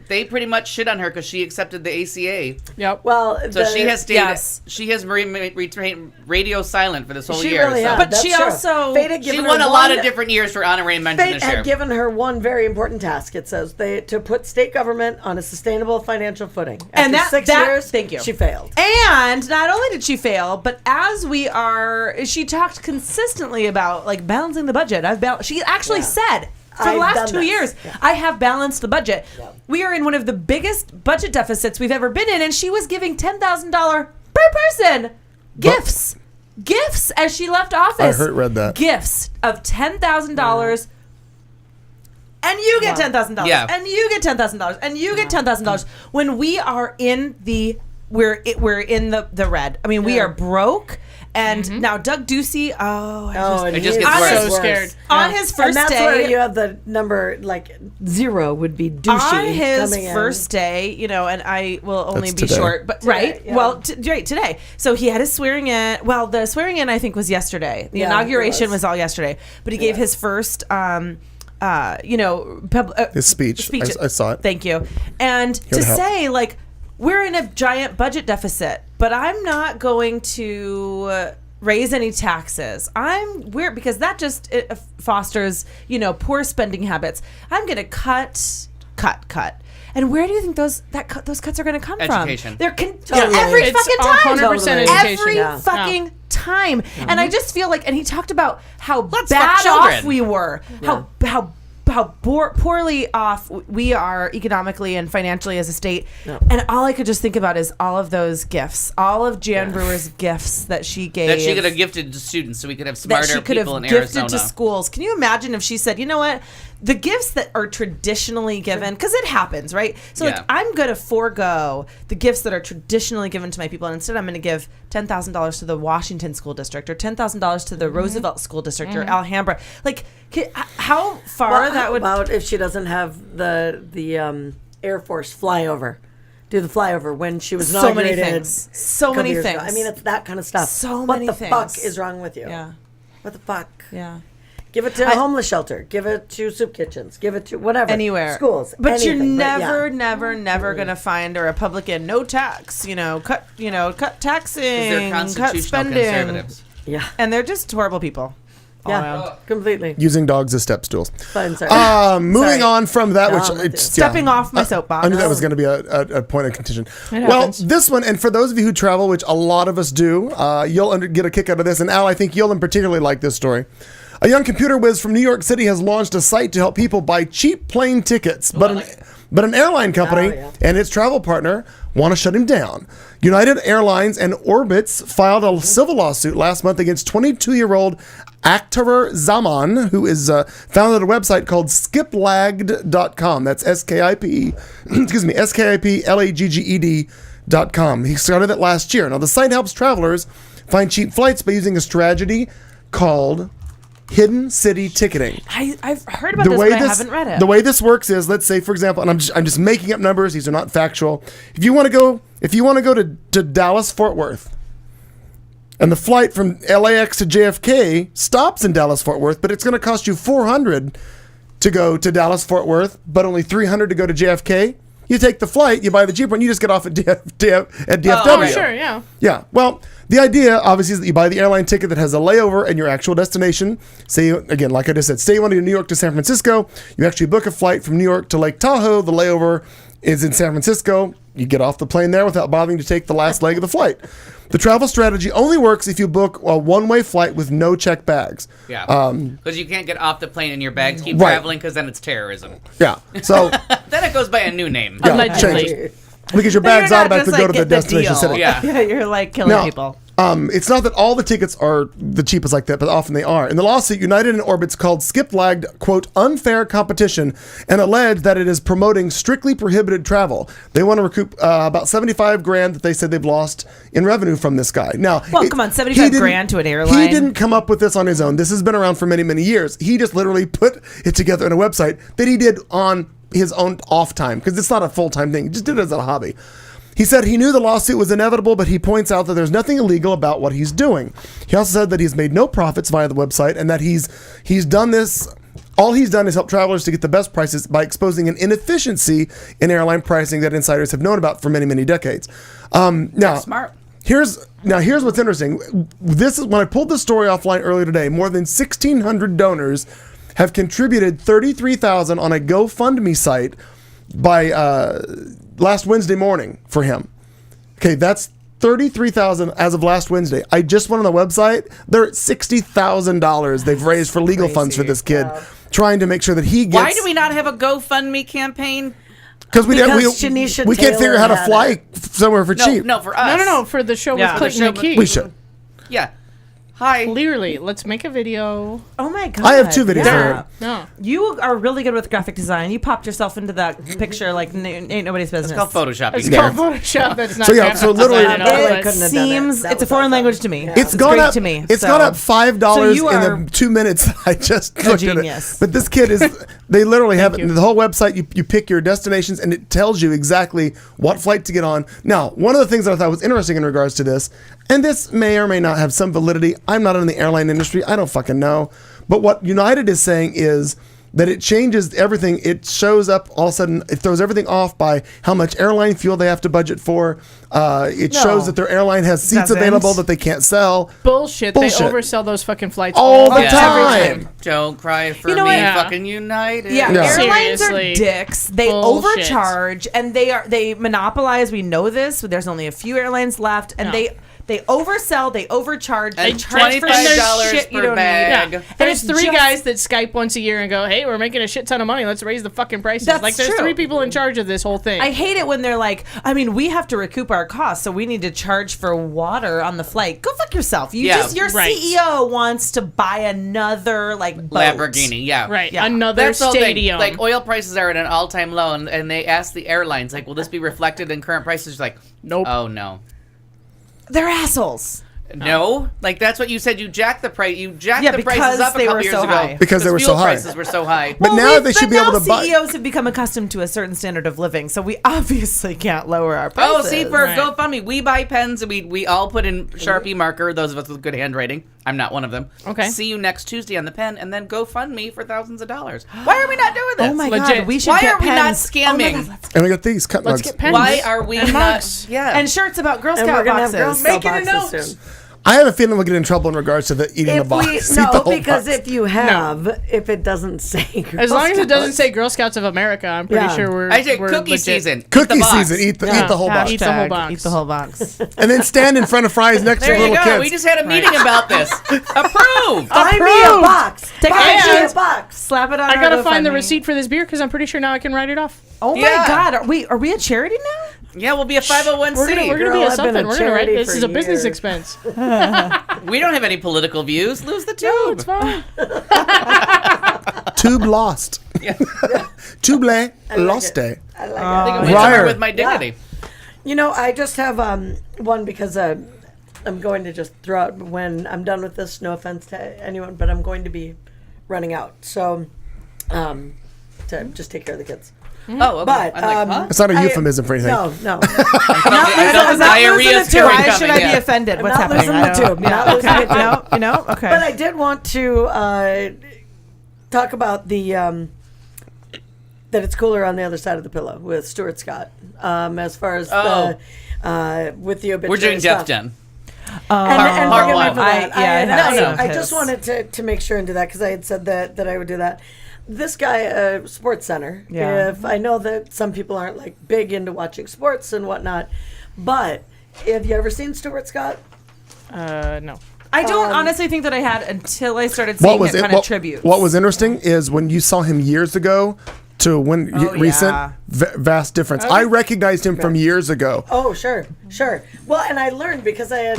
they pretty much shit on her because she accepted the ACA. Yep. Well, So she has stayed. Yes. She has retained radio silent for this whole She year. really so. has. But That's she true. also- Fate had She given won her a lot of one- different years for honorary mention Fate this had year. given her one very important task. It says to put state government on a sustainable financial footing. After And that- 6 that- years, thank you. she failed. And not only did she fail, but she talked consistently about like balancing the budget. She actually said for the I've last done 2 this. years, Yeah. I have balanced the budget. We are in one of the biggest budget deficits we've ever been in, and she was giving $10,000 per person gifts as she left office. read that. Gifts of $10,000. And you get $10,000. Yeah. And you get $10,000. And you get $10,000. When we are in we're in the red. I mean, we are broke. And now Doug Ducey, And It just he gets is worse. So worse. scared. on his first And that's day, where you have the number, like, 0 would be douchey. on his coming in. first day, and I will only That's be today. short, but right, yeah. well, right today. So he had his swearing in. Well, the swearing in I think was yesterday. The Yeah, inauguration it was. was all yesterday, but he gave his first, His speech. I saw it. Thank you. And to would help. say like we're in a giant budget deficit, but I'm not going to raise any taxes. I'm weird because that just fosters, poor spending habits. I'm going to cut. And where do you think those cuts are going to come Education. from? They're Totally. every It's fucking time. 100% Totally. education. Every Yeah. fucking time. And I just feel like, and he talked about how Let's bad fuck children. off we were, how poorly off we are economically and financially as a state. No. And all I could just think about is all of those gifts, all of Jan Brewer's gifts that she gave. That she could have gifted to students so we could have that smarter she could people have in gifted Arizona. to schools. Can you imagine if she said, you know what? The gifts that are traditionally given, because it happens, right? So like, I'm going to forego the gifts that are traditionally given to my people, and instead I'm going to give $10,000 to the Washington School District or $10,000 to the Roosevelt School District or Alhambra. Like, how far that would... How about if she doesn't have the Air Force flyover? Do the flyover when she was So many inaugurated. things. So a couple many years ago. things. I mean, it's that kind of stuff. So what many the things. fuck is wrong with you? Yeah. What the fuck? Yeah. Give it to a homeless shelter. Give it to soup kitchens. Give it to whatever. Anywhere. Schools. But anything. you're never going to find a Republican no tax, cut taxing, They're cut constitutional spending. conservatives. Yeah. And they're just horrible people. all Yeah. around. Completely. Using dogs as step stools. Fine, sorry. Moving on from that, which with you. Stepping off my soapbox. I knew that was going to be a point of contention. It Well, happens. this one, and for those of you who travel, which a lot of us do, you'll get a kick out of this. And Al, I think you'll in particularly like this story. A young computer whiz from New York City has launched a site to help people buy cheap plane tickets, but an airline company and its travel partner want to shut him down. United Airlines and Orbitz filed a civil lawsuit last month against 22-year-old Akhtar Zaman, who is founded a website called skiplagged.com. That's skiplagged.com. He started it last year. Now, the site helps travelers find cheap flights by using a strategy called hidden city ticketing. I've heard about this, but I haven't read it. The way this works is, let's say, for example, and I'm just making up numbers. These are not factual. If you want to go to Dallas Fort Worth, and the flight from LAX to JFK stops in Dallas Fort Worth, but it's going to cost you $400 to go to Dallas Fort Worth, but only $300 to go to JFK. You take the flight, you buy the cheaper one, you just get off at DFW. Oh, sure, yeah. Yeah. Well, the idea, obviously, is that you buy the airline ticket that has a layover and your actual destination. Say, again, like I just said, say you want to go New York to San Francisco. You actually book a flight from New York to Lake Tahoe. The layover is in San Francisco. You get off the plane there without bothering to take the last leg of the flight. The travel strategy only works if you book a one-way flight with no checked bags. Yeah. Because you can't get off the plane and your bags keep Right. traveling because then it's terrorism. Yeah. So Then it goes by a new name. yeah, Allegedly. change. Because your Then bags you're not automatically just, go to the getting a destination deal. city. Yeah. Yeah, you're like killing Now, people. It's not that all the tickets are the cheapest like that, but often they are. In the lawsuit, United and Orbitz called Skiplagged, quote, unfair competition and alleged that it is promoting strictly prohibited travel. They want to recoup about $75,000 that they said they've lost in revenue from this guy. Now, Well, come on, $75,000 he didn't- to an airline. He didn't come up with this on his own. This has been around for many, many years. He just literally put it together in a website that he did on his own off time because it's not a full-time thing. He just did it as a hobby. He said he knew the lawsuit was inevitable, but he points out that there's nothing illegal about what he's doing. He also said that he's made no profits via the website and that he's done this. All he's done is help travelers to get the best prices by exposing an inefficiency in airline pricing that insiders have known about for many, many decades. Now, Smart. Here's what's interesting. This is when I pulled the story offline earlier today. More than 1,600 donors have contributed $33,000 on a GoFundMe site by last Wednesday morning for him. Okay, that's $33,000 as of last Wednesday. I just went on the website. They're at $60,000 they've raised for legal funds for this kid, trying to make sure that he gets. Why do we not have a GoFundMe campaign? Because Shanisha we can't Taylor figure out how to had fly somewhere for cheap. No, for us. No, for the show Yeah. with Clayton The and show Keith. We should. Yeah. Hi. Clearly, let's make a video. Oh my god! I have 2 videos. Yeah. No. You are really good with graphic design. You popped yourself into that picture like ain't nobody's business. It's called photoshopping. It's called Photoshop. That's not So, yeah, graphic so literally- design at all, It but- couldn't have done it. seems That it's a was foreign awesome. language to me. Yeah. It's gone great up to me. It's so. gone up $5 you in are the 2 minutes. I just looked at genius. it. But this kid is. They literally have it. The whole website. You pick your destinations, and it tells you exactly what flight to get on. Now, one of the things that I thought was interesting in regards to this, and this may or may not have some validity. I'm not in the airline industry. I don't fucking know. But what United is saying is that it changes everything. It shows up all of a sudden. It throws everything off by how much airline fuel they have to budget for. It shows that their airline has seats Doesn't. available that they can't sell. Bullshit. Bullshit. They oversell those fucking flights All the Yeah. time. Don't cry for You know me, what? Yeah. fucking United. Yeah, Yeah. airlines Seriously. are dicks. They Bullshit. overcharge and they monopolize. We know this. There's only a few airlines left, and No. They oversell, they overcharge, they And charge for $25 shit you per don't bag. need. Yeah. And it's three just- guys that Skype once a year and go, hey, we're making a shit ton of money. Let's raise the fucking prices. That's Like, there's true. 3 people in charge of this whole thing. I hate it when they're like, I mean, we have to recoup our costs, so we need to charge for water on the flight. Go fuck yourself. Your Right. CEO wants to buy another boat. Lamborghini, yeah. Right. Yeah. Another That's the whole thing. stadium. Like, oil prices are at an all-time low, and they ask the airlines, like, will this be reflected in current prices? Like, Nope. Oh, no. They're assholes. No, like that's what you said. You jacked the price. You jacked Yeah, the prices because up a they couple were years so ago high. Because they were fuel so high. Prices were so high. But now they should be able to buy. CEOs have become accustomed to a certain standard of living, so we obviously can't lower our prices. Oh, see, for Right. GoFundMe, we buy pens and we all put in Sharpie marker. Those of us with good handwriting. I'm not one of them. Okay. See you next Tuesday on the pen, and then GoFundMe for thousands of dollars. Why are we not doing this? Oh my Legit. god, we should Why get are we not pens. Oh my scamming? God, let's- And we got these cut Let's mugs. get pens. Why are we And not? mugs. Yeah. and shirts about Girl And Scout we're gonna have Girl boxes. Scout Making a boxes note. soon. I have a feeling we'll get in trouble in regards to the eating the If box. we Eat the no, whole because box. if you have, if it doesn't say, Girl As long as it doesn't Scouts- say Girl Scouts of America, I'm pretty Yeah. sure we're I say we're cookie legit. season. Eat Cookie the box. season. Eat the whole box. Eat the whole box. Eat the whole box. And then stand in front of fries next There to you little go. kids. We just had a meeting about this. Approved. Buy me a box. Take a Buy me picture. a box. Slap it on. I our gotta find the GoFundMe. receipt for this beer because I'm pretty sure now I can write it off. Oh my Yeah. god, are we a charity now? Yeah, we'll be a 501c. We're gonna Girl, be a I've been something. a We're gonna write charity this for is a business years. expense. We don't have any political views. Lose the tube. No, it's fine. Tube lost. Yeah. Tube lost day. I like I it. think it went somewhere Liar. with my dignity. You know, I just have one because I'm going to just throw out when I'm done with this. No offense to anyone, but I'm going to be running out. So, to just take care of the kids. Oh, okay. But I'm like, huh? It's not a euphemism for anything. No, no. I felt Is that diarrhea losing the tube? coming. Why should I yeah. be offended? What's not happening? losing the I don't- tube. Not losing the tube. No, you know? Okay. But I did want to talk about the that it's cooler on the other side of the pillow with Stuart Scott. As far as the with the obituary We're doing stuff. Death Gen. And Part forgive me one. for that. I I just wanted to make sure and do that because I had said that I would do that. This guy, Sports Center. Yeah. If I know that some people aren't like big into watching sports and whatnot, but have you ever seen Stuart Scott? No. I don't honestly think that I had until I started seeing it kind of tributes. What was interesting is when you saw him years ago to when recent, yeah. vast difference. I recognized him from years ago. Oh, sure. Well, and I learned because I had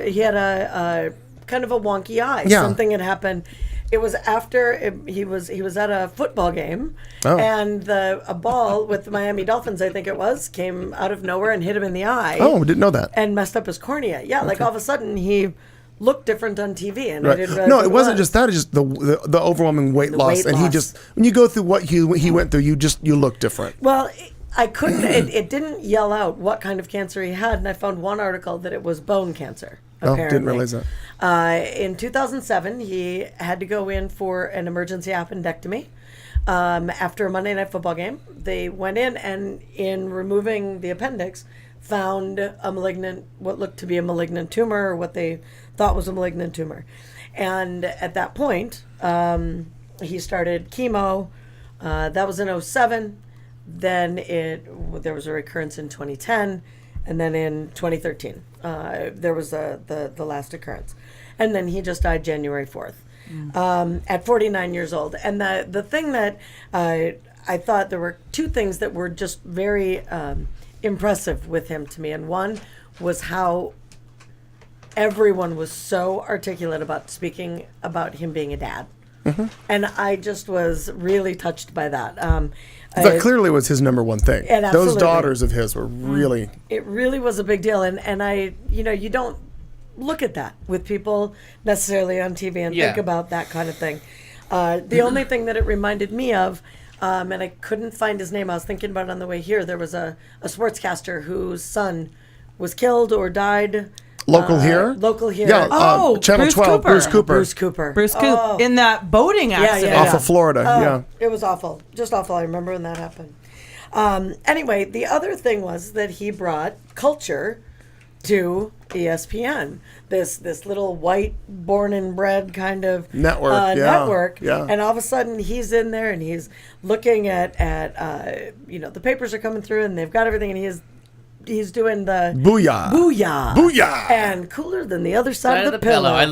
he had a kind of a wonky eye. Yeah. Something had happened. It was after he was at a football game, Oh. and a ball with the Miami Dolphins, I think it was, came out of nowhere and hit him in the eye. Oh, didn't know that. And messed up his cornea. Yeah, like all of a sudden he looked different on TV, and I Right. didn't realize No, what it wasn't was. just that. It's just the overwhelming weight loss, weight and he loss. just when you go through what he went through, you look different. Well, I couldn't. It didn't yell out what kind of cancer he had, and I found one article that it was bone cancer. Oh, Apparently. didn't realize that. In 2007, he had to go in for an emergency appendectomy. After a Monday Night Football game, they went in and, in removing the appendix, found what looked to be a malignant tumor, or what they thought was a malignant tumor. And at that point, he started chemo. That was in 2007. Then there was a recurrence in 2010, and then in 2013 there was the last occurrence, and then he just died January 4th at 49 years old. And the thing that I thought, there were two things that were just very impressive with him to me, and one was how everyone was so articulate about speaking about him being a dad. Mm-hmm. And I just was really touched by that. That clearly was his number one thing. And Those absolutely. daughters of his were really. It really was a big deal, and I, you don't look at that with people necessarily on TV and think about that kind of thing. The only thing that it reminded me of, and I couldn't find his name, I was thinking about it on the way here, there was a sportscaster whose son was killed or died. Local here? Yeah. Channel Bruce 12. Cooper. Bruce Cooper. Bruce Coop in that boating accident. Off of Florida. Yeah. It was awful. Just awful. I remember when that happened. Anyway, the other thing was that he brought culture to ESPN. This little white, born and bred kind of network. Yeah. And all of a sudden he's in there and he's looking at the papers are coming through and they've got everything, and he is doing the Booyah. booyah, Booyah. and cooler than the other side of the pillow. I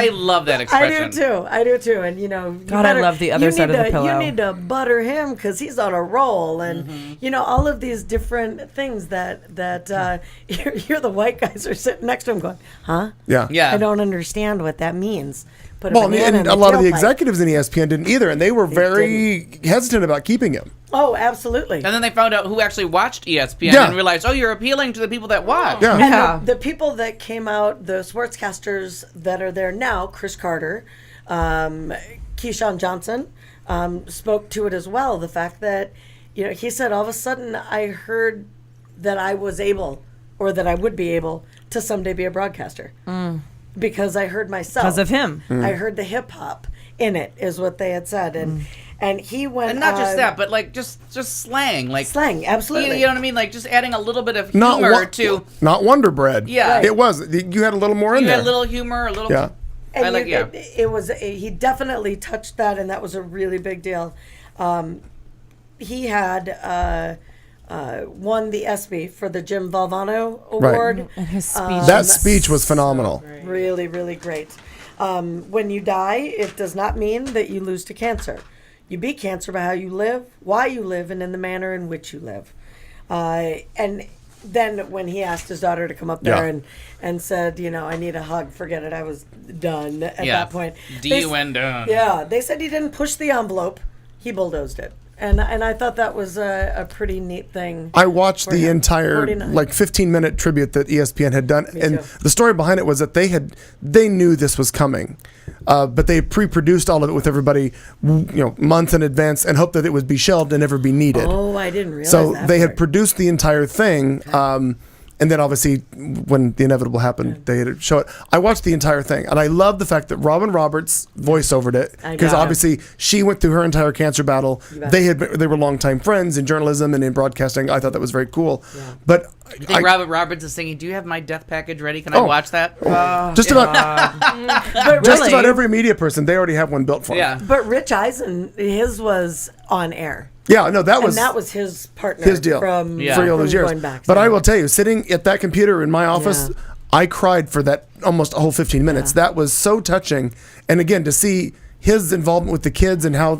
love that expression. I do too. And you know, God, I love the other side of the pillow. You need to butter him because he's on a roll, and you know all of these different things that you're the white guys are sitting next to him going, huh? Yeah. Yeah. I don't understand what that means. Put a Well, banana and in a lot of the tailpipe. executives in ESPN didn't either, and they were very hesitant about keeping him. Oh, absolutely. And then they found out who actually watched ESPN Yeah. and realized, oh, you're appealing to the people that watch. Yeah. And the people that came out, the sportscasters that are there now, Chris Carter, Keyshawn Johnson, spoke to it as well. The fact that, you know, he said, all of a sudden I heard that I was able, or that I would be able, to someday be a broadcaster. Because I heard myself. Because of him. I heard the hip hop in it, is what they had said. And he went And not just that, but like just slang. Like slang, absolutely. You know what I mean? Like just adding a little bit of Not humor to. not Wonder Bread. Yeah. It was. You had a little more in You there. had a little humor, a little. Yeah. And I like, yeah. it was he definitely touched that, and that was a really big deal. He had won the ESPY for the Jim Valvano Award. And his speech. That speech was phenomenal. Really, really great. When you die, it does not mean that you lose to cancer. You beat cancer by how you live, why you live, and in the manner in which you live. And then when he asked his daughter to come up there and said, you know, I need a hug, forget it, I was done at that point. D-U-N done. Yeah, they said he didn't push the envelope, he bulldozed it. And I thought that was a pretty neat thing. I watched for the him. entire 49. like 15-minute tribute that ESPN had done, and too. the story behind it was that they knew this was coming, but they pre-produced all of it with everybody, you know, months in advance, and hoped that it would be shelved and never be needed. Oh, I didn't realize So that they had part. produced the entire thing, and then obviously when the inevitable happened, they had to show it. I watched the entire thing, and I love the fact that Robin Roberts voiceovered it, I because know. obviously she went through her entire cancer battle. bet. They were longtime friends in journalism and in broadcasting. I thought that was very cool. But I think Robert Roberts is singing, do you have my death package ready? Can I Oh. watch that? just about But just really- about every media person, they already have one built for them. Yeah. But Rich Eisen, his was on air. Yeah, no, that And was that was his partner. his deal From, for all those years. Going back, But so. I will tell you, sitting at that computer in my office, Yeah. I cried for that almost a whole 15 minutes. That was so touching. And again, to see his involvement with the kids and how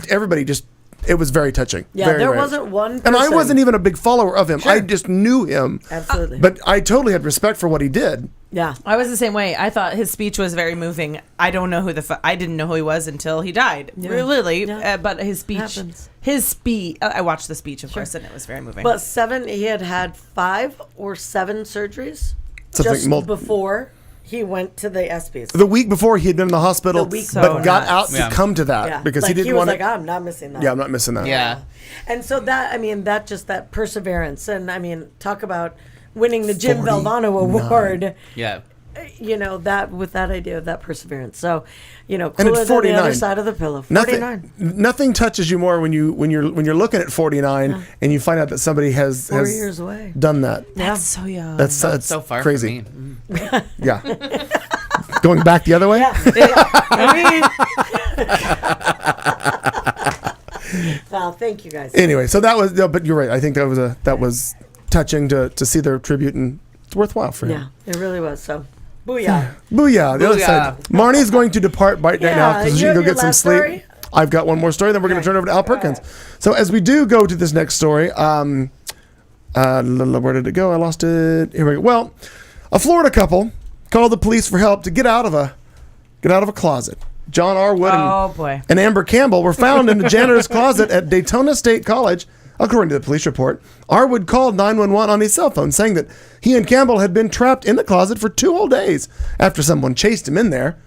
everybody just, it was very touching. Yeah, Very, there very wasn't one And I person- wasn't even a big follower of him. I just knew him. Absolutely. But I totally had respect for what he did. Yeah. I was the same way. I thought his speech was very moving. I don't know I didn't know who he was until he died. Really, Yeah. but his speech, Happens. I watched the speech, of course, and it was very moving. But he had 5 or 7 surgeries Something just before he went to the ESPYs. The week before, he had been in the hospital, The week but before. got out Yeah. to come to that Yeah. because like he didn't was want like, to. I'm not missing that. Yeah, I'm not missing that. Yeah. And so that perseverance, and I mean, talk about winning the Jim 49. Valvano Award. Yeah. You know, that with that idea of that perseverance. So, you know, And cooler at than 49, the other side of the pillow. 49. Nothing touches you more when you're looking at 49 and you find out that somebody has 4 years away. done that. That's so young. That's So far crazy. from me. Yeah. Going back the other way. Well, thank you guys. Anyway, so that was. No, but you're right. I think that was touching to see their tribute, and it's worthwhile for him. Yeah, it really was. So, booyah. Booyah. The other Booyah. side. Marnie's going to depart right now Yeah, because she you can go have your get some last sleep. story? I've got one more story, then we're going to turn it over to Al Perkins. So as we do go to this next story, where did it go? I lost it. Here we go. Well, a Florida couple called the police for help to get out of a closet. John R. Wood boy. and Amber Campbell were found in the janitor's closet at Daytona State College. According to the police report, Arwood called 911 on his cell phone saying that he and Campbell had been trapped in the closet for 2 whole days after someone chased him in there.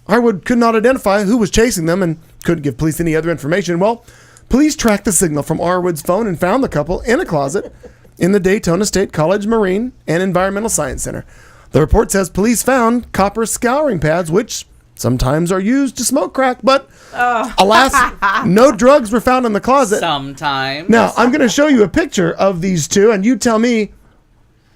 Arwood could not identify who was chasing them and couldn't give police any other information. Well, police tracked the signal from Arwood's phone and found the couple in a closet in the Daytona State College Marine and Environmental Science Center. The report says police found copper scouring pads, which sometimes are used to smoke crack, but alas, no drugs were found in the closet. Sometimes. Now, I'm going to show you a picture of these two, and you tell me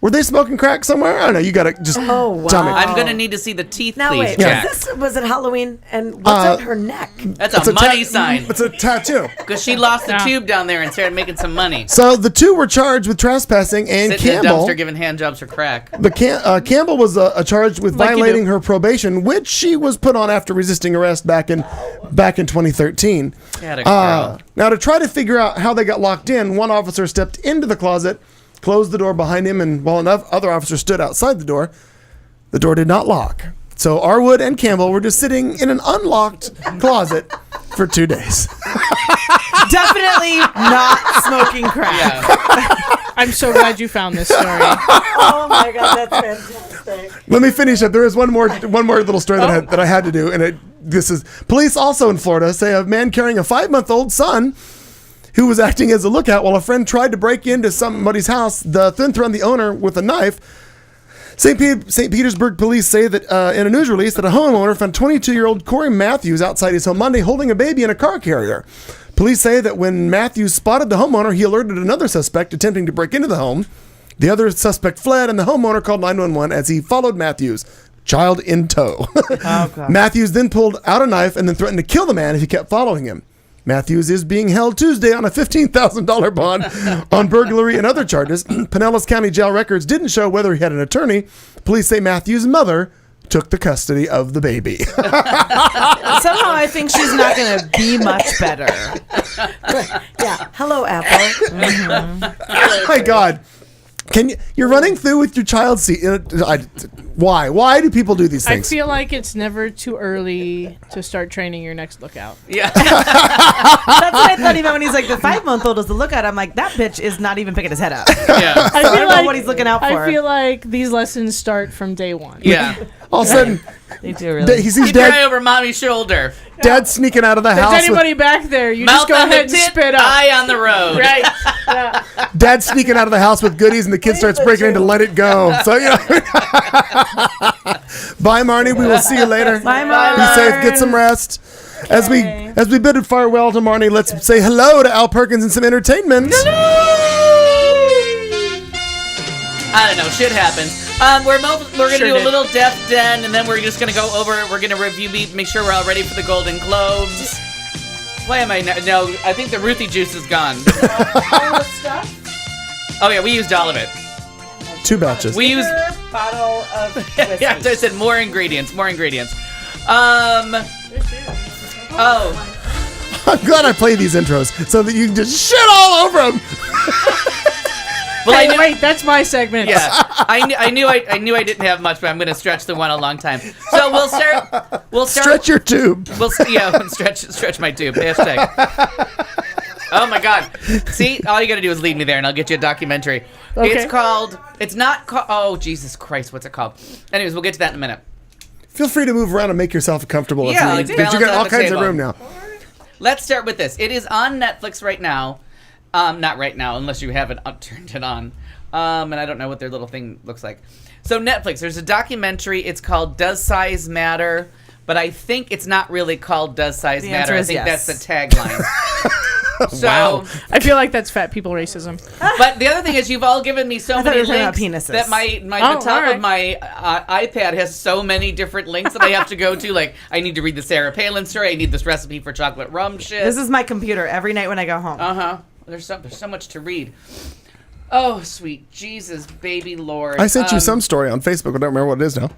Were they smoking crack somewhere? I don't know. You gotta just Oh, wow. tell me. I'm gonna need to see the teeth, Now please, wait, Jack. was it Halloween? And what's on her neck? That's It's a money ta- sign. It's a tattoo. Because she lost the tube down there and started making some money. So the two were charged with trespassing, and Sitting in a Campbell. dumpster giving hand jobs for crack. But Campbell was charged with Like you violating do. her probation, which she was put on after resisting arrest back in 2013. Atta girl. Now, to try to figure out how they got locked in, one officer stepped into the closet, closed the door behind him, and while enough other officers stood outside the door did not lock. So Arwood and Campbell were just sitting in an unlocked closet for 2 days. Definitely not smoking crack. Yeah. I'm so glad you found this story. Oh my God, that's fantastic. Let me finish up. There is one more little story that I had to do, and this is police also in Florida say a man carrying a 5-month-old son who was acting as a lookout while a friend tried to break into somebody's house, then threatened the owner with a knife. St. Petersburg police say that in a news release that a homeowner found 22-year-old Corey Matthews outside his home Monday holding a baby in a car carrier. Police say that when Matthews spotted the homeowner, he alerted another suspect attempting to break into the home. The other suspect fled, and the homeowner called 911 as he followed Matthews, child in tow. Oh, God. Matthews then pulled out a knife and then threatened to kill the man if he kept following him. Matthews is being held Tuesday on a $15,000 bond on burglary and other charges. Pinellas County jail records didn't show whether he had an attorney. Police say Matthews' mother took the custody of the baby. Somehow I think she's not going to be much better. Yeah. Hello, Apple. Oh my God. You're running through with your child seat. Why? Why do people do these I things? feel like it's never too early to start training your next lookout. Yeah. That's what I thought he meant when he's like, the 5-month-old is the lookout. I'm like, that bitch is not even picking his head up. Yeah. I don't know what he's looking out for. I feel like these lessons start from day one. Yeah. All of a sudden, They do really. he sees Keep your eye dad, over mommy's shoulder. dad sneaking out of the If house. there's anybody back there, you just Mouth go on the ahead and tit, spit up. eye on the road. Right. Yeah. Dad sneaking out of the house with goodies, and the kid starts breaking into Let It Go. So, you know. Bye, Marnie. We will see you later. Bye, Be Marnie. safe. Get some rest. As we bid farewell to Marnie, let's say hello to Al Perkins and some entertainment. I don't know. Shit happens. We're gonna do a little Deaf Den, and then we're just gonna go over. We're gonna review, make sure we're all ready for the Golden Globes. Why am I no? I think the Ruthie juice is gone. Oh yeah, we used all of it. 2 batches. We used. bottle of whiskey. Yeah, I said more ingredients. More ingredients. Oh. I'm glad I play these intros so that you can just shit all over them. Well, Hey, wait, that's my segment. Yeah, I knew I didn't have much, but I'm going to stretch the one a long time. So we'll start. Stretch your tube. Stretch my tube. Hashtag. Oh my God! See, all you got to do is lead me there, and I'll get you a documentary. Okay. It's called. It's not called. Oh Jesus Christ! What's it called? Anyways, we'll get to that in a minute. Feel free to move around and make yourself comfortable. Yeah, if like you, but you balance got out all the kinds of table. room now. Let's start with this. It is on Netflix right now. Not right now, unless you haven't turned it on. And I don't know what their little thing looks like. So Netflix, there's a documentary. It's called Does Size Matter? But I think it's not really called Does Size The Matter. answer I is think yes. that's the tagline. So, Wow. I feel like that's fat people racism. But the other thing is, you've all given me so I thought many you were talking about links penises. that Oh, the top alright. of my iPad has so many different links that I have to go to. Like, I need to read the Sarah Palin story. I need this recipe for chocolate rum shit. This is my computer every night when I go home. There's so much to read. Oh, sweet Jesus, baby Lord. I sent you some story on Facebook. I don't remember what it is now.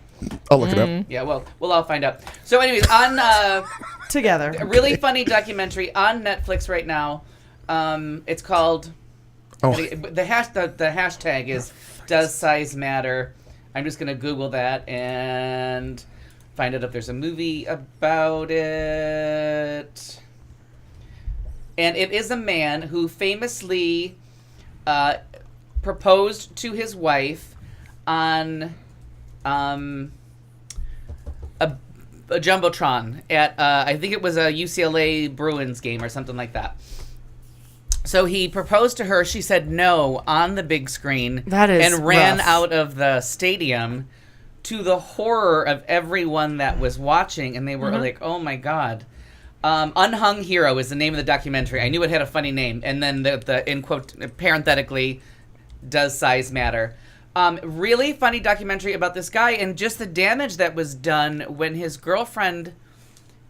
I'll look it up. Yeah, well, we'll all find out. So, anyways, on Together. a really funny documentary on Netflix right now. It's called. Oh. The hashtag is Does Size Matter? I'm just gonna Google that and find out if there's a movie about it. And it is a man who famously proposed to his wife on a jumbotron at I think it was a UCLA Bruins game or something like that. So he proposed to her. She said no on the big screen. That is and ran rough. out of the stadium, to the horror of everyone that was watching, and they were like, "Oh my God." Unhung Hero is the name of the documentary. I knew it had a funny name, and then the in quote parenthetically, Does Size Matter? Really funny documentary about this guy and just the damage that was done when his girlfriend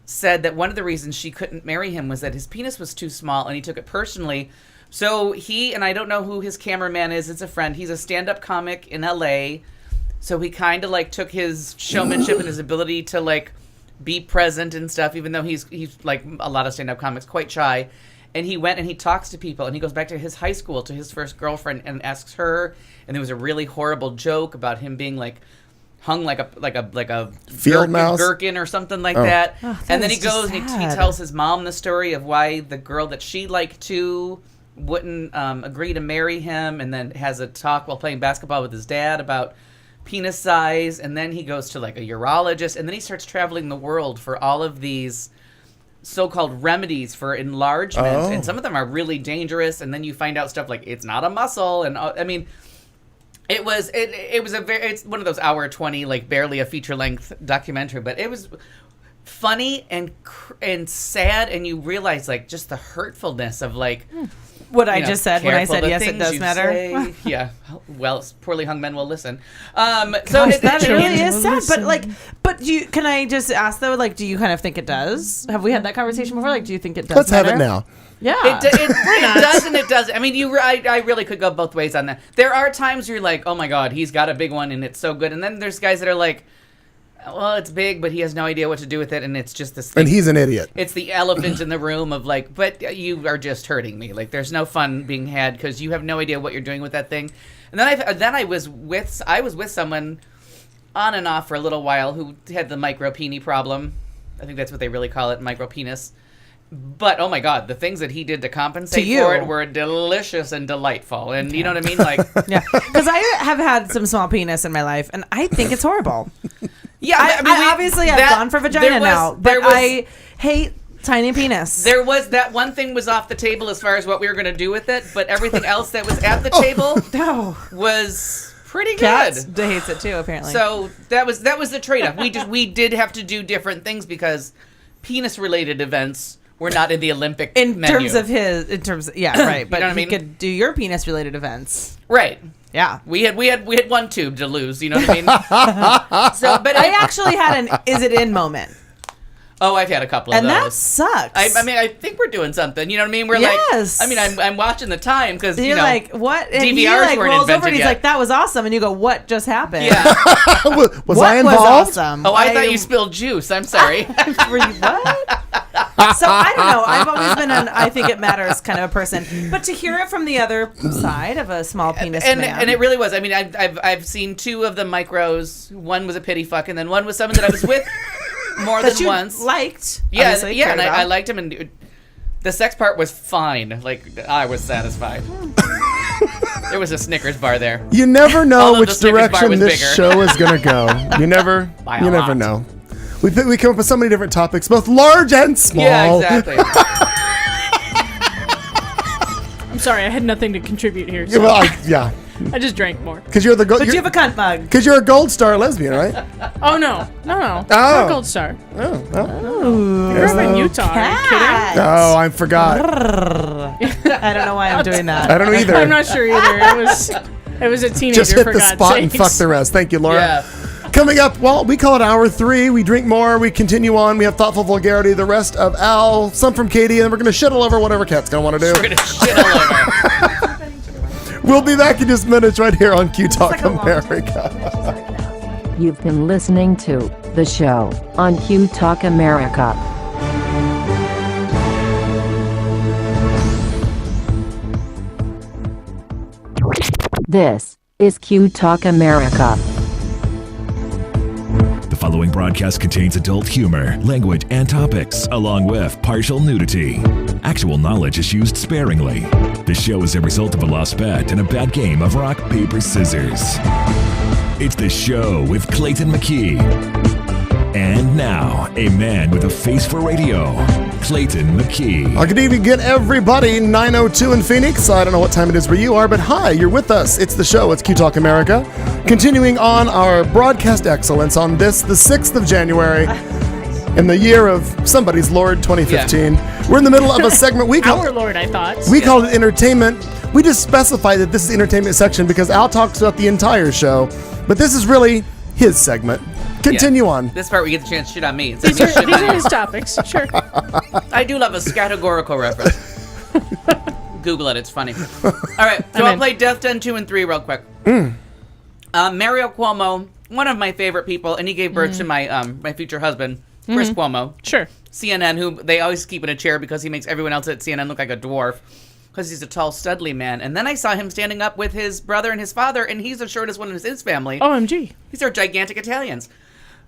said that one of the reasons she couldn't marry him was that his penis was too small, and he took it personally. So he, and I don't know who his cameraman is, it's a friend, he's a stand-up comic in LA, so he kind of like took his showmanship and his ability to like be present and stuff, even though he's like a lot of stand-up comics, quite shy. And he went and he talks to people, and he goes back to his high school, to his first girlfriend, and asks her. And there was a really horrible joke about him being like hung like a field mouse, gherkin or something like that. Oh, and then he is just goes and he sad. tells his mom the story of why the girl that she liked to wouldn't agree to marry him, and then has a talk while playing basketball with his dad about penis size. And then he goes to like a urologist, and then he starts traveling the world for all of these so-called remedies for enlargement, and some of them are really dangerous. And then you find out stuff like it's not a muscle, and I mean, it was it's one of those hour 20, like barely a feature-length documentary, but it was funny and sad, and you realize like just the hurtfulness of like what I just said when I said yes, it does matter. Say. Yeah, well, poorly hung men will listen. So Gosh, that really is sad. But can I just ask though? Like, do you kind of think it does? Have we had that conversation before? Like, do you think it does? Let's matter? have it now. Yeah, it does and it doesn't. I mean, I really could go both ways on that. There are times where you're like, oh my god, he's got a big one and it's so good, and then there's guys that are like, well, it's big, but he has no idea what to do with it, and it's just this thing. And he's an idiot. It's the elephant in the room of like, but you are just hurting me. Like, there's no fun being had because you have no idea what you're doing with that thing. And then I was with someone on and off for a little while who had the micro-peenie problem. I think that's what they really call it, micro-penis. But, oh my God, the things that he did to compensate for it were delicious and delightful. And you know what I mean? Like, yeah, because I have had some small penis in my life, and I think it's horrible. Yeah, I obviously I've gone for vagina now, but I hate tiny penis. There was that one thing was off the table as far as what we were going to do with it, but everything else that was at the table was pretty good. Kat hates it too, apparently. So that was the trade-off. We did have to do different things because penis-related events were not in the Olympic menu. Yeah, right. But you know what I mean? could do your penis-related events, right? Yeah, we had one tube to lose. You know what I mean? So, but I actually had an "is it in" moment. Oh, I've had a couple of and those. And that sucks. I mean, I think we're doing something. You know what I mean? We're yes. like, I mean, I'm watching the time because you're like, what? And DVRs he like weren't rolls invented over and he's yet. like, that was awesome. And you go, what just happened? Yeah. was I involved? Was awesome? Oh, I thought you spilled juice. I'm sorry. Were you what? So I don't know. I've always been an I think it matters kind of a person, but to hear it from the other side of a small penis man, and it really was. I mean, I've seen two of the micros. One was a pity fuck, and then one was someone that I was with more than once. Liked, yeah, and I liked him, and the sex part was fine. Like, I was satisfied. There was a Snickers bar there. You never know Although which direction this show is going to go. You never know. We come up with so many different topics, both large and small. Yeah, exactly. I'm sorry, I had nothing to contribute here. So Well, I just drank more. Because you're the gold. But you have a cunt mug. Because you're a gold star lesbian, right? Oh no, not a gold star. Oh, Grew up in Utah. Are you kidding? oh, I forgot. I don't know why I'm doing that. I don't know either. I'm not sure either. It was a teenager. Just hit for the God's spot and sakes. fuck the rest. Thank you, Laura. Yeah. Coming up, well, we call it hour 3. We drink more. We continue on. We have thoughtful vulgarity. The rest of Al, some from Katie, and we're going to shit all over whatever Kat's going to want to do. We're gonna shit all over. We'll be back in just minutes right here on Q Talk America. You've been listening to The Show on Q Talk America. This is Q Talk America. The following broadcast contains adult humor, language, and topics, along with partial nudity. Actual knowledge is used sparingly. This show is a result of a lost bet and a bad game of rock, paper, scissors. It's The Show with Clayton McKee. And now, a man with a face for radio, Clayton McKee. Good evening again, everybody. 9:02 in Phoenix. I don't know what time it is where you are, but hi, you're with us. It's The Show. It's Q Talk America. Continuing on our broadcast excellence on this, the 6th of January, in the year of somebody's Lord 2015. Yeah. We're in the middle of a segment we call Our Lord, I thought. We call it entertainment. We just specify that this is the entertainment section because Al talks about the entire show, but this is really his segment. Continue on. This part we get the chance to shit on me. These are his topics. Sure. I do love a categorical reference. Google it. It's funny. All right. So I'll play Death Den 2 and 3 real quick. Mario Cuomo, one of my favorite people, and he gave birth to my my future husband, Chris Cuomo. Sure. CNN, who they always keep in a chair because he makes everyone else at CNN look like a dwarf because he's a tall, studly man. And then I saw him standing up with his brother and his father, and he's the shortest one in his family. OMG. These are gigantic Italians.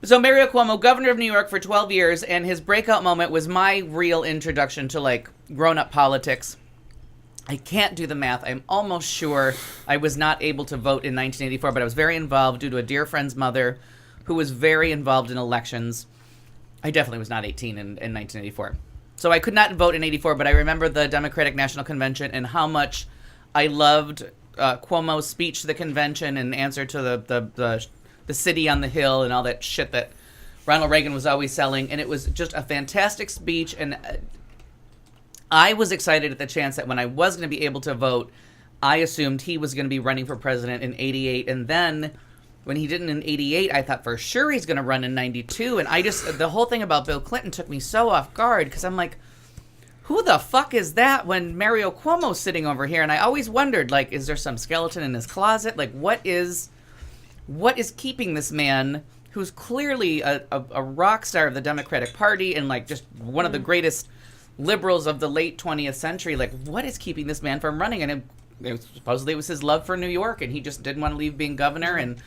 So Mario Cuomo, governor of New York for 12 years, and his breakout moment was my real introduction to, like, grown-up politics. I can't do the math. I'm almost sure I was not able to vote in 1984, but I was very involved due to a dear friend's mother who was very involved in elections. I definitely was not 18 in 1984. So I could not vote in 84, but I remember the Democratic National Convention and how much I loved Cuomo's speech to the convention in answer to the city on the hill and all that shit that Ronald Reagan was always selling. And it was just a fantastic speech. And I was excited at the chance that when I was going to be able to vote, I assumed he was going to be running for president in 88. And then when he didn't in 88, I thought for sure he's going to run in 92. And the whole thing about Bill Clinton took me so off guard because I'm like, who the fuck is that when Mario Cuomo's sitting over here? And I always wondered, like, is there some skeleton in his closet? Like, what is keeping this man who's clearly a rock star of the Democratic Party and, like, just one of the greatest liberals of the late 20th century? Like, what is keeping this man from running? And supposedly it was his love for New York, and he just didn't want to leave being governor. And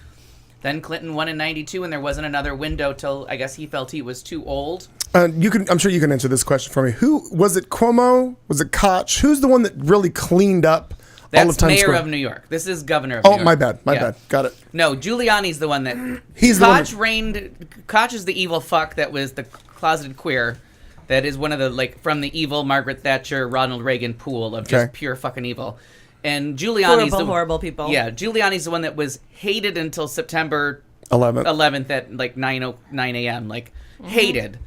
then Clinton won in 92, and there wasn't another window till I guess he felt he was too old. I'm sure you can answer this question for me. Who was it? Cuomo? Was it Koch? Who's the one that really cleaned up all of Times Mayor Square? of New York. This is governor of New York. Oh, my bad. My bad. Got it. No, Giuliani's the one that Koch is the evil fuck that was the closeted queer. That is one of the, like, from the evil Margaret Thatcher, Ronald Reagan pool of just pure fucking evil. And Giuliani's horrible people. Yeah, Giuliani's the one that was hated until September 11th at like 9 a.m. Like, hated.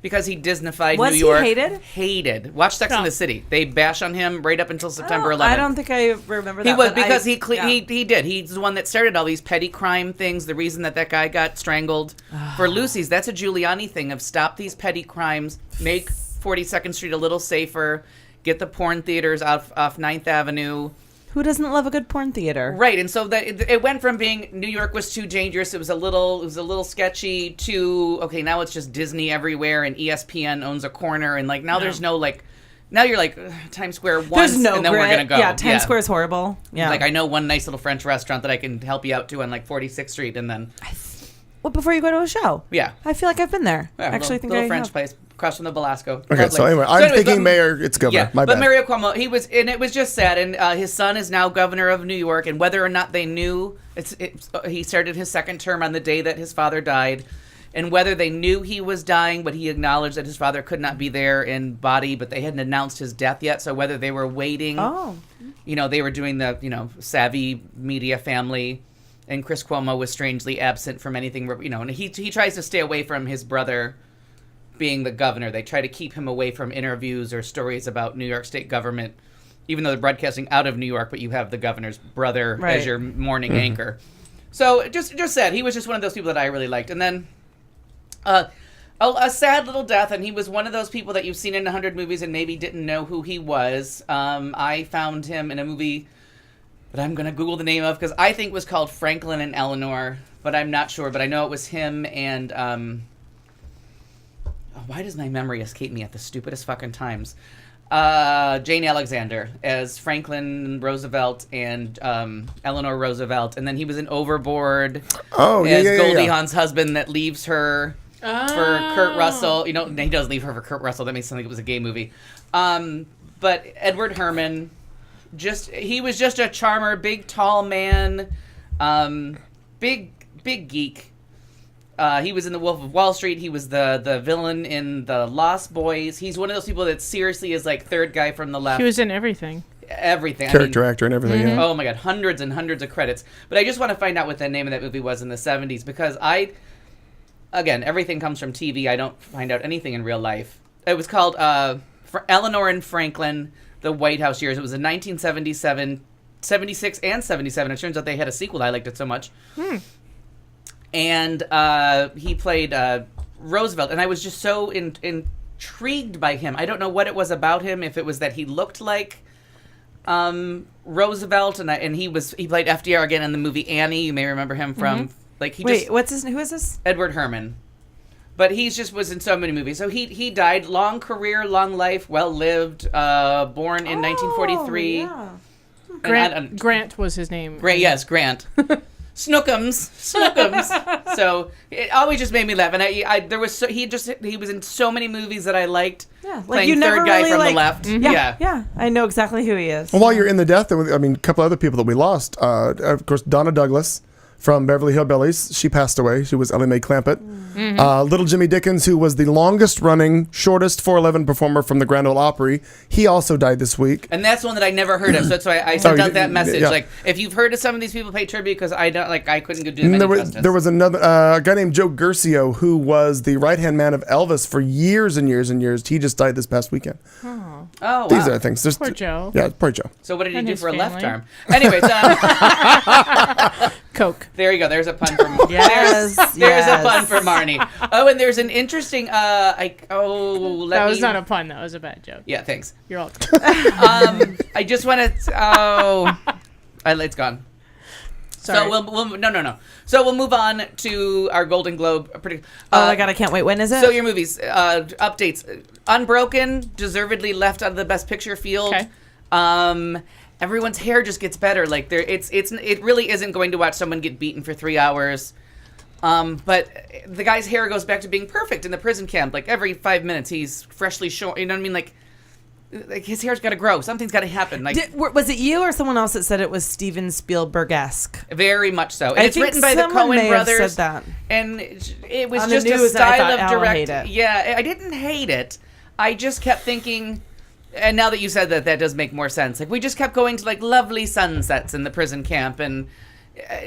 Because he Disneyfied New York. Was he hated? Hated. Watch Sex and the City. They bash on him right up until September 11th. I don't think I remember that. He was, because he did. He's the one that started all these petty crime things. The reason that guy got strangled for Lucy's, that's a Giuliani thing of stop these petty crimes, make 42nd Street a little safer, get the porn theaters off 9th Avenue. Who doesn't love a good porn theater? Right, and so that it went from being New York was too dangerous, it was a little sketchy, to okay, now it's just Disney everywhere, and ESPN owns a corner, and like now there's no like, now you're like Times Square once, and then we're gonna go. Yeah, Times Square is horrible. Yeah, like I know one nice little French restaurant that I can help you out to on like 46th Street, and then. Well, before you go to a show. Yeah, I feel like I've been there. Yeah, actually, think little I French have. place across from the Belasco. Okay, so anyway, I'm thinking mayor. It's governor. My bad. But Mario Cuomo, and it was just sad. And his son is now governor of New York. And whether or not they knew, he started his second term on the day that his father died. And whether they knew he was dying, but he acknowledged that his father could not be there in body, but they hadn't announced his death yet. So whether they were waiting, they were doing the savvy media family. And Chris Cuomo was strangely absent from anything, and he tries to stay away from his brother being the governor. They try to keep him away from interviews or stories about New York State government, even though they're broadcasting out of New York, but you have the governor's brother as your morning anchor. So just sad. He was just one of those people that I really liked. And then a sad little death, and he was one of those people that you've seen in 100 movies and maybe didn't know who he was. I found him in a movie that I'm going to Google the name of because I think it was called Franklin and Eleanor, but I'm not sure. But I know it was him and... why does my memory escape me at the stupidest fucking times? Jane Alexander as Franklin Roosevelt and Eleanor Roosevelt. And then he was in Overboard as Goldie Hawn's husband that leaves her for Kurt Russell. He does leave her for Kurt Russell. That makes sense like it was a gay movie. But Edward Herman... he was just a charmer, big tall man, big geek. He was in The Wolf of Wall Street. He was the villain in The Lost Boys. He's one of those people that seriously is like third guy from the left. He was in everything. Character actor and everything. Yeah. Oh my god, hundreds and hundreds of credits. But I just want to find out what the name of that movie was in the 70s because again, everything comes from TV. I don't find out anything in real life. It was called Eleanor and Franklin. the White House years. It was in 1977, 76, and 77. It turns out they had a sequel. I liked it so much. And he played Roosevelt, and I was just so intrigued by him. I don't know what it was about him, if it was that he looked like Roosevelt, and he played FDR again in the movie Annie. You may remember him from who is this? Edward Herman. But he just was in so many movies. So he died. Long career, long life, well lived. Born in 1943. Yeah. Grant was his name. Yes, Grant. Snookums. So it always just made me laugh, and he was in so many movies that I liked. Yeah, like playing you never third guy really, from like, the left. Yeah, I know exactly who he is. And while you're in the death, I mean, a couple other people that we lost. Of course, Donna Douglas from Beverly Hillbillies. She passed away. She was Ellie Mae Clampett. Little Jimmy Dickens, who was the longest running, shortest 411 performer from the Grand Ole Opry. He also died this week. And that's one that I never heard of, so that's why I sent out that message. Yeah. Like, if you've heard of some of these people pay tribute, because I couldn't do them any justice. There was another a guy named Joe Guercio, who was the right-hand man of Elvis for years and years and years. He just died this past weekend. Oh, wow. These are things. Poor Joe. Yeah, poor Joe. So what did he And do his for a left family. arm? Anyways, Coke. there you go. There's a pun for Yes, there's a pun for Marnie. Oh, and there's an interesting. That was not a pun. That was a bad joke. Yeah, thanks. You're all. I just want to. It's gone. Sorry. So we'll So we'll move on to our Golden Globe. Oh my God, I can't wait. When is it? So your movies updates. Unbroken, deservedly left out of the Best Picture field. Okay. Everyone's hair just gets better. Like it really isn't going to watch someone get beaten for 3 hours. But the guy's hair goes back to being perfect in the prison camp. Like every 5 minutes, he's freshly shorn. You know what I mean? Like his hair's got to grow. Something's got to happen. Like was it you or someone else that said it was Steven Spielberg-esque? very much so. And I it's think written by the someone Coen may have brothers. said that. And it was On the just a news, and I style thought of Al direct. hate it. Yeah, I didn't hate it. I just kept thinking. And now that you said that, that does make more sense. Like we just kept going to like lovely sunsets in the prison camp, and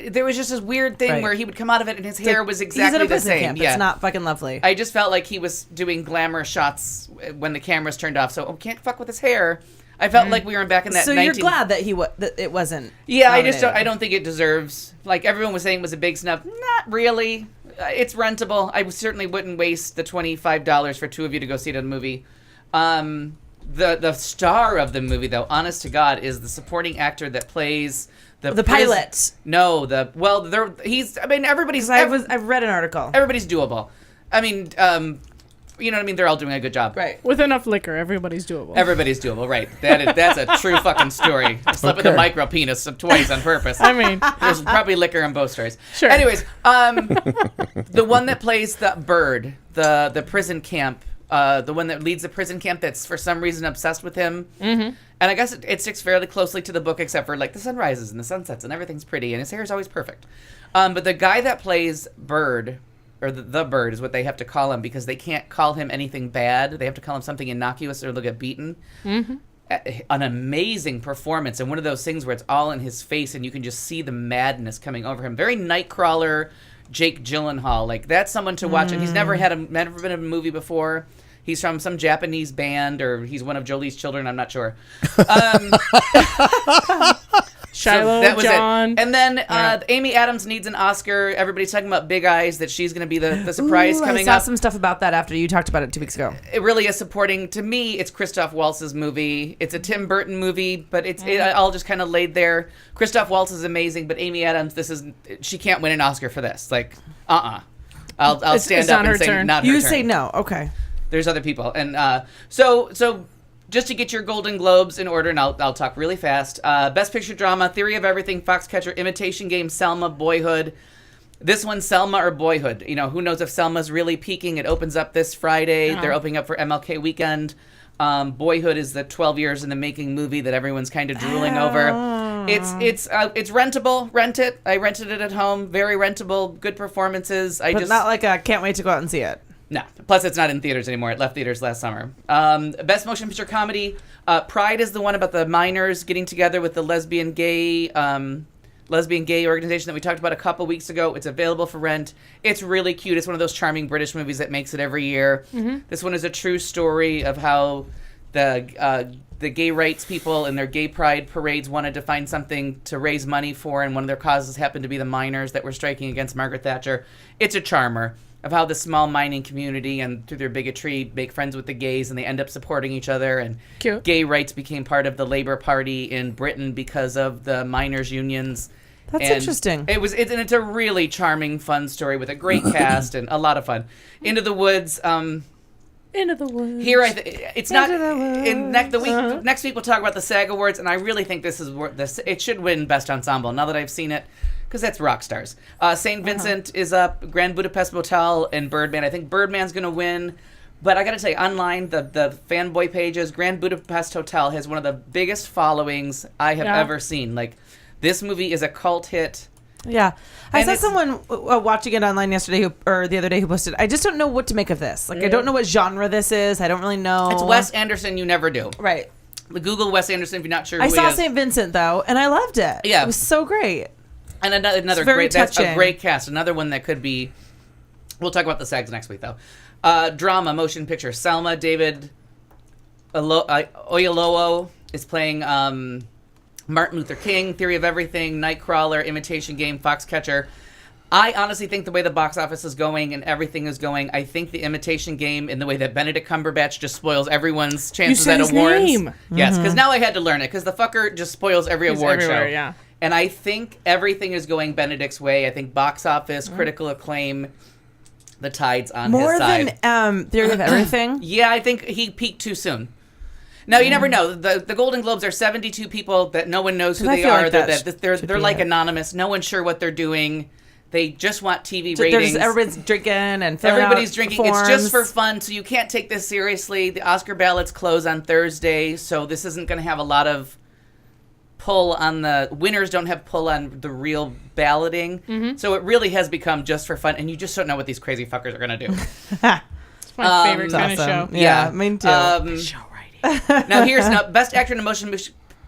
there was just this weird thing where he would come out of it and his hair was exactly He's in a the prison same. camp. Yeah, It's not fucking lovely. I just felt like he was doing glamour shots when the cameras turned off. So can't fuck with his hair. I felt like we were back in that. So you're glad that that it wasn't. Yeah, nominated. I don't think it deserves. Like everyone was saying, it was a big snub. Not really. It's rentable. I certainly wouldn't waste the $25 for two of you to go see the movie. The star of the movie, though, honest to God, is the supporting actor that plays the pilot. No, he's. I mean, everybody's. I've read an article. Everybody's doable. I mean, you know what I mean? They're all doing a good job. Right. With enough liquor, everybody's doable. Everybody's doable, right? That's a true fucking story. I slept with a micro penis twice on purpose. I mean, there's probably liquor in both stories. Sure. Anyways, the one that plays the bird, the prison camp, the one that leads the prison camp that's for some reason obsessed with him. Mm-hmm. And I guess it sticks fairly closely to the book, except for like the sunrises and the sunsets and everything's pretty and his hair is always perfect. But the guy that plays Bird, or the Bird is what they have to call him because they can't call him anything bad. They have to call him something innocuous or they'll get beaten. Mm-hmm. An amazing performance and one of those things where it's all in his face and you can just see the madness coming over him. Very Nightcrawler, Jake Gyllenhaal. Like that's someone to watch. And he's never been in a movie before. He's from some Japanese band, or he's one of Jolie's children. I'm not sure. Shiloh, that was John. it. And then Amy Adams needs an Oscar. Everybody's talking about Big Eyes, that she's going to be the surprise coming I saw up. some stuff about that after you talked about it 2 weeks ago. It really is supporting. To me, it's Christoph Waltz's movie. It's a Tim Burton movie, but it all just kind of laid there. Christoph Waltz is amazing, but Amy Adams, she can't win an Oscar for this. Like, I'll stand up and say turn. not her You turn. say no. Okay. There's other people, and so just to get your Golden Globes in order, and I'll talk really fast. Best Picture Drama: Theory of Everything, Foxcatcher, Imitation Game, Selma, Boyhood. This one's Selma or Boyhood. You know, who knows if Selma's really peaking? It opens up this Friday. They're opening up for MLK weekend. Boyhood is the 12 years in the making movie that everyone's kind of drooling over. It's rentable. Rent it. I rented it at home. Very rentable. Good performances. But not like a can't wait to go out and see it. No. Plus, it's not in theaters anymore. It left theaters last summer. Best Motion Picture Comedy. Pride is the one about the miners getting together with the lesbian gay organization that we talked about a couple weeks ago. It's available for rent. It's really cute. It's one of those charming British movies that makes it every year. Mm-hmm. This one is a true story of how the the gay rights people in their gay pride parades wanted to find something to raise money for, and one of their causes happened to be the miners that were striking against Margaret Thatcher. It's a charmer of how the small mining community and through their bigotry make friends with the gays, and they end up supporting each other. And Cute. Gay rights became part of the Labour Party in Britain because of the miners' unions. That's And interesting. It's a really charming, fun story with a great cast and a lot of fun. Into the Woods. Into the woods. Here, it's not. Next week we'll talk about the SAG Awards, and I really think this is it should win Best Ensemble. Now that I've seen it, because that's rock stars. St. Vincent is up, Grand Budapest Hotel, and Birdman. I think Birdman's going to win. But I got to tell you, online, the fanboy pages, Grand Budapest Hotel has one of the biggest followings I have ever seen. Like, this movie is a cult hit. Yeah. I And saw it's- someone watching it online yesterday or the other day who posted, I just don't know what to make of this. Like, I don't know what genre this is. I don't really know. It's Wes Anderson, you never do. Right. Google Wes Anderson if you're not sure who I he saw is. St. Vincent, though, and I loved it. Yeah. It was so great. And another very great, that's a touching. great cast. Another one that could be, we'll talk about the SAGs next week, though. Drama, motion picture. Selma, David Oyelowo is playing Martin Luther King, Theory of Everything, Nightcrawler, Imitation Game, Foxcatcher. I honestly think the way the box office is going and everything is going, I think the Imitation Game and the way that Benedict Cumberbatch just spoils everyone's chances said at his awards. name. Yes, because now I had to learn it, because the fucker just spoils every He's award everywhere, show. yeah. And I think everything is going Benedict's way. I think box office, critical acclaim, the tide's on More his side. than Theory of Everything. Yeah, I think he peaked too soon. Now, you never know. The Golden Globes are 72 people that no one knows who 'Cause I they feel are. like that They're should be like it. anonymous. No one's sure what they're doing. They just want TV They're ratings. just, everybody's drinking and filling Everybody's out drinking. It's just for forms. fun, so you can't take this seriously. The Oscar ballots close on Thursday, so this isn't going to have a lot of pull on the winners. Don't have pull on the real balloting. Mm-hmm. So it really has become just for fun, and you just don't know what these crazy fuckers are going to do. It's my favorite It's kind of awesome. show. Yeah, mine too. Show writing. Now here's Best Actor in a Motion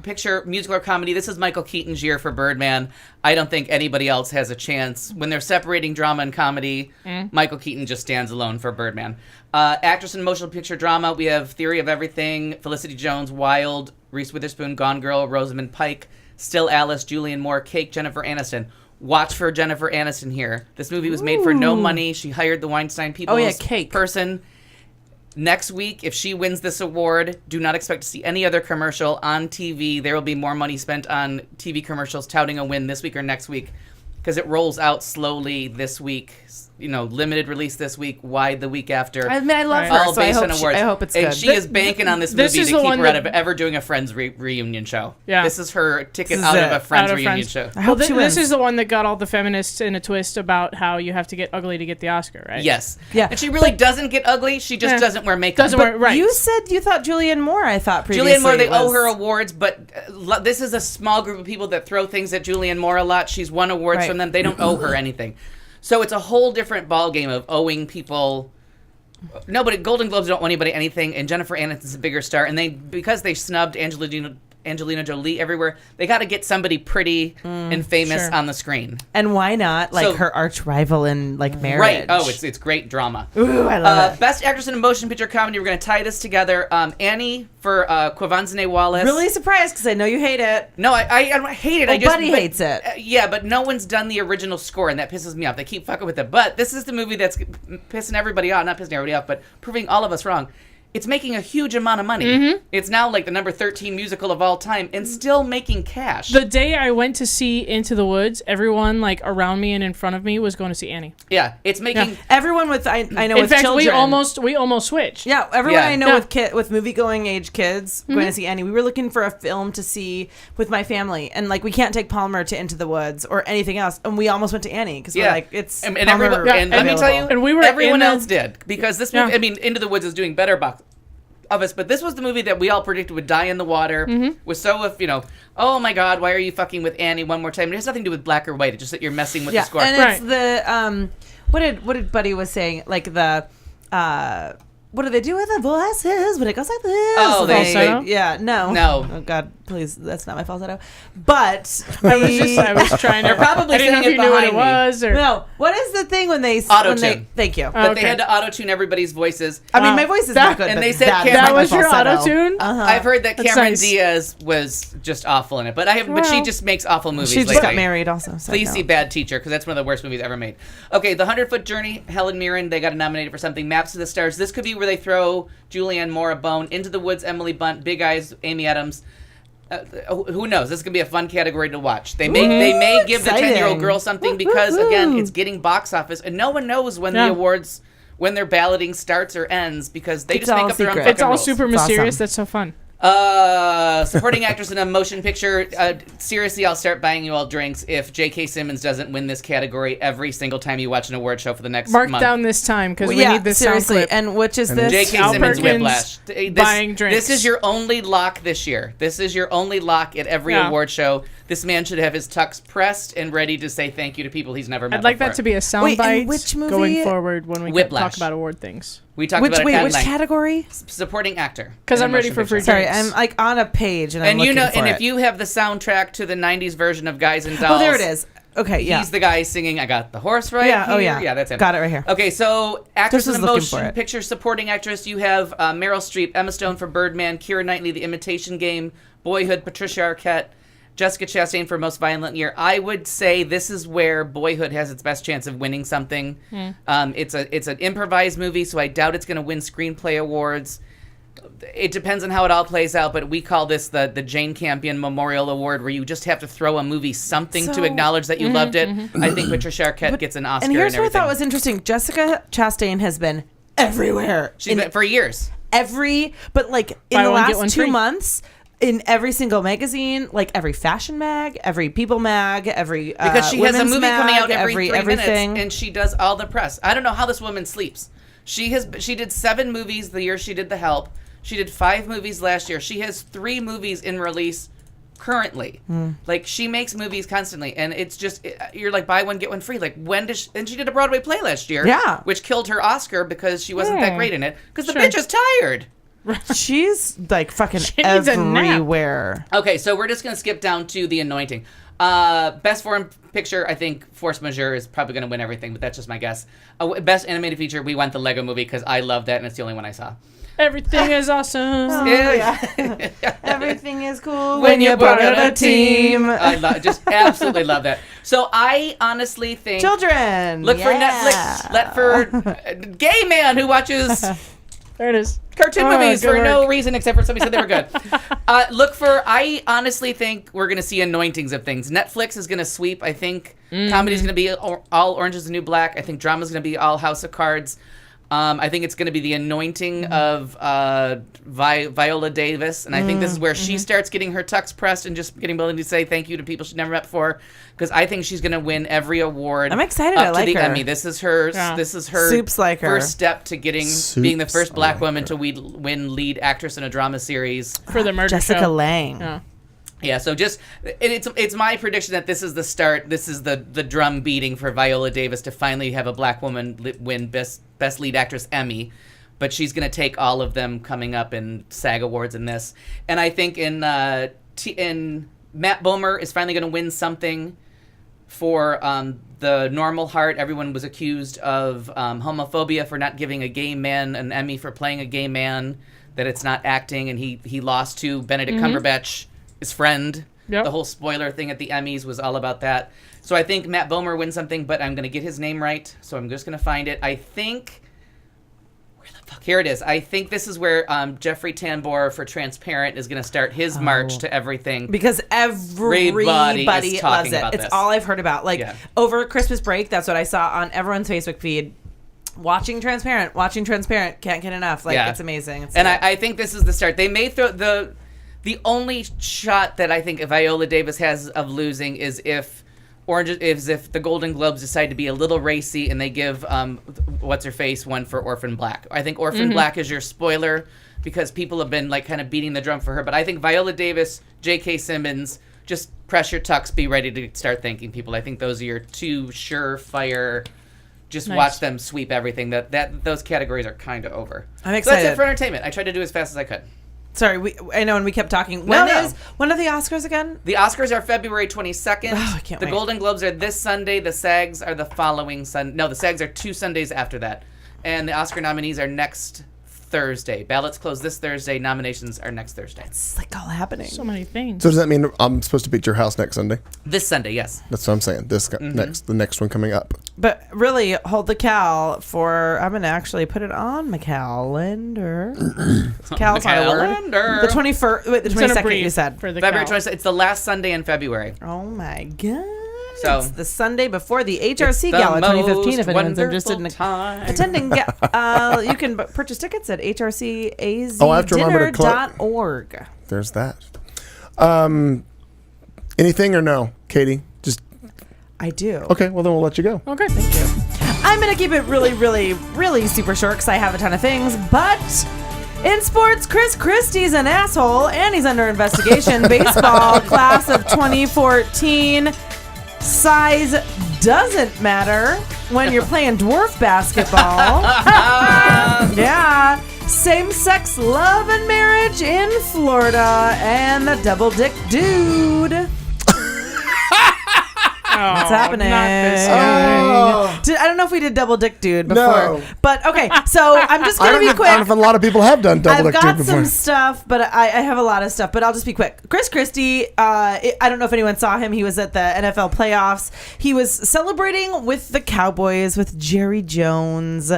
Picture, Musical or Comedy. This is Michael Keaton's year for Birdman. I don't think anybody else has a chance. When they're separating drama and comedy, Michael Keaton just stands alone for Birdman. Actress in Motion Picture Drama, we have Theory of Everything, Felicity Jones, Wild, Reese Witherspoon, Gone Girl, Rosamund Pike, Still Alice, Julianne Moore, Cake, Jennifer Aniston. Watch for Jennifer Aniston here. This movie was made for no money. She hired the Weinstein People's Cake. person. Next week, if she wins this award, do not expect to see any other commercial on TV. There will be more money spent on TV commercials touting a win this week or next week, because it rolls out slowly this week. You know, limited release this week, wide the week after. I mean, I love her, all so I based hope on she- awards. I hope it's and good. she is banking on this this movie is to the keep one her out that- of ever doing a Friends reunion show. Yeah. This is her ticket This is out of it. a Friends Out of reunion Friends. show. I hope she wins. This is the one that got all the feminists in a twist about how you have to get ugly to get the Oscar, right? Yes. Yeah. And she really doesn't get ugly. She just Yeah. doesn't wear makeup. Doesn't wear right. You said you thought Julianne Moore, I thought previously. Julianne Moore, they owe was- her awards, but this is a small group of people that throw things at Julianne Moore a lot. She's won awards Right. from them. They don't owe her anything. So it's a whole different ballgame of owing people. Nobody, Golden Globes don't owe anybody anything, and Jennifer Aniston's a bigger star. And because they snubbed Angelina Jolie everywhere, they got to get somebody pretty and famous sure. on the screen. And why not, like, So- her arch rival in, like, Marriage? Right. Oh, it's great drama. Ooh, I love it. Best Actress in a Motion Picture Comedy. We're going to tie this together. Annie for Quivanzane Wallace. Really surprised, because I know you hate it. No, I don't hate it. Oh, I just Buddy hates it. Yeah, but no one's done the original score, and that pisses me off. They keep fucking with it. But this is the movie that's pissing everybody off. Not pissing everybody off, but proving all of us wrong. It's making a huge amount of money. Mm-hmm. It's now like the number 13 musical of all time, and still making cash. The day I went to see Into the Woods, everyone like around me and in front of me was going to see Annie. Yeah, it's making. Yeah. Everyone with, I know In with fact, children. we almost switched. Yeah, everyone Yeah. I know Yeah. with movie-going age kids going to see Annie. We were looking for a film to see with my family, and like we can't take Palmer to Into the Woods or anything else, and we almost went to Annie because we're Yeah, like it's and Palmer everyone. And let me tell you, available. And we were everyone in the- else did, because this movie. Yeah. I mean, Into the Woods is doing better box office, but this was the movie that we all predicted would die in the water. Was so if oh my God, why are you fucking with Annie one more time? It has nothing to do with black or white. It's just that you're messing with the score. and Right. it's the what did Buddy was saying, like the what do they do with the voices when it goes like this? Oh, The they- falsetto? Yeah, no. No. Oh God, Please, that's not my falsetto. But I was trying to. They're probably I didn't know if saying you it knew what it behind me. was or. no. What is the thing when they Auto-tune. Thank you. But Okay. they had to auto-tune everybody's voices. I mean, my voice is not good. and but they said that is Cameron- That my was your falsetto. auto tune. I've heard that That's Cameron nice. Diaz was just awful in it, but but she just makes awful movies. She just lately. got married also. So Please no. see Bad Teacher, because that's one of the worst movies ever made. Okay, The 100-Foot Journey, Helen Mirren, they got nominated for something. Maps to the Stars. This could be where they throw Julianne Moore a bone. Into the Woods, Emily Blunt. Big Eyes, Amy Adams. Who knows? This is gonna be a fun category to watch. They may give the exciting. 10-year-old girl something because again, it's getting box office, and no one knows when the awards, when their balloting starts or ends because they It's just make all up their own secret. fucking It's all rules. super It's mysterious. awesome. That's so fun. Supporting actress in a motion picture. Seriously, I'll start buying you all drinks if J.K. Simmons doesn't win this category every single time you watch an award show for the next Mark month. down this time because Well, we yeah, need this seriously. sound clip. And which is this? J.K. Al Simmons Perkins whiplash. buying drinks. This is your only lock this year. This is your only lock at every Yeah. award show. This man should have his tux pressed and ready to say thank you to people he's never met I'd like before. that to be a Wait, soundbite and which movie? going forward when we Whiplash. talk about award things. We talked Which about it at which night. category? Supporting actor. Because in a I'm ready motion for picture. free Sorry, drinks. I'm like on a page and I'm And you looking know, for and it. if you have the soundtrack to the '90s version of Guys and Dolls, Oh, there it is. Okay, yeah. He's the guy singing "I Got the Horse Right." Yeah, oh, here. yeah. Yeah, that's him. Got it right here. Okay, so actress Just in was a looking for motion it. picture supporting actress. You have Meryl Streep, Emma Stone for Birdman, Keira Knightley, The Imitation Game, Boyhood, Patricia Arquette, Jessica Chastain for Most Violent Year. I would say this is where Boyhood has its best chance of winning something. It's an improvised movie, so I doubt it's going to win screenplay awards. It depends on how it all plays out, but we call this the Jane Campion Memorial Award, where you just have to throw a movie something to So- acknowledge that you loved it. I think Patricia Arquette gets an Oscar And here's and what I everything. thought was interesting. Jessica Chastain has been everywhere. She's been for years. But like in Buy the one, get one last 2 free. months, in every single magazine, like every fashion mag, every People mag, every Because she has a women's movie mag, coming out every 3 everything. minutes, and she does all the press. I don't know how this woman sleeps. She did 7 movies the year she did The Help. She did 5 movies last year. She has 3 movies in release currently. Like, she makes movies constantly, and it's just you're like, buy one get one free. Like, when does and she did a Broadway play last year, Yeah. which killed her Oscar because she wasn't that great in it because the Sure. bitch is tired. She's like fucking She needs a nap. everywhere. Okay, so we're just gonna skip down to The Anointing. Best foreign picture, I think Force Majeure is probably gonna win everything, but that's just my guess. Best animated feature, we went the Lego Movie because I love that and it's the only one I saw. Everything is awesome. Everything is cool When you're part of a team. I just absolutely love that. So I honestly think Children. look for yeah. Netflix. Let for gay man who watches There it is. cartoon Oh, movies good for no work. reason except for somebody said they were good. I honestly think we're going to see anointings of things. Netflix is going to sweep. I think comedy's going to be all Orange is the New Black. I think drama's going to be all House of Cards. I think it's going to be the anointing of Viola Davis, and I think this is where she starts getting her tux pressed and just getting willing to say thank you to people she's never met before, because I think she's going to win every award. I'm excited. Up I like to the her. Emmy. This is her. Yeah. This is her. Soups like her. First step to being the first Black like woman her. to win lead actress in a drama series. For the murder Jessica show. Lange. Yeah. Yeah, so just it's my prediction that this is the start. This is the drum beating for Viola Davis to finally have a Black woman win best lead actress Emmy, but she's going to take all of them coming up in SAG Awards in this. And I think in Matt Bomer is finally going to win something for The Normal Heart. Everyone was accused of homophobia for not giving a gay man an Emmy for playing a gay man, that it's not acting, and he lost to Benedict Cumberbatch, his friend. Yep. The whole spoiler thing at the Emmys was all about that. So I think Matt Bomer wins something, but I'm going to get his name right, so I'm just going to find it. I think... Where the fuck? Here it is. I think this is where Jeffrey Tambor for Transparent is going to start his march to everything. Because everybody is talking loves it. about It's this. all I've heard about. Like, Yeah. over Christmas break, that's what I saw on everyone's Facebook feed. Watching Transparent, can't get enough. Like, Yeah. it's amazing. It's And good. I think this is the start. They may throw the only shot that I think Viola Davis has of losing is if the Golden Globes decide to be a little racy and they give what's her face one for Orphan Black. I think Orphan Black is your spoiler because people have been like kind of beating the drum for her. But I think Viola Davis, J.K. Simmons, just press your tux, be ready to start thanking people. I think those are your 2 surefire. Just Nice. watch them sweep everything. That those categories are kind of over. I'm So excited. that's it for entertainment. I tried to do as fast as I could. Sorry, I know, and we kept talking. When are the Oscars again? The Oscars are February 22nd. Oh, I can't the wait. Golden Globes are this Sunday. The SAGs are the following Sunday. No, the SAGs are 2 Sundays after that. And the Oscar nominees are next Thursday. Ballots close this Thursday. Nominations are next Thursday. It's like all happening. So many things. So does that mean I'm supposed to be at your house next Sunday? This Sunday, yes. That's what I'm saying. The next one coming up. But really, hold the cal for. I'm gonna actually put it on my calendar. Cal's not a word. Calendar. The 21st. Wait, the It's gonna 22nd. breathe You said. for the February cow. 22nd. It's the last Sunday in February. Oh my god. So It's the Sunday before the HRC the Gala 2015. most If anyone's interested in wonderful time. attending, you can purchase tickets at hrcazdinners.org. Oh, I have to remember to There's that. Anything or no, Katie? Just I do. okay. Well, then we'll let you go. Okay. Thank you. I'm going to keep it really, really, really super short because I have a ton of things. But in sports, Chris Christie's an asshole and he's under investigation. Baseball class of 2014. Size doesn't matter when you're playing dwarf basketball. Yeah. Same-sex love and marriage in Florida and the double dick dude. What's happening? Not this guy. I don't know if we did double dick dude before, No. but okay. So I'm just I gonna don't, be know if, I quick. don't know if a lot of people have done double I've dick got dude some before. stuff, but I have a lot of stuff. But I'll just be quick. Chris Christie. I don't know if anyone saw him. He was at the NFL playoffs. He was celebrating with the Cowboys with Jerry Jones.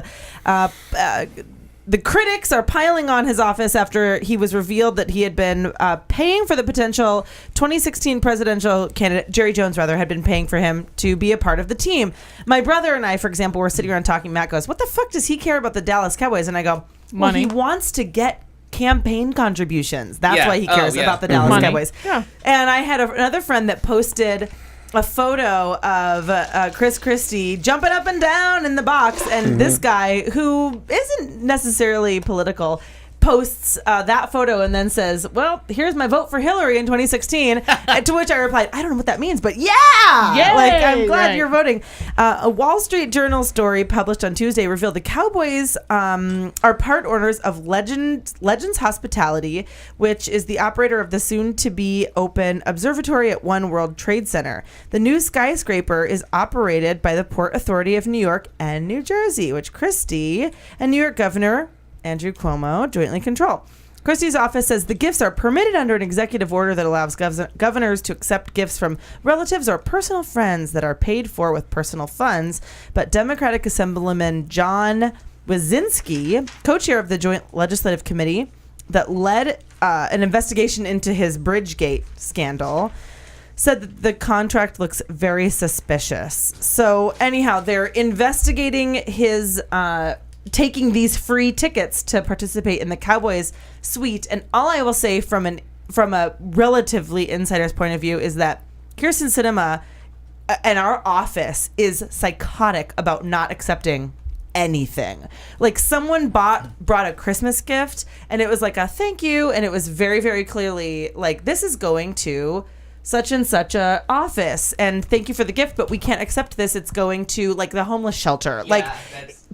The critics are piling on his office after he was revealed that he had been paying for the potential 2016 presidential candidate, Jerry Jones, had been paying for him to be a part of the team. My brother and I, for example, were sitting around talking. Matt goes, "What the fuck does he care about the Dallas Cowboys?" And I go, "Well, Money. he wants to get campaign contributions. That's why he cares about the Dallas Money. Cowboys." Yeah. And I had another friend that posted a photo of Chris Christie jumping up and down in the box, and this guy, who isn't necessarily political, posts that photo and then says, "Well, here's my vote for Hillary in 2016." To which I replied, "I don't know what that means, but yeah, Yay! like I'm glad Right. you're voting." A Wall Street Journal story published on Tuesday revealed the Cowboys are part owners of Legends Hospitality, which is the operator of the soon-to-be open observatory at One World Trade Center. The new skyscraper is operated by the Port Authority of New York and New Jersey, which Christie and New York Governor Andrew Cuomo jointly control. Christie's office says the gifts are permitted under an executive order that allows governors to accept gifts from relatives or personal friends that are paid for with personal funds. But Democratic Assemblyman John Wyszynski, co-chair of the Joint Legislative Committee that led an investigation into his Bridgegate scandal, said that the contract looks very suspicious. So anyhow, they're investigating his taking these free tickets to participate in the Cowboys suite. And all I will say from a relatively insider's point of view is that Kirsten Sinema and our office is psychotic about not accepting anything. Like, someone brought a Christmas gift and it was like a thank you, and it was very, very clearly like, this is going to such and such a office, and thank you for the gift, but we can't accept this. It's going to like the homeless shelter. Yeah, like,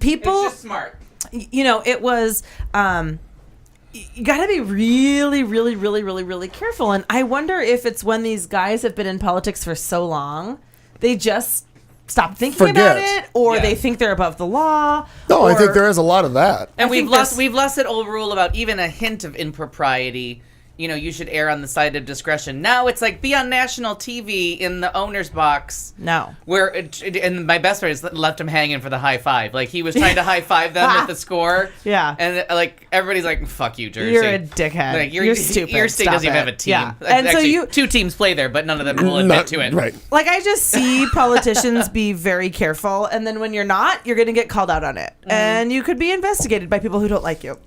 people, it's just smart. you know, it was you got to be really, really, really, really, really careful. And I wonder if it's when these guys have been in politics for so long, they just stop thinking about it, or they think they're above the law. No, I think there is a lot of that. And we've lost that old rule about even a hint of impropriety. You know, you should err on the side of discretion. Now it's like, be on national TV in the owner's box. No. And my best friend has left him hanging for the high five. Like, he was trying to high five them with the score. Yeah. And like, everybody's like, fuck you, Jersey. You're a dickhead. Like, you're stupid. Your state Stop doesn't even it. have a team. Yeah. And Actually, so 2 teams play there, but none of them will admit to it. Right. Like, I just see politicians be very careful, and then when you're not, you're going to get called out on it. And you could be investigated by people who don't like you.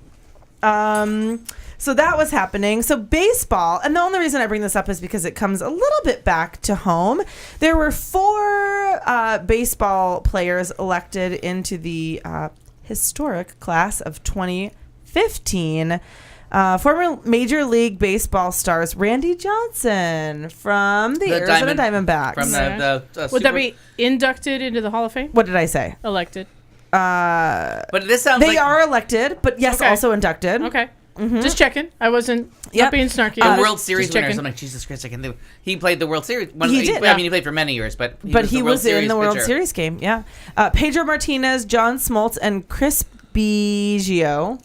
So that was happening. So baseball, and the only reason I bring this up is because it comes a little bit back to home. There were 4 baseball players elected into the historic class of 2015. Former Major League Baseball stars Randy Johnson from the Arizona Diamondbacks. From the Would that be inducted into the Hall of Fame? What did I say? Elected. But this sounds They are elected, but yes, Okay. also inducted. Okay. Just checking. I wasn't not being snarky. The World Series just winners. checking. I'm like, Jesus Christ, I can't do it. He played the World Series. He did. I mean, he played for many years, but he was in the World pitcher. Series game. Yeah. Pedro Martinez, John Smoltz, and Chris Biggio.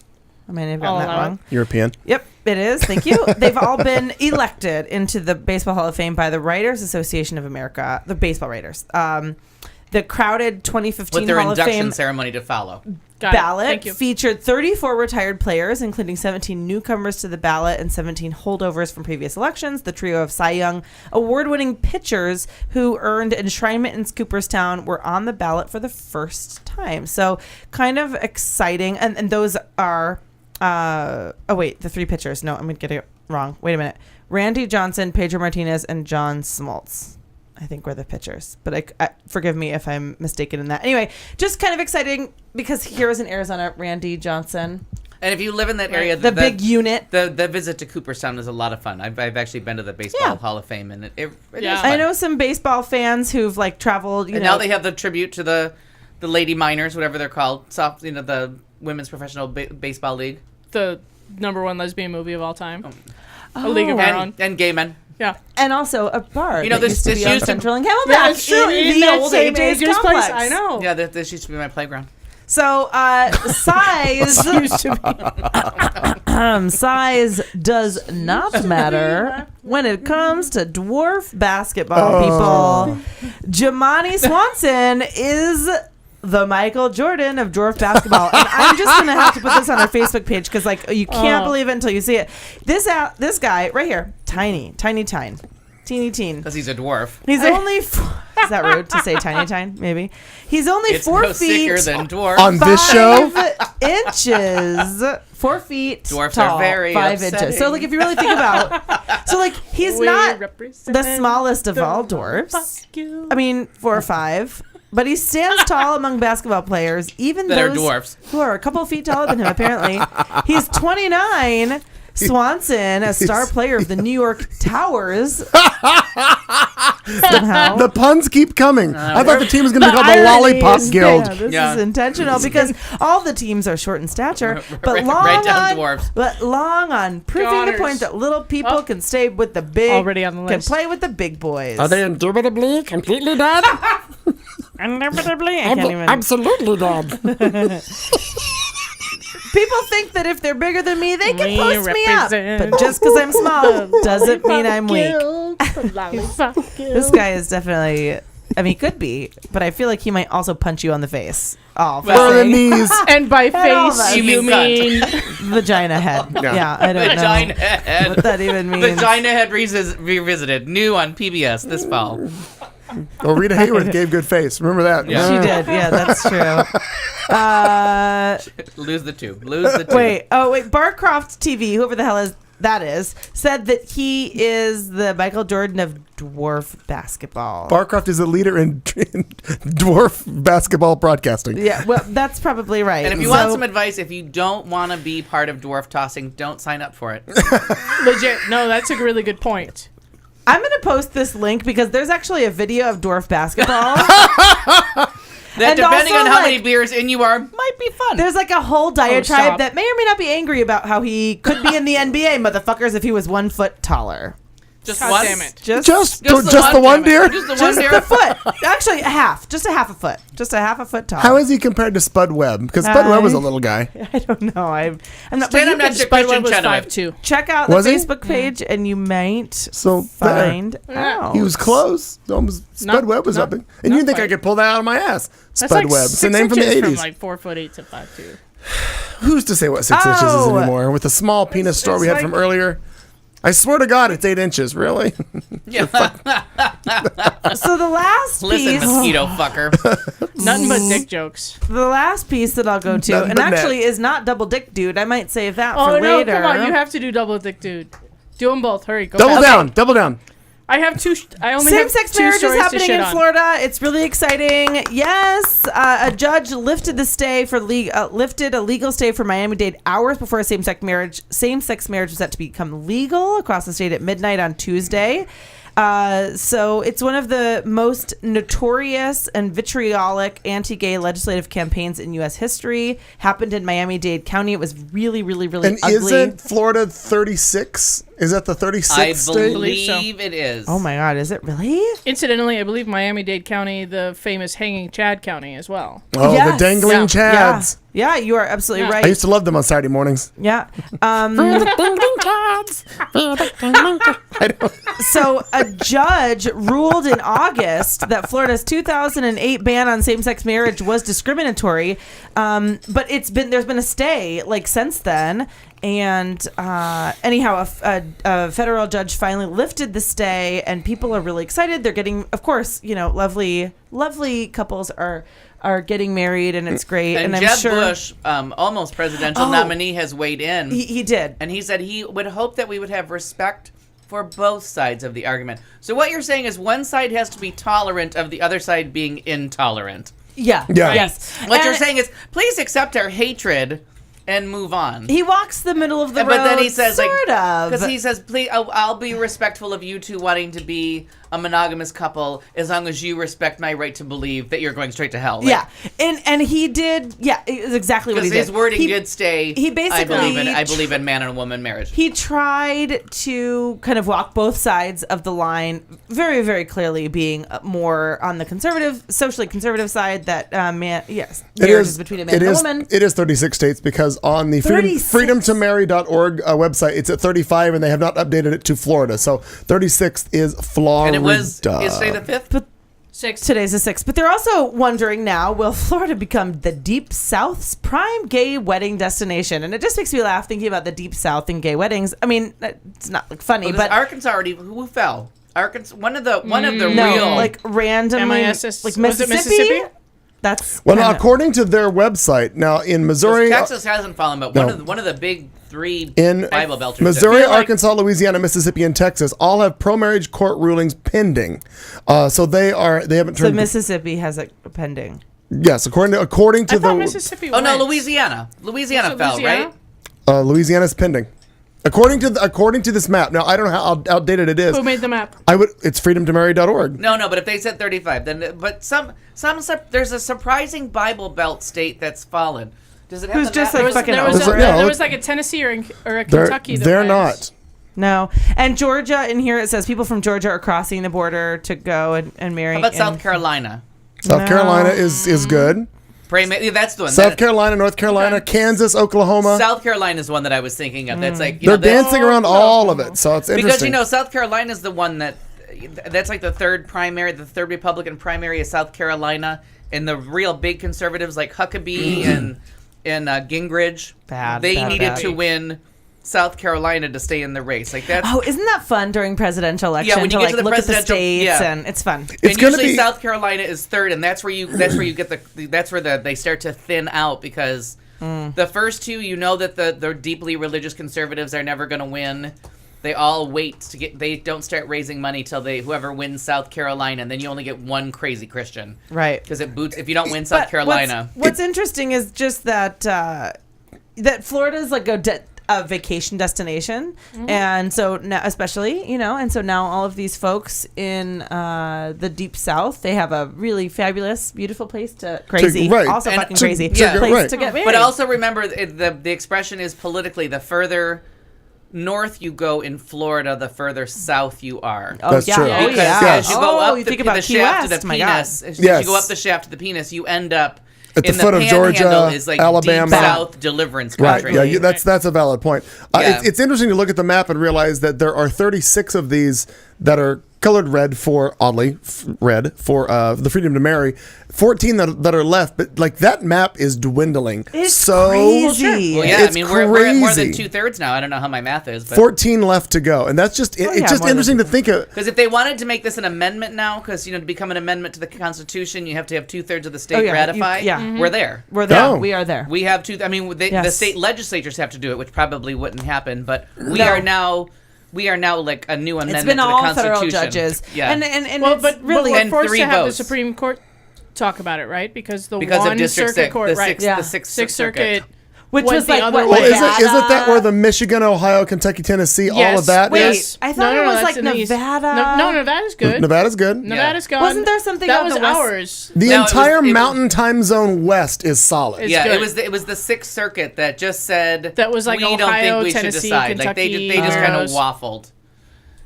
I might have gotten that wrong. European. Yep, it is. Thank you. They've all been elected into the Baseball Hall of Fame by the Writers Association of America, the baseball writers. The crowded 2015 with their Hall of induction Fame ceremony to follow. ballot featured 34 retired players, including 17 newcomers to the ballot and 17 holdovers from previous elections. The trio of Cy Young award-winning pitchers who earned enshrinement in Cooperstown were on the ballot for the first time. So kind of exciting. And those are, the three pitchers. No, I'm going to get it wrong. Wait a minute. Randy Johnson, Pedro Martinez, and John Smoltz, I think, were the pitchers, but I forgive me if I'm mistaken in that. Anyway, just kind of exciting because here is in Arizona, Randy Johnson. And if you live in that area, the big unit, the visit to Cooperstown is a lot of fun. I've actually been to the Baseball Hall of Fame, and it is fun. I know some baseball fans who've like traveled. Now they have the tribute to the Lady Miners, whatever they're called, the Women's Professional Baseball League, the #1 lesbian movie of all time, A League of Our Own, and gay men. Yeah, and also a bar. This used to be on used Central and Camelback. Yeah, it's true. In the old AJ's complex. I know. Yeah, this used to be my playground. So size size does not matter when it comes to dwarf basketball. People, Jamani Swanson is the Michael Jordan of dwarf basketball, and I'm just gonna have to put this on our Facebook page because you can't believe it until you see it. This guy right here, teeny teen, because he's a dwarf. He's only is that rude to say tiny? Maybe he's only it's 4 no feet sicker than dwarf. On this show, 5 inches, 4 feet dwarfs tall, are very 5 upsetting. inches. So like if you really think about, so like he's not the smallest of all dwarfs. I mean 4 or 5. But he stands tall among basketball players, even that those are dwarfs who are a couple feet taller than him, apparently. He's 29. Swanson, a star player of the New York Towers. Somehow. The puns keep coming. I thought the team was going to be called the Lollipop Guild. Yeah, this is intentional because all the teams are short in stature, but long on proving the point that little people can stay with the big, already on the list. Can play with the big boys. Are they indubitably completely dead? Indubitably, I can't even. Absolutely dead. People think that if they're bigger than me, they can post me up. But just because I'm small doesn't mean I'm weak. This guy is definitely, he could be, but I feel like he might also punch you on the face. Oh, for the knees. And by face, you mean vagina head. Yeah, I don't vagina know head. what that even means. Vagina Head revisited, new on PBS this fall. Well, Rita Hayworth gave good face. Remember that? Yeah. She did. Yeah, that's true. Lose the two. Wait. Barcroft TV, whoever the hell that is, said that he is the Michael Jordan of dwarf basketball. Barcroft is a leader in dwarf basketball broadcasting. Yeah, well, that's probably right. And if you want some advice, if you don't want to be part of dwarf tossing, don't sign up for it. Legit. No, that's a really good point. I'm going to post this link because there's actually a video of dwarf basketball. That, depending on how many beers in you are, might be fun. There's like a whole diatribe that may or may not be angry about how he could be in the NBA, motherfuckers, if he was 1 foot taller. Just God one? Damn it. Just the one, dear? Just the foot. Actually, a half. Just a half a foot. Just a half a foot tall. How is he compared to Spud Webb? Because Spud Webb was a little guy. I don't know. I'm not. Stand up to Christian Chenoweth. 5'2". Check out the Facebook page, and you might find out. He was close. Spud Webb was up. And you think I could pull that out of my ass? Spud Webb. It's a name from the 80s. From like 4'8" to 5'2". Who's to say what 6 inches is anymore? With the small penis story we had from earlier. I swear to God, it's 8 inches. Really? Yeah. So the last piece. Listen, mosquito fucker. Nothing but dick jokes. The last piece that I'll go to, and actually is not double dick dude. I might save that for later. Oh no! Come on, you have to do double dick dude. Do them both. Hurry, go. Double down. I have two. I only have same-sex two marriage is stories to happening shit in on. Florida. It's really exciting. Yes, a judge lifted the stay for lifted a legal stay for Miami-Dade hours before same-sex marriage was set to become legal across the state at midnight on Tuesday. So it's one of the most notorious and vitriolic anti-gay legislative campaigns in U.S. history. Happened in Miami-Dade County. It was really, really, really And ugly. isn't Florida 36? Is that the 36th I state? believe it is. Oh my God, is it really? Incidentally, I believe Miami-Dade County, the famous Hanging Chad County as well. Oh, the Yes. dangling Yeah. chads. Yeah, you are absolutely Yeah. right. I used to love them on Saturday mornings. Yeah. I don't, So a judge ruled in August that Florida's 2008 ban on same-sex marriage was discriminatory, but there's been a stay since then. And anyhow, a federal judge finally lifted the stay, and people are really excited. They're getting, of course, lovely couples are getting married, and it's great. And I'm Jeb sure Bush, almost presidential nominee, has weighed in. he did. And he said he would hope that we would have respect for both sides of the argument. So what you're saying is one side has to be tolerant of the other side being intolerant. Yeah. Yeah. Yes. What you're And saying is, please accept our hatred and move on. he walks the middle of the road. But then he says, sort of. because he says, please, I'll be respectful of you two wanting to be a monogamous couple as long as you respect my right to believe that you're going straight to hell. Yeah, and he did. Yeah, it was exactly what he Because did. his wording He- did stay. he basically I believe in man and woman marriage. He tried to kind of walk both sides of the line, very, very clearly being more on the conservative, socially conservative side. That marriage is between a man and a woman. It is 36 states because on the 36. freedomtomary.org website, it's at 35, and they have not updated it to Florida. So 36th is Florida. And is today the 5th? But 6. today's the 6th. But they're also wondering now, will Florida become the Deep South's prime gay wedding destination? And it just makes me laugh thinking about the Deep South and gay weddings. I mean, it's not funny, Well, but Arkansas already, who fell? Arkansas, one of the no, real, randomly, MISS like was it Mississippi. Mississippi? That's Well, now, kinda- according to their website, now in Missouri, Texas hasn't fallen, but No. one of the big three in Bible belters. Missouri, did. Arkansas, Louisiana, Mississippi, and Texas all have pro-marriage court rulings pending. So they haven't So turned. Mississippi has it pending. Yes, according to I thought the Mississippi Oh no, went. Louisiana So fell, Louisiana? right? Louisiana's pending. According to this map. Now I don't know how outdated it is. Who made the map? It's freedomtomary.org. No, but if they said 35, then there's a surprising Bible Belt state that's fallen. Does it have Who's the just map? like fucking There was, There's a- a, yeah, there look- was like a Tennessee or a They're Kentucky. that they're went. not. No, and Georgia in here it says people from Georgia are crossing the border to go and marry. How about in- South Carolina? South No. Carolina is good. That's the one. South Carolina, North Carolina, Kansas, Oklahoma. South Carolina is one that I was thinking of. That's like They're dancing around all of it, so it's interesting. because South Carolina is the one that's like the third Republican primary is South Carolina, and the real big conservatives like Huckabee and Gingrich, they needed to win South Carolina to stay in the race. Like that's isn't that fun during presidential election? Yeah, when you to get to the look at the presidential- states yeah. and it's fun. It's and gonna usually be- South Carolina is third, and that's where you get they start to thin out because the first two, that the deeply religious conservatives are never going to win. They all wait they don't start raising money till whoever wins South Carolina, and then you only get one crazy Christian, Right. Because it boots if you don't win South But Carolina. What's interesting is just that that Florida's like a vacation destination, and so now, especially and so now all of these folks in the Deep South, they have a really fabulous, beautiful place right. also And fucking to- crazy yeah. place right. to get married. But also remember, the expression is politically, the further north you go in Florida, the further south you are. oh That's yeah, true. oh Because yeah. as you go up you the, think about the Key shaft West, of the my God. penis, as Yes. you go up the shaft of the penis, you end up At the in foot of Panhandle Georgia, is like Alabama. Deep South deliverance Right. country. Yeah, that's a valid point. Yeah. It's interesting to look at the map and realize that there are 36 of these that are colored red for the freedom to marry. 14 that are left, but like that map is dwindling. It's so crazy. Well, yeah, It's we're at more than crazy. 2/3 now. I don't know how my math is, but 14 left to go, and that's just it's yeah, just more than interesting to think of. because if they wanted to make this an amendment now, because to become an amendment to the Constitution, you have to have 2/3 of the state Oh, yeah, ratify. yeah. Mhm. We're there. We're there. Oh. We are there. We have two. I mean, the Yes. state legislatures have to do it, which probably wouldn't happen. But we No. are now like a new amendment It's been to the all Constitution. federal judges. Yeah. And Well, it's but really we're And forced three to have votes. the Supreme Court talk about it, right? Because of one District circuit 6, court, the right? sixth, Yeah. the sixth Sixth circuit. Circuit Which what was the like other what, way. Well, isn't that where the Michigan, Ohio, Kentucky, Tennessee, all Yes. of that Wait, is? I thought it was that's like in the East. Nevada. No, Nevada's good. Nevada's good. Nevada's gone. Wasn't there something that on was the west? ours? The No, it was- entire it was- Mountain Time Zone West is solid. It's Yeah, good. it was the Sixth Circuit that just said That was like we don't Ohio, think we should Tennessee, decide. Like they Kentucky, just kind of Rose. waffled.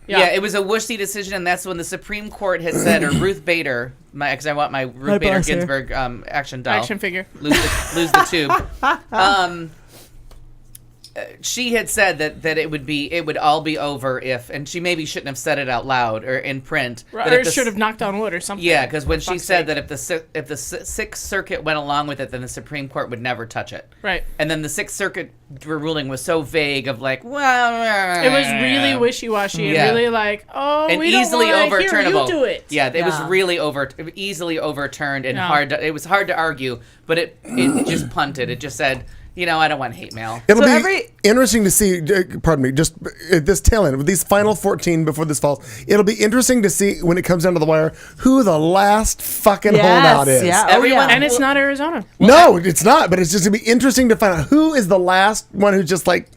Yeah. Yeah, it was a whooshy decision, and that's when the Supreme Court had said, or Ruth Bader, because I want my Ruth Bader bless her. Ginsburg action doll. Action figure. Lose the tube. She had said that it would all be over if, and she maybe shouldn't have said it out loud or in print. that Or if the- should have knocked on wood or something. Yeah, because when For she fuck's said sake. that if the Sixth Circuit went along with it, then the Supreme Court would never touch it. Right. And then the Sixth Circuit ruling was so vague of like, well, It was really wishy-washy Yeah. and really like, oh, and we don't easily want to overturnable. hear you do it. Yeah, it was Yeah. really easily overturned and Yeah. hard. It was hard to argue, but it just punted. It just said, I don't want hate mail. It'll So be every- interesting to see, pardon me, just this tail end, with these final 14 before this falls, it'll be interesting to see when it comes down to the wire who the last fucking holdout is. Yeah. Everyone- And it's not Arizona. No, it's not, but it's just going to be interesting to find out who is the last one who just like,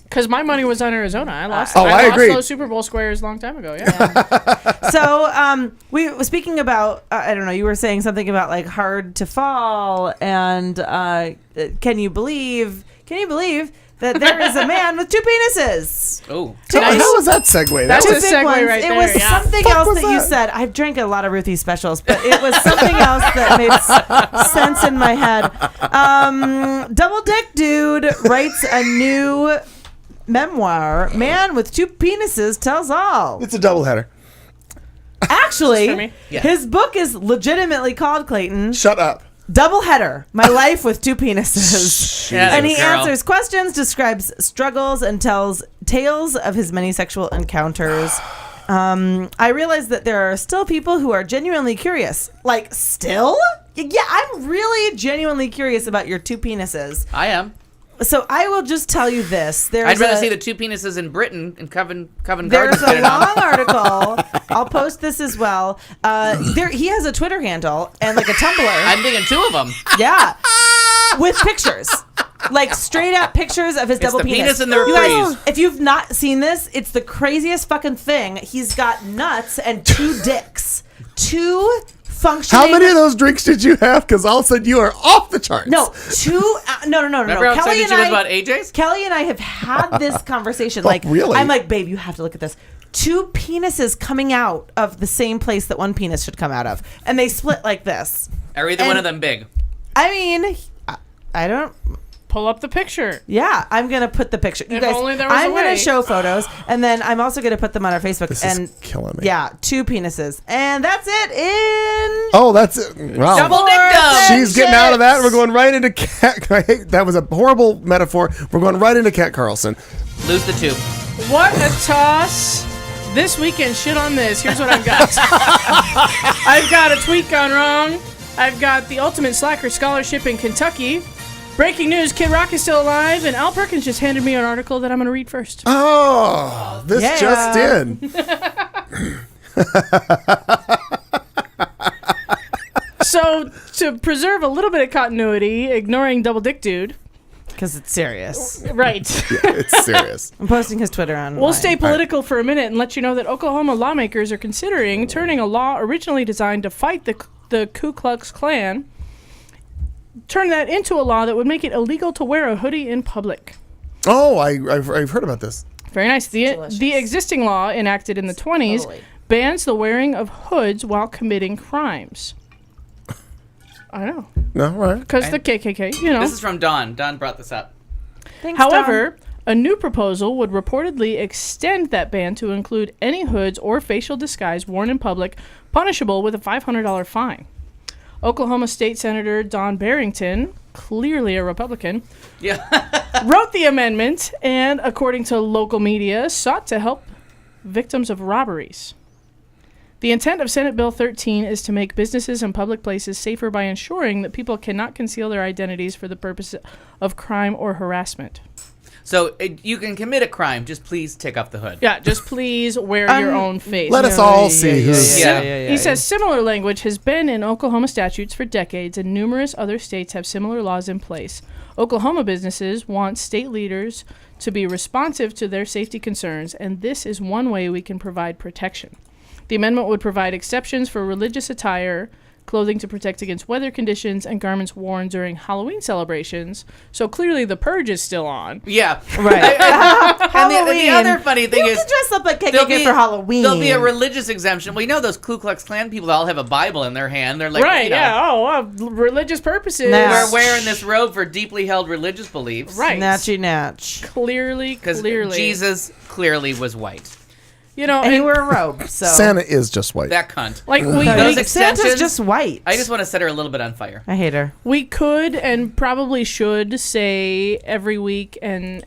Because my money was on Arizona. I lost. I lost agree. those Super Bowl squares a long time ago. Yeah. So we were speaking about I don't know, you were saying something about like hard to fall, and can you believe that there is a man with two penises? Oh, how was that segue? That's That a was, segue right It there, was yeah. something Fuck else was that you that? said. I've drank a lot of Ruthie specials, but it was something else that made sense in my head. Double Dick Dude writes a new memoir. Man with two penises tells all. it's a doubleheader. Actually, for me? Yeah. his book is legitimately called, Clayton, Shut up. Double Header: My Life with Two Penises. Yeah, And he girl. answers questions, describes struggles, and tells tales of his many sexual encounters. I realize that there are still people who are genuinely curious. Like, still? Yeah, I'm really genuinely curious about your two penises. I am. So I will just tell you this. I'd rather see the two penises in Britain and Covent Garden. There's get a it on. long article. I'll post this as well. He has a Twitter handle and like a Tumblr. I'm thinking two of them. Yeah. With pictures. Like straight up pictures of his double the penis. penis and the You guys, reprise. if you've not seen this, it's the craziest fucking thing. He's got nuts and two dicks. Two functioning. How many of those drinks did you have? Because all of a sudden you are off the charts. No, two. No. Remember how Kelly excited and she was I. about AJ's? Kelly and I have had this conversation. Like, really? I'm like, babe, you have to look at this. Two penises coming out of the same place that one penis should come out of, and they split like this. Are either one of them big? I mean, I don't. Pull up the picture. Yeah, I'm gonna put the picture. You If guys, only there was I'm a gonna way. show photos, and then I'm also gonna put them on our Facebook. This and is killing me. Yeah, two penises, and that's it. In Oh, that's it. Wow. Double dictum. She's getting out of that. We're going right into Cat. I hate, that was a horrible metaphor. We're going right into Cat Carlson. Lose the tube. What a toss. This weekend, shit on this. Here's what I've got. I've got a tweet gone wrong. I've got the Ultimate Slacker Scholarship in Kentucky. Breaking news, Kid Rock is still alive, and Al Perkins just handed me an article that I'm going to read first. Oh, this Yeah. just in. So, to preserve a little bit of continuity, ignoring Double Dick Dude. because it's serious. Right. It's serious. I'm posting his Twitter on. We'll stay political for a minute and let you know that Oklahoma lawmakers are considering turning a law originally designed to fight the Ku Klux Klan, turn that into a law that would make it illegal to wear a hoodie in public. Oh, I've heard about this. Very nice. The existing law, enacted in the 20s, bans the wearing of hoods while committing crimes. I know. No, right. Because the KKK, you know. This is from Dawn. Dawn brought this up. Thanks, However, a new proposal would reportedly extend that ban to include any hoods or facial disguise worn in public, punishable with a $500 fine. Oklahoma State Senator Don Barrington, clearly a Republican, wrote the amendment and, according to local media, sought to help victims of robberies. The intent of Senate Bill 13 is to make businesses and public places safer by ensuring that people cannot conceal their identities for the purpose of crime or harassment. So you can commit a crime. Just please take off the hood. Yeah, just please wear your own face. Let us all see who's. He says similar language has been in Oklahoma statutes for decades, and numerous other states have similar laws in place. Oklahoma businesses want state leaders to be responsive to their safety concerns, and this is one way we can provide protection. The amendment would provide exceptions for religious attire, clothing to protect against weather conditions, and garments worn during Halloween celebrations. So clearly the purge is still on. Yeah. Right. And the other funny thing you is, can dress up like there'll KKK for Halloween. There'll be a religious exemption. Well, you know those Ku Klux Klan people all have a Bible in their hand. They're like, right, you know, yeah. Oh, religious purposes. we're wearing this robe for deeply held religious beliefs. Right. Natchy natch. Clearly. Because Jesus clearly was white. You know, and he wore a robe. So Santa is just white. That cunt. Like those extensions, Santa's just white. I just want to set her a little bit on fire. I hate her. We could and probably should say every week and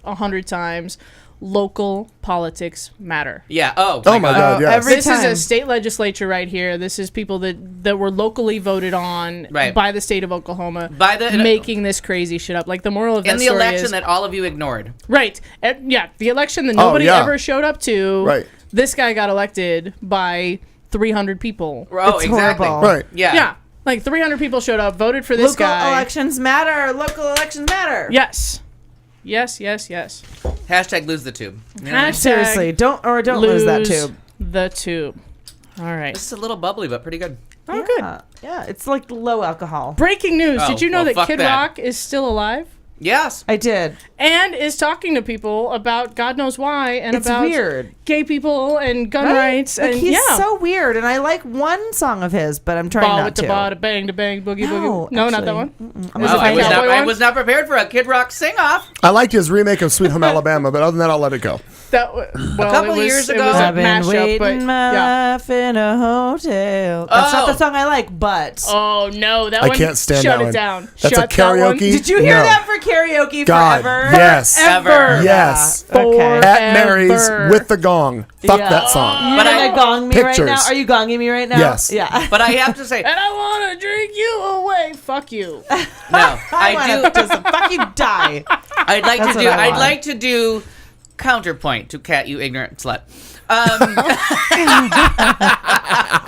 100 times, local politics matter. Yeah. Oh my God. Yes. This is a state legislature right here. This is people that were locally voted on by the state of Oklahoma, by the making this crazy shit up. Like the moral of that the story election is, that all of you ignored. Right. Yeah. The election that nobody ever showed up to. Right. This guy got elected by 300 people. Oh, it's exactly. horrible. Right. Yeah. Yeah. Like 300 people showed up, voted for this guy. Local elections matter. Local elections matter. Yes. Yes. Hashtag lose the tube. You know what I mean? Seriously, don't lose that tube. The tube. All right. This is a little bubbly, but pretty good. Oh, good. Yeah, it's like low alcohol. Breaking news. Oh, Did you know well, that Kid fuck that. Rock is still alive? Yes. I did. And is talking to people about God knows why and It's about weird. gay people and gun rights. Like and he's yeah. so weird, and I like one song of his, but I'm trying Ball not with to. the ball, bang to bang, boogie No, boogie. No, not that actually, one. I'm Was gonna it the find cowboy I one? was not prepared for a Kid Rock sing-off. I liked his remake of Sweet Home Alabama, but other than that, I'll let it go. Well, couple it was, years it ago- was a I've been mashup, waiting but my yeah. life in a hotel. That's not the song I like, but Oh no, that I one. can't stand shut that it one. down. That's Shut a that one. karaoke. did you hear No. that for karaoke God, forever? yes. Ever. Yes. Okay. At Mary's with the gong. Fuck Yeah. that song. You But gonna gong me right Pictures. now? Are you gonging me right now? Yes. Yeah. But I have to say, And I want to drink you away. Fuck you. no, I do. Just fuck you, die. I'd like That's to what do. I I'd want. like to do counterpoint to Kat, you ignorant slut.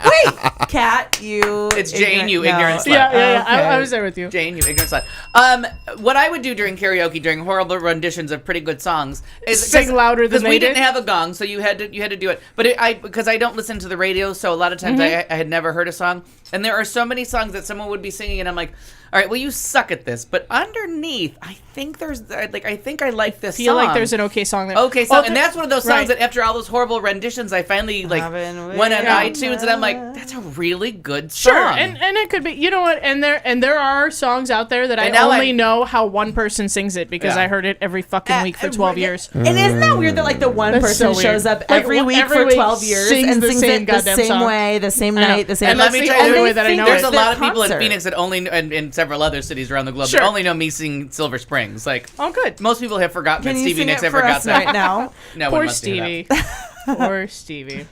Wait, Kat, you. It's Jane, you ignorant slut. Yeah. I Okay. was there with you. Jane, you ignorant slut. What I would do during karaoke, during horrible renditions of pretty good songs, is Sing louder than because they we did? didn't have a gong, so you had to do it. But because I don't listen to the radio, so a lot of times Mm-hmm. I had never heard a song, and there are so many songs that someone would be singing, and I'm like, all right, well, you suck at this, but underneath, I think I like this Feel song. like there's an okay song there. Okay, Well, song, and that's one of those songs right. that after all those horrible renditions, I finally went on iTunes, and I'm like, that's a really good song. Sure, and it could be. You know what? And there are songs out there that I And now only I- know how one person sings it because Yeah. I heard it every fucking week for 12 years. And isn't that weird that like the one That's person so weird. shows up Like, every week every for week 12 years sings and the sings same it the goddamn same song. way, the same I know. night, the same. And let That's me the tell you, only there- way that I know there's it. a lot of Their people in concert. Phoenix that only, and several other cities around the globe, Sure. that only know me sing Silver Springs. Like, Oh, good. most people have forgotten Can that you Stevie sing Nicks it ever for got us that. right now? No one Poor must do Stevie. that. Poor Stevie.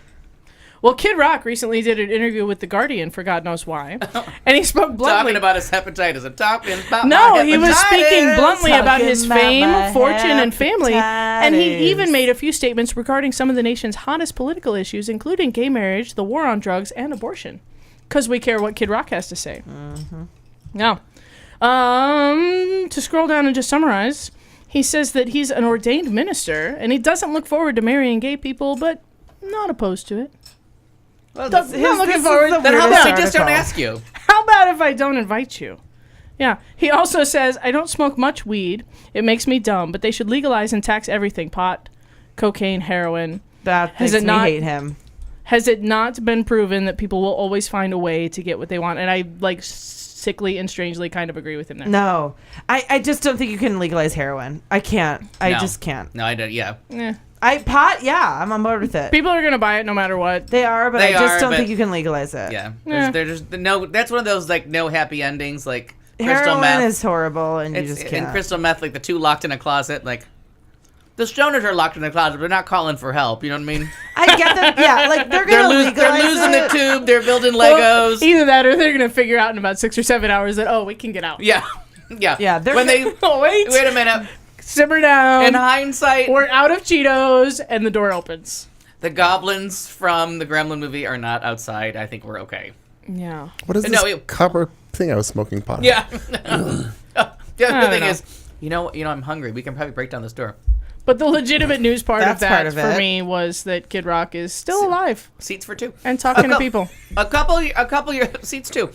Well, Kid Rock recently did an interview with The Guardian for God knows why, and he spoke bluntly. Talking about his hepatitis. I'm talking about No, my he was hepatitis. speaking bluntly about Talking his about fame, my fortune, and family. And he hepatitis. even made a few statements regarding some of the nation's hottest political issues, including gay marriage, the war on drugs, and abortion. Because we care what Kid Rock has to say. Mm-hmm. Now, to scroll down and just summarize, he says that he's an ordained minister, and he doesn't look forward to marrying gay people, but not opposed to it. Well, Not looking is forward. the then how weirdest about I just don't article. ask you? How about if I don't invite you? Yeah. He also says, I don't smoke much weed. It makes me dumb, but they should legalize and tax everything. Pot, cocaine, heroin. That Has makes it me not- hate him. Has it not been proven that people will always find a way to get what they want? And I, like, sickly and strangely kind of agree with him there. No, I just don't think you can legalize heroin. I can't. I No. just can't. No, I don't. Yeah. Eh. Pot, yeah, I'm on board with it. People are going to buy it no matter what. They are, but They I just are, don't but- think you can legalize it. Yeah. Yeah. There's no. That's one of those like no happy endings. Like crystal Heroin meth. is horrible, and you It's just in can't. crystal meth, like the two locked in a closet. Like the stoners are locked in a closet, but they're not calling for help. You know what I mean? I get them. Yeah, like they're They're, gonna they're legalize losing it. the tube. They're building Well, Legos. either that or they're going to figure out in about 6 or 7 hours that, oh, we can get out. Yeah. Yeah. Yeah, they're when they Oh, wait. wait a minute. simmer down. In hindsight, We're out of Cheetos, and the door opens. the goblins from the Gremlin movie are not outside. I think we're okay. Yeah. What is this copper thing I was smoking pot on? Yeah. The other thing know. is, you know, I'm hungry. We can probably break down this door. But the legitimate news part of That's that part of for it. me was that Kid Rock is still alive Seats for two. and talking to people. A couple years. Seats two.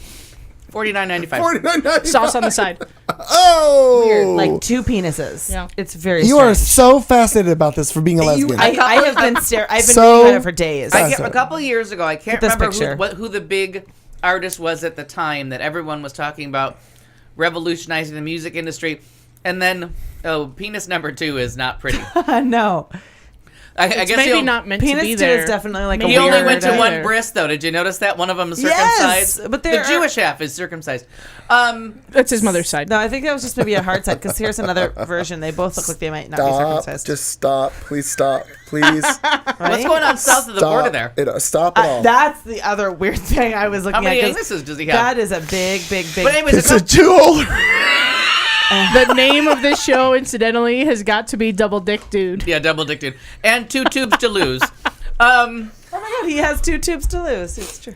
$49.95. $49.95. Sauce on the side. Oh, Like 2 penises. Yeah. It's very you strange. are so fascinated about this for being a lesbian. I have been I've been So- reading about it for days. A couple years ago, I can't this remember picture. who the big artist was at the time that everyone was talking about revolutionizing the music industry. And then, penis number 2 is not pretty. No. I guess Maybe not meant to Penis be 2 there. is definitely like Maybe a He only weird went to one idea. breast, though. Did you notice that? One of them is Yes, circumcised. but the there are- Jewish half is circumcised. That's his mother's side. No, I think that was just maybe a hard side because here's another version. They both look like they might not be Stop. circumcised. Just stop. Please stop. Please. What's going on south of the border there? Stop it all. That's the other weird thing I was looking How many at. 'cause anuses does he have? That is a big. But anyways, it's a jewel. The name of this show, incidentally, has got to be Double Dick Dude. yeah, double dick dude. And 2 tubes to lose. Oh my god, he has 2 tubes to lose. It's true.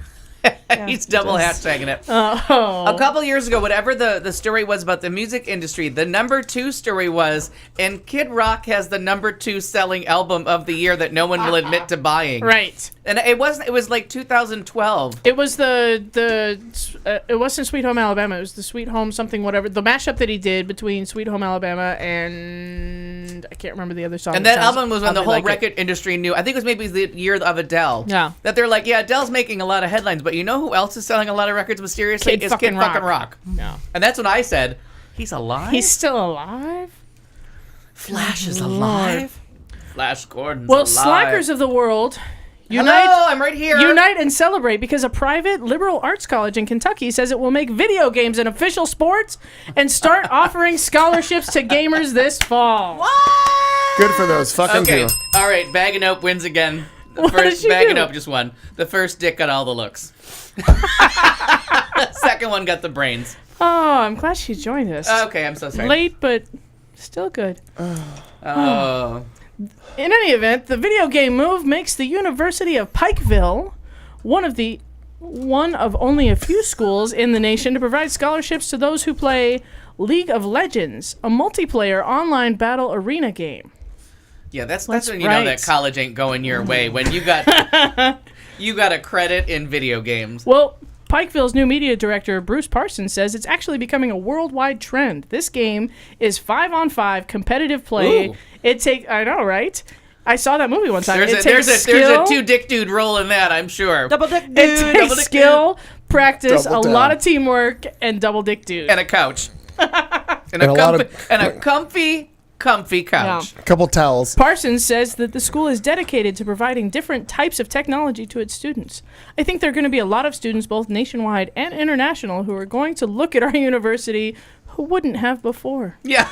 He's double hashtagging it. Oh. A couple years ago, whatever the story was about the music industry, the number 2 story was, and Kid Rock has the number 2 selling album of the year that no one will admit to buying. Right. And it was like 2012. It was it wasn't Sweet Home Alabama. It was the Sweet Home something whatever. The mashup that he did between Sweet Home Alabama and I can't remember the other song. And that album was when the whole record industry knew. I think it was maybe the year of Adele. Yeah. That they're like, yeah, Adele's making a lot of headlines, but you know who else is selling a lot of records mysteriously? Kid It's Kid fucking fucking Rock. Rock. Yeah. And that's when I said, he's alive? He's still alive? Flash is alive? Flash Gordon's Well, alive. slackers of the world, Hello, unite, I'm right here. unite and celebrate because a private liberal arts college in Kentucky says it will make video games an official sport and start offering scholarships to gamers this fall. Good for those fucking Okay, two. all right, Bag and Nope wins again. The What first did she Bag and do? Nope just won. The first dick got all the looks. Second one got the brains. Oh, I'm glad she joined us. Okay, I'm so sorry. Late, but still good. Oh. In any event, the video game move makes the University of Pikeville one of only a few schools in the nation to provide scholarships to those who play League of Legends, a multiplayer online battle arena game. Yeah, that's That's when you know right. that college ain't going your way. When you got you got a credit in video games. Well, Pikeville's new media director, Bruce Parsons, says it's actually becoming a worldwide trend. This game is 5-on-5 competitive play. Ooh. I know, right? I saw that movie one time. There's a 2 dick dude role in that, I'm sure. Double dick dude. It takes Double dick skill, practice, Double a down. lot of teamwork, and double dick dude. And a couch. And a lot a comfy couch. A couple towels. Parsons says that the school is dedicated to providing different types of technology to its students. I think there are going to be a lot of students, both nationwide and international, who are going to look at our university who wouldn't have before. Yeah.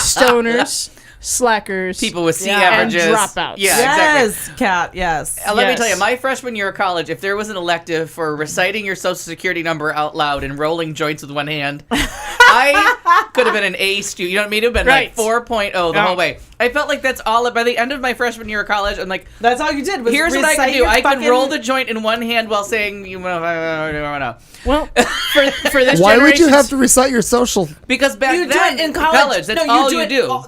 Stoners, slackers, People with C Yeah. averages. and dropouts. Yeah, exactly. Yes, Kat, yes. Let me Yes. tell you, my freshman year of college, if there was an elective for reciting your social security number out loud and rolling joints with one hand, I could have been an A student. You know what I mean? It would have been Right. like 4.0 the Yeah. whole way. I felt like that's all. By the end of my freshman year of college, I'm like, That's all you did was here's what I recite can do. your I can fucking- roll the joint in one hand while saying, Well, for this Why would you generation's- have to recite your social? because back You do then it in college. that's No, all do you it do.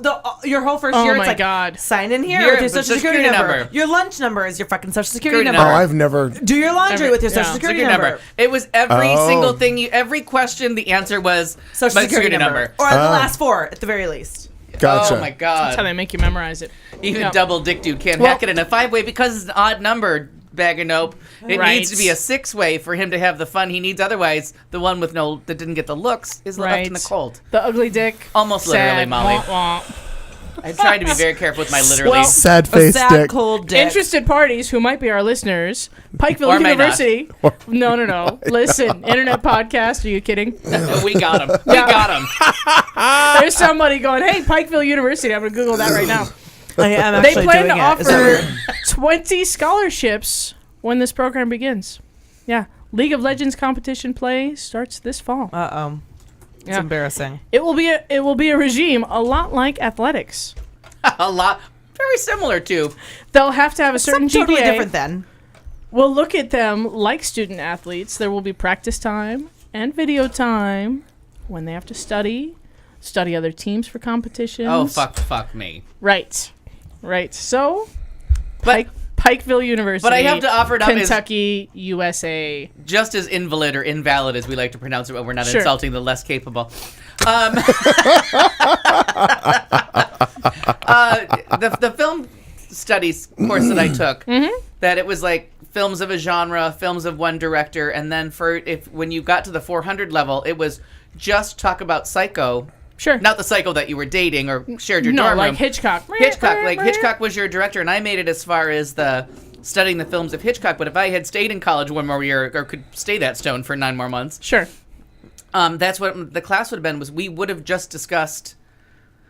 your whole first Oh year. my It's like, God. sign in here Your with your social security number. Your lunch number is your fucking social security Security number. Oh, I've never. Do your laundry with your social yeah. security number. It was every Oh. single thing. Every question, the answer was Social my security number. Or the last 4 at the very least. Gotcha. Oh my That's how god! they make you memorize it. Even Yeah. double dick dude can't Well- hack it in a 5-way because it's an odd number. Bag of Nope. It Right. needs to be a 6-way for him to have the fun he needs. Otherwise, the one with that didn't get the looks is left in the cold. The ugly dick. Almost literally, sad, Molly. womp womp. I tried to be very careful with my literally. Well, Sad A face sad, dick. cold dick. Interested parties who might be our listeners, Pikeville Or may not. University. No. Listen, internet podcast. Are you kidding? we got him. We got him. There's somebody going, hey, Pikeville University. I'm going to Google that right now. I am They actually plan to doing it. Is that offer right? 20 scholarships when this program begins. Yeah. League of Legends competition play starts this fall. Uh-oh. It's embarrassing. It will be a regime a lot like athletics. A lot, very similar to. They'll have to have a certain Something totally GPA. different then. We'll look at them like student athletes. There will be practice time and video time when they have to study other teams for competitions. Oh, fuck me. Right. So, Pikeville University. But I have to offer it up Kentucky, USA. Just as invalid or invalid as we like to pronounce it, but we're not Sure. insulting the less capable. The film studies course that I took, that it was like films of a genre, films of one director, and then when you got to the 400 level, it was just talk about Psycho. Sure. Not the Psycho that you were dating or shared your dorm room. No, like Hitchcock. Hitchcock was your director, and I made it as far as studying the films of Hitchcock. But if I had stayed in college one more year, or could stay that stone for 9 more months, Sure. that's what the class would have been. Was we would have just discussed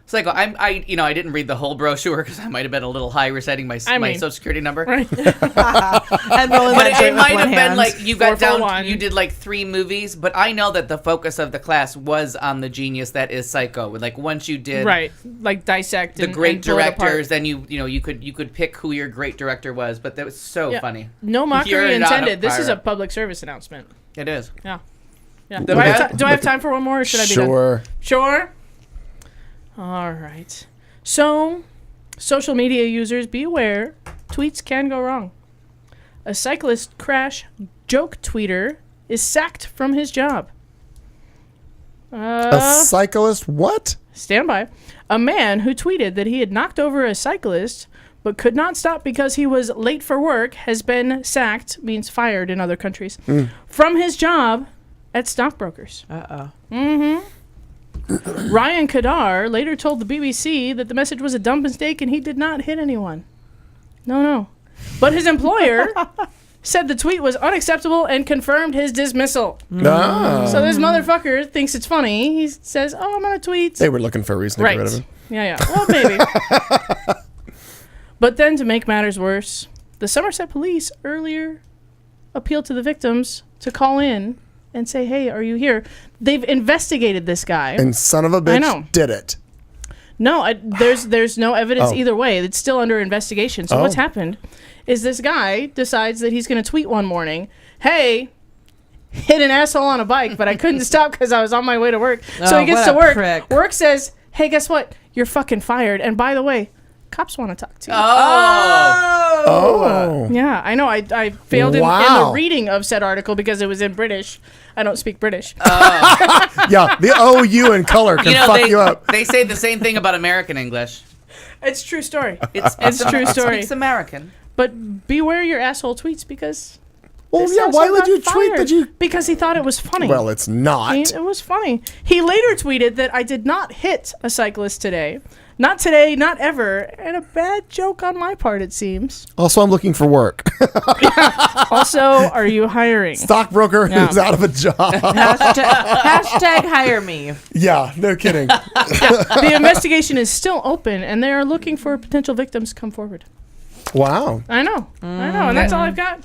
Psycho. I didn't read the whole brochure because I might have been a little high reciting my social security number. And rolling But it might have been like you got 441. you did like 3 movies, but I know that the focus of the class was on the genius that is Psycho. Like once you did like dissect the and great pull it apart. directors, then you could pick who your great director was. But that was so funny. No You're mockery not a intended. This is a pirate. public service announcement. It is. Yeah. Do I have time for one more, or should I be done? Sure. All right. So, social media users, be aware, tweets can go wrong. A cyclist crash joke tweeter is sacked from his job. A cyclist what? Stand by. A man who tweeted that he had knocked over a cyclist but could not stop because he was late for work has been sacked, means fired in other countries, from his job at Stockbrokers. Ryan Kadar later told the BBC that the message was a dumb mistake and he did not hit anyone. No. But his employer said the tweet was unacceptable and confirmed his dismissal. So this motherfucker thinks it's funny. He says, I'm going to tweet. They were looking for a reason to get rid of him. Yeah. Well, maybe. But then to make matters worse, the Somerset police earlier appealed to the victims to call in and say, hey, are you here? They've investigated this guy. And son of a bitch did it. No, there's no evidence either way. It's still under investigation. So what's happened is this guy decides that he's going to tweet one morning, hey, hit an asshole on a bike, but I couldn't stop because I was on my way to work. So he gets to work. Prick. Work says, hey, guess what? You're fucking fired. And by the way, cops want to talk to you. Oh. Yeah, I know. I failed in the reading of said article because it was in British. I don't speak British. Yeah, the OU in color can fuck you up. They say the same thing about American English. It's a true story. It's a true story. It's American. But beware your asshole tweets because... Well, this yeah, why asshole would got you tweet fired that you... Because he thought it was funny. Well, it's not. It was funny. He later tweeted that I did not hit a cyclist today. Not today, not ever. And a bad joke on my part, it seems. Also, I'm looking for work. Also, are you hiring? Stockbroker who's out of a job. Hashtag hire me. Yeah, no kidding. The investigation is still open, and they are looking for potential victims to come forward. Wow. I know. And that's all I've got.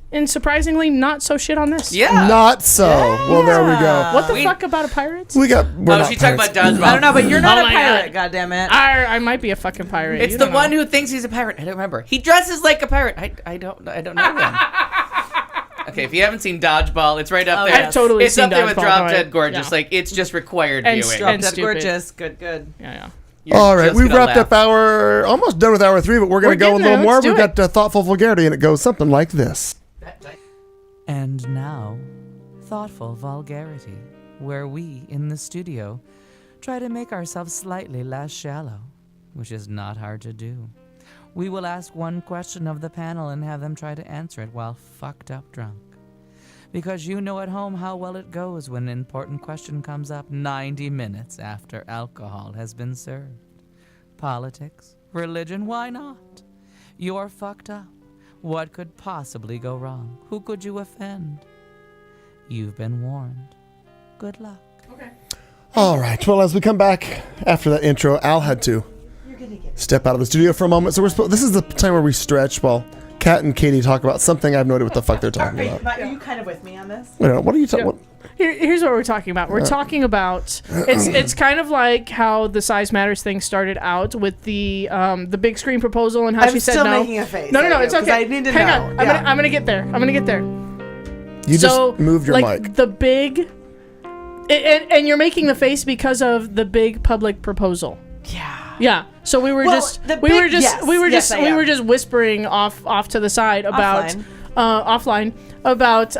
And surprisingly, not so shit on this. Yeah. Not so. Yeah. Well, there we go. What the fuck about a pirate? We're not she's talking about dodgeball. I don't know, but you're not Oh a my pirate, God. goddammit. I might be a fucking pirate. It's You the don't one know. who thinks he's a pirate. I don't remember. He dresses like a pirate. I don't know him. Okay, if you haven't seen Dodgeball, it's right up there. I've totally it's seen up there with Dodgeball, Drop no, Dead Gorgeous. yeah. Like it's just required And viewing. and That's stupid. gorgeous. Good. Yeah. You're All right, just we've gonna wrapped up almost done with hour 3, but we're going to go a getting little there. more. Let's do We've it. got thoughtful vulgarity, and it goes something like this. And now, thoughtful vulgarity, where we, in the studio, try to make ourselves slightly less shallow, which is not hard to do. We will ask one question of the panel and have them try to answer it while fucked up drunk. Because you know at home how well it goes when an important question comes up 90 minutes after alcohol has been served. Politics, religion, why not? You're fucked up. What could possibly go wrong? Who could you offend? You've been warned. Good luck. Okay. All right. Well, as we come back after that intro, Al had to step out of the studio for a moment. So this is the time where we stretch while Kat and Katie talk about something I have no idea what the fuck they're talking about. Are you kind of with me on this? Wait, what are you talking about? Here's what we're talking about. We're talking about it's kind of like how the size matters thing started out with the big screen proposal and how she said no. I'm still making a face. No, it's okay. I need to Hang know. on. I'm gonna get there. You just moved your mic. The big, and you're making the face because of the big public proposal. Yeah. So we were just whispering off to the side about offline about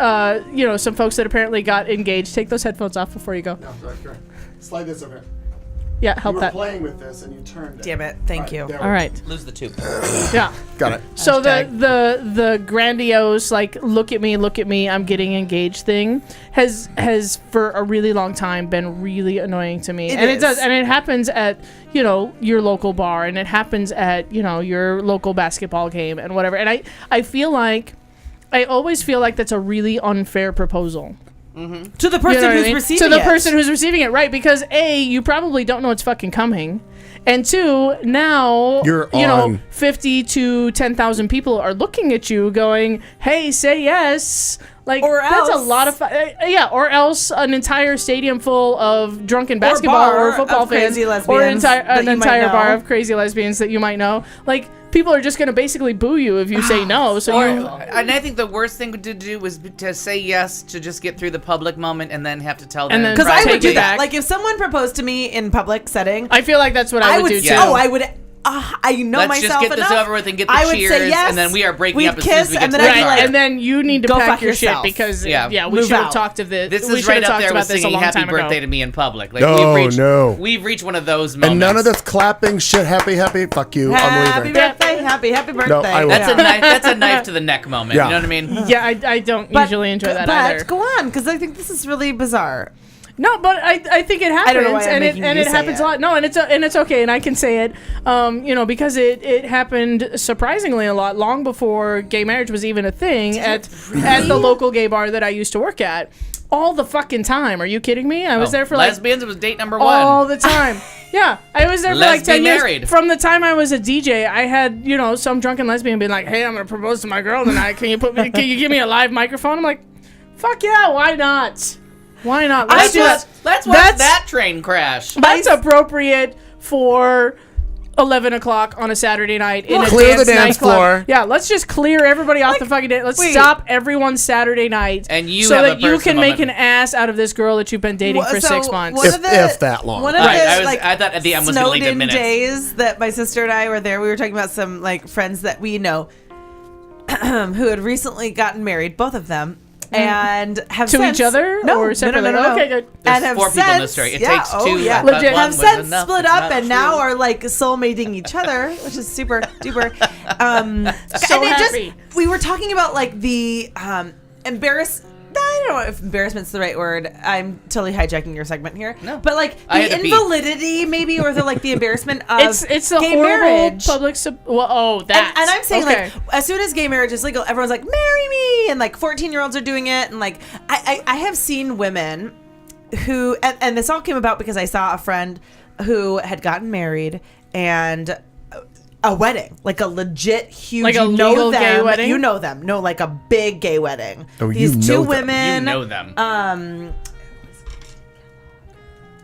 some folks that apparently got engaged. Take those headphones off before you go. No, sorry. Slide this over here. Yeah, help you were that. playing with this and you turned it. Damn it! Thank you. All right. Lose the tube. Yeah. Got it. So the grandiose look at me, I'm getting engaged thing has for a really long time been really annoying to me. It does, and it happens at your local bar, and it happens at your local basketball game and whatever. And I always feel like that's a really unfair proposal. Mm-hmm. To the person who's receiving it. To the person who's receiving it, right? Because A, you probably don't know it's fucking coming. And two, now, 50 to 10,000 people are looking at you going, hey, say yes. That's a lot of or else an entire stadium full of drunken basketball or football fans. Or an entire bar of crazy lesbians that you might know. People are just going to basically boo you if you say no. And I think the worst thing to do was to say yes to just get through the public moment and then have to tell them. Because I would do that. If someone proposed to me in public setting, I feel like that's what I would do too. Oh, I would. I know Let's myself just get enough. this over with and get the cheers, say yes, and then we are breaking up as kiss, soon as we get and to then the car. And then you need to pack your shit because we should have talked of this. This is right up there with singing "Happy Birthday" to me in public. We've reached one of those moments. And none of this clapping shit. Happy. Fuck you. I'm leaving. Happy birthday. No, that's a knife to the neck moment. Yeah. You know what I mean? Yeah, I don't usually enjoy that either. But go on, because I think this is really bizarre. No, but I think it happens, I don't know why I'm making you it say happens it. a lot. No, and it's okay, and I can say it, because it happened surprisingly a lot long before gay marriage was even a thing at the local gay bar that I used to work at. All the fucking time. Are you kidding me? I was there for lesbians. It was date number 1 all the time. Yeah, I was there for Let's 10 be years. married. From the time I was a DJ, I had some drunken lesbian being like, "Hey, I'm gonna propose to my girl tonight. Can you give me a live microphone?" I'm like, "Fuck yeah, why not? Why not? Let's watch that train crash. That's appropriate for 11 o'clock on a Saturday night in a clear the nightclub. dance floor. Yeah, let's just clear everybody off the fucking dance. Let's stop everyone's Saturday night, and so that you can make an ass out of this girl that you've been dating for 6 months, if that long. One of I thought at the end was going to leave in minutes. days that my sister and I were there, we were talking about some friends that we know who had recently gotten married, both of them. And have to since, each other or separately? No. Okay, good. There's and have 4 people in the story. It takes 2. Legit. Have since split up and now are soulmating each other, which is super duper. So happy. We were talking about the I don't know if embarrassment's the right word. I'm totally hijacking your segment here. No, but the invalidity maybe, or the embarrassment of it's a gay horrible marriage. Public. And I'm saying as soon as gay marriage is legal, everyone's like, marry me, and 14-year-olds are doing it, and I have seen women who and this all came about because I saw a friend who had gotten married and a wedding, a legit huge, a legal gay wedding. You know them, no, a big gay wedding. Oh, these you two know them. women, you know them.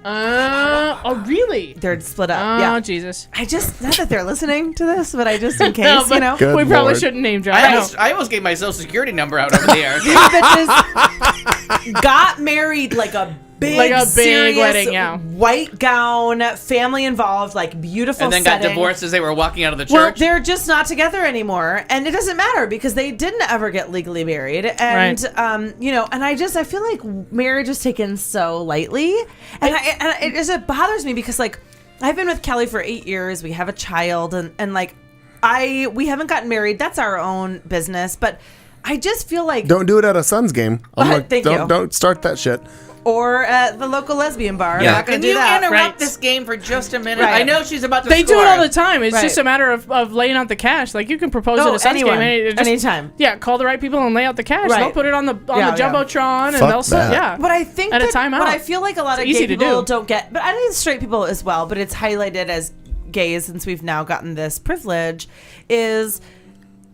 Oh, really? They're split up. Oh, yeah, Jesus. I just not that they're listening to this, but I just in case Good we probably Lord. shouldn't name drop. I almost gave my social security number out over the air. These bitches got married a big serious wedding, yeah. White gown, family involved, beautiful and then setting. got divorced as they were walking out of the Well, church. they're just not together anymore, and it doesn't matter because they didn't ever get legally married, and and I feel like marriage is taken so lightly, and it bothers me because I've been with Kelly for 8 years, we have a child, and we haven't gotten married. That's our own business, but I just feel like don't do it at a Suns game. Don't start that shit. Or at the local lesbian bar. Yeah. I'm not gonna Can do you that. interrupt this game for just a minute? Right. I know she's about to They score. do it all the time. It's Right. just a matter of laying out the cash. You can propose at a Suns anyone, game. anytime. Yeah, call the right people and lay out the cash. Right. They'll put it on the Jumbotron and Fuck they'll that. yeah. But I think At a that timeout. what I feel like a lot of It's gay easy to people do. don't get, but I think straight people as well, but it's highlighted as gays since we've now gotten this privilege, is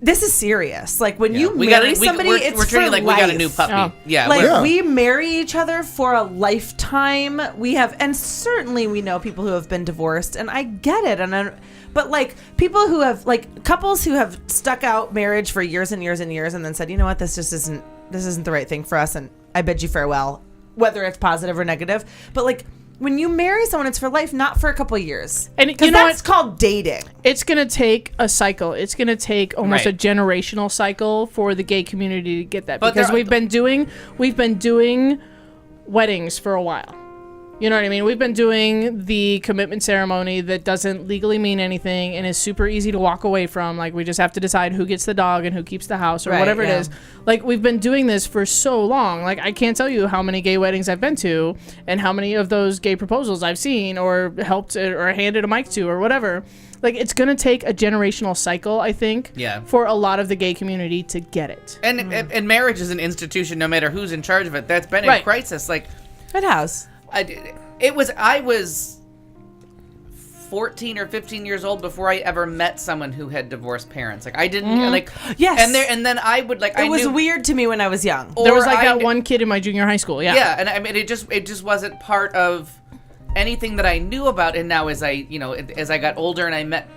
this is serious. Like when you we marry gotta, somebody, we're it's treating for like life. we got a new puppy. Oh. Yeah, We marry each other for a lifetime. We have, and certainly we know people who have been divorced, and I get it. But like people who have, like couples who have stuck out marriage for years and years and years, and then said, you know what, this isn't the right thing for us, and I bid you farewell, whether it's positive or negative. But like when you marry someone, it's for life, not for a couple of years. And because that's called dating. It's going to take a cycle. It's going to take almost a generational cycle for the gay community to get that. But because we've been doing weddings for a while. You know what I mean? We've been doing the commitment ceremony that doesn't legally mean anything and is super easy to walk away from. Like, we just have to decide who gets the dog and who keeps the house or whatever it is. Like, we've been doing this for so long. Like, I can't tell you how many gay weddings I've been to and how many of those gay proposals I've seen or helped or handed a mic to or whatever. Like, it's going to take a generational cycle, I think, for a lot of the gay community to get it. And marriage is an institution, no matter who's in charge of it, that's been in crisis. Like, it has. I was 14 or 15 years old before I ever met someone who had divorced parents. Like, I didn't yes, and then I would like. It was weird to me when I was young. There was like that one kid in my junior high school. Yeah, and I mean it just wasn't part of anything that I knew about. And now as I got older and I met.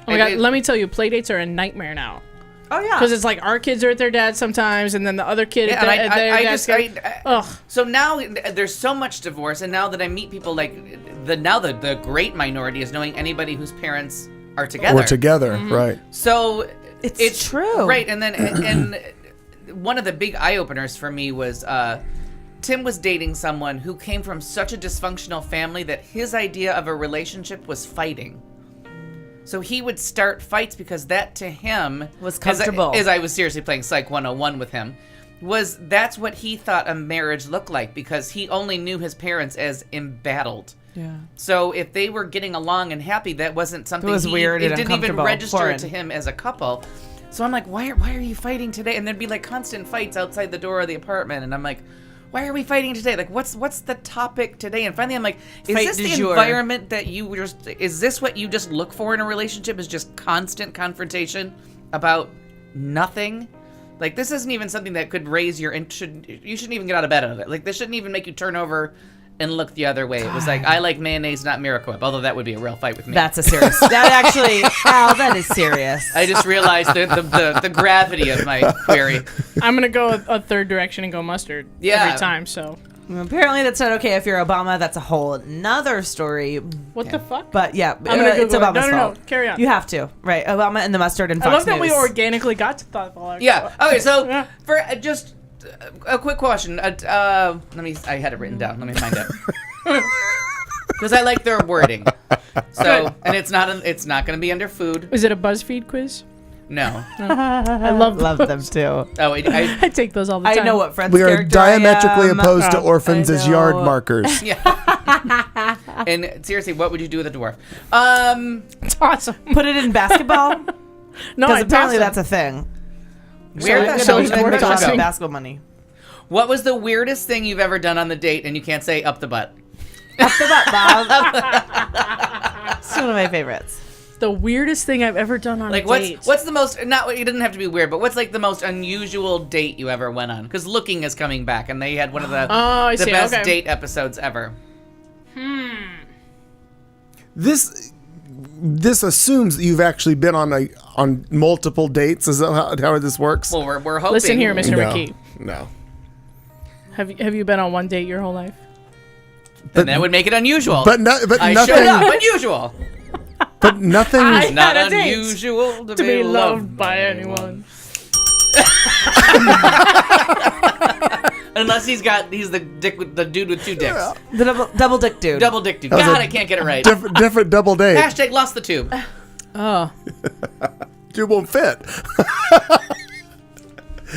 Oh my God, let me tell you, play dates are a nightmare now. Oh yeah, because it's like our kids are at their dad sometimes, and then the other kid at their dad's. So now there's so much divorce, and now that I meet people like the great minority is knowing anybody whose parents are together. We're together, right? So it's true, right? And then and one of the big eye openers for me was Tim was dating someone who came from such a dysfunctional family that his idea of a relationship was fighting. So he would start fights because that to him was comfortable. As I was seriously playing Psych 101 with him, that's what he thought a marriage looked like because he only knew his parents as embattled. Yeah. So if they were getting along and happy, that wasn't something it was weird. It didn't even register to him as a couple. So I'm like, why are you fighting today? And there'd be like constant fights outside the door of the apartment, and I'm like, why are we fighting today? Like, what's the topic today? And finally, I'm like, is this the environment that is this what you just look for in a relationship? Is just constant confrontation about nothing? Like, this isn't even something that could raise you shouldn't even get out of bed out of it. Like, this shouldn't even make you turn over and look the other way. It was like, I like mayonnaise, not Miracle Whip, although that would be a real fight with me. That's a serious. That actually, Al, that is serious. I just realized the gravity of my query. I'm gonna go a third direction and go mustard every time. So apparently that's not okay if you're Obama. That's a whole nother story. What the fuck? But yeah, I'm gonna it's Obama's fault. No, carry on. You have to, right? Obama and the mustard and Fox I love that News. we organically got to Thoughtful. Yeah. Okay. So for just a quick question, I had it written down. Let me find it. Because I like their wording. So, and it's not going to be under food. Is it a BuzzFeed quiz? No. I love them too. Oh, I take those all the time. I know what friends. We are diametrically opposed to orphans as yard markers. Yeah. And seriously, what would you do with a dwarf? It's awesome. Put it in basketball. No, because apparently that's a thing. Where so basketball money. What was the weirdest thing you've ever done on the date, and you can't say up the butt? Up the butt, Bob. It's one of my favorites. The weirdest thing I've ever done on a date. What's the most, not, it didn't have to be weird, but what's like the most unusual date you ever went on? Because Looking is coming back, and they had one of the best date episodes ever. This assumes that you've actually been on multiple dates. Is that how this works? Well, we're hoping. Listen here, Mr. McKee. No. Have you been on one date your whole life? Then that would make it unusual. But nothing. Unusual. But nothing. It's not unusual to be loved by anyone. Unless he's the dude with two dicks. The double dick dude. Double dick dude. God, I can't get it right. Different double date. Hashtag lost the tube. Oh. Tube won't fit.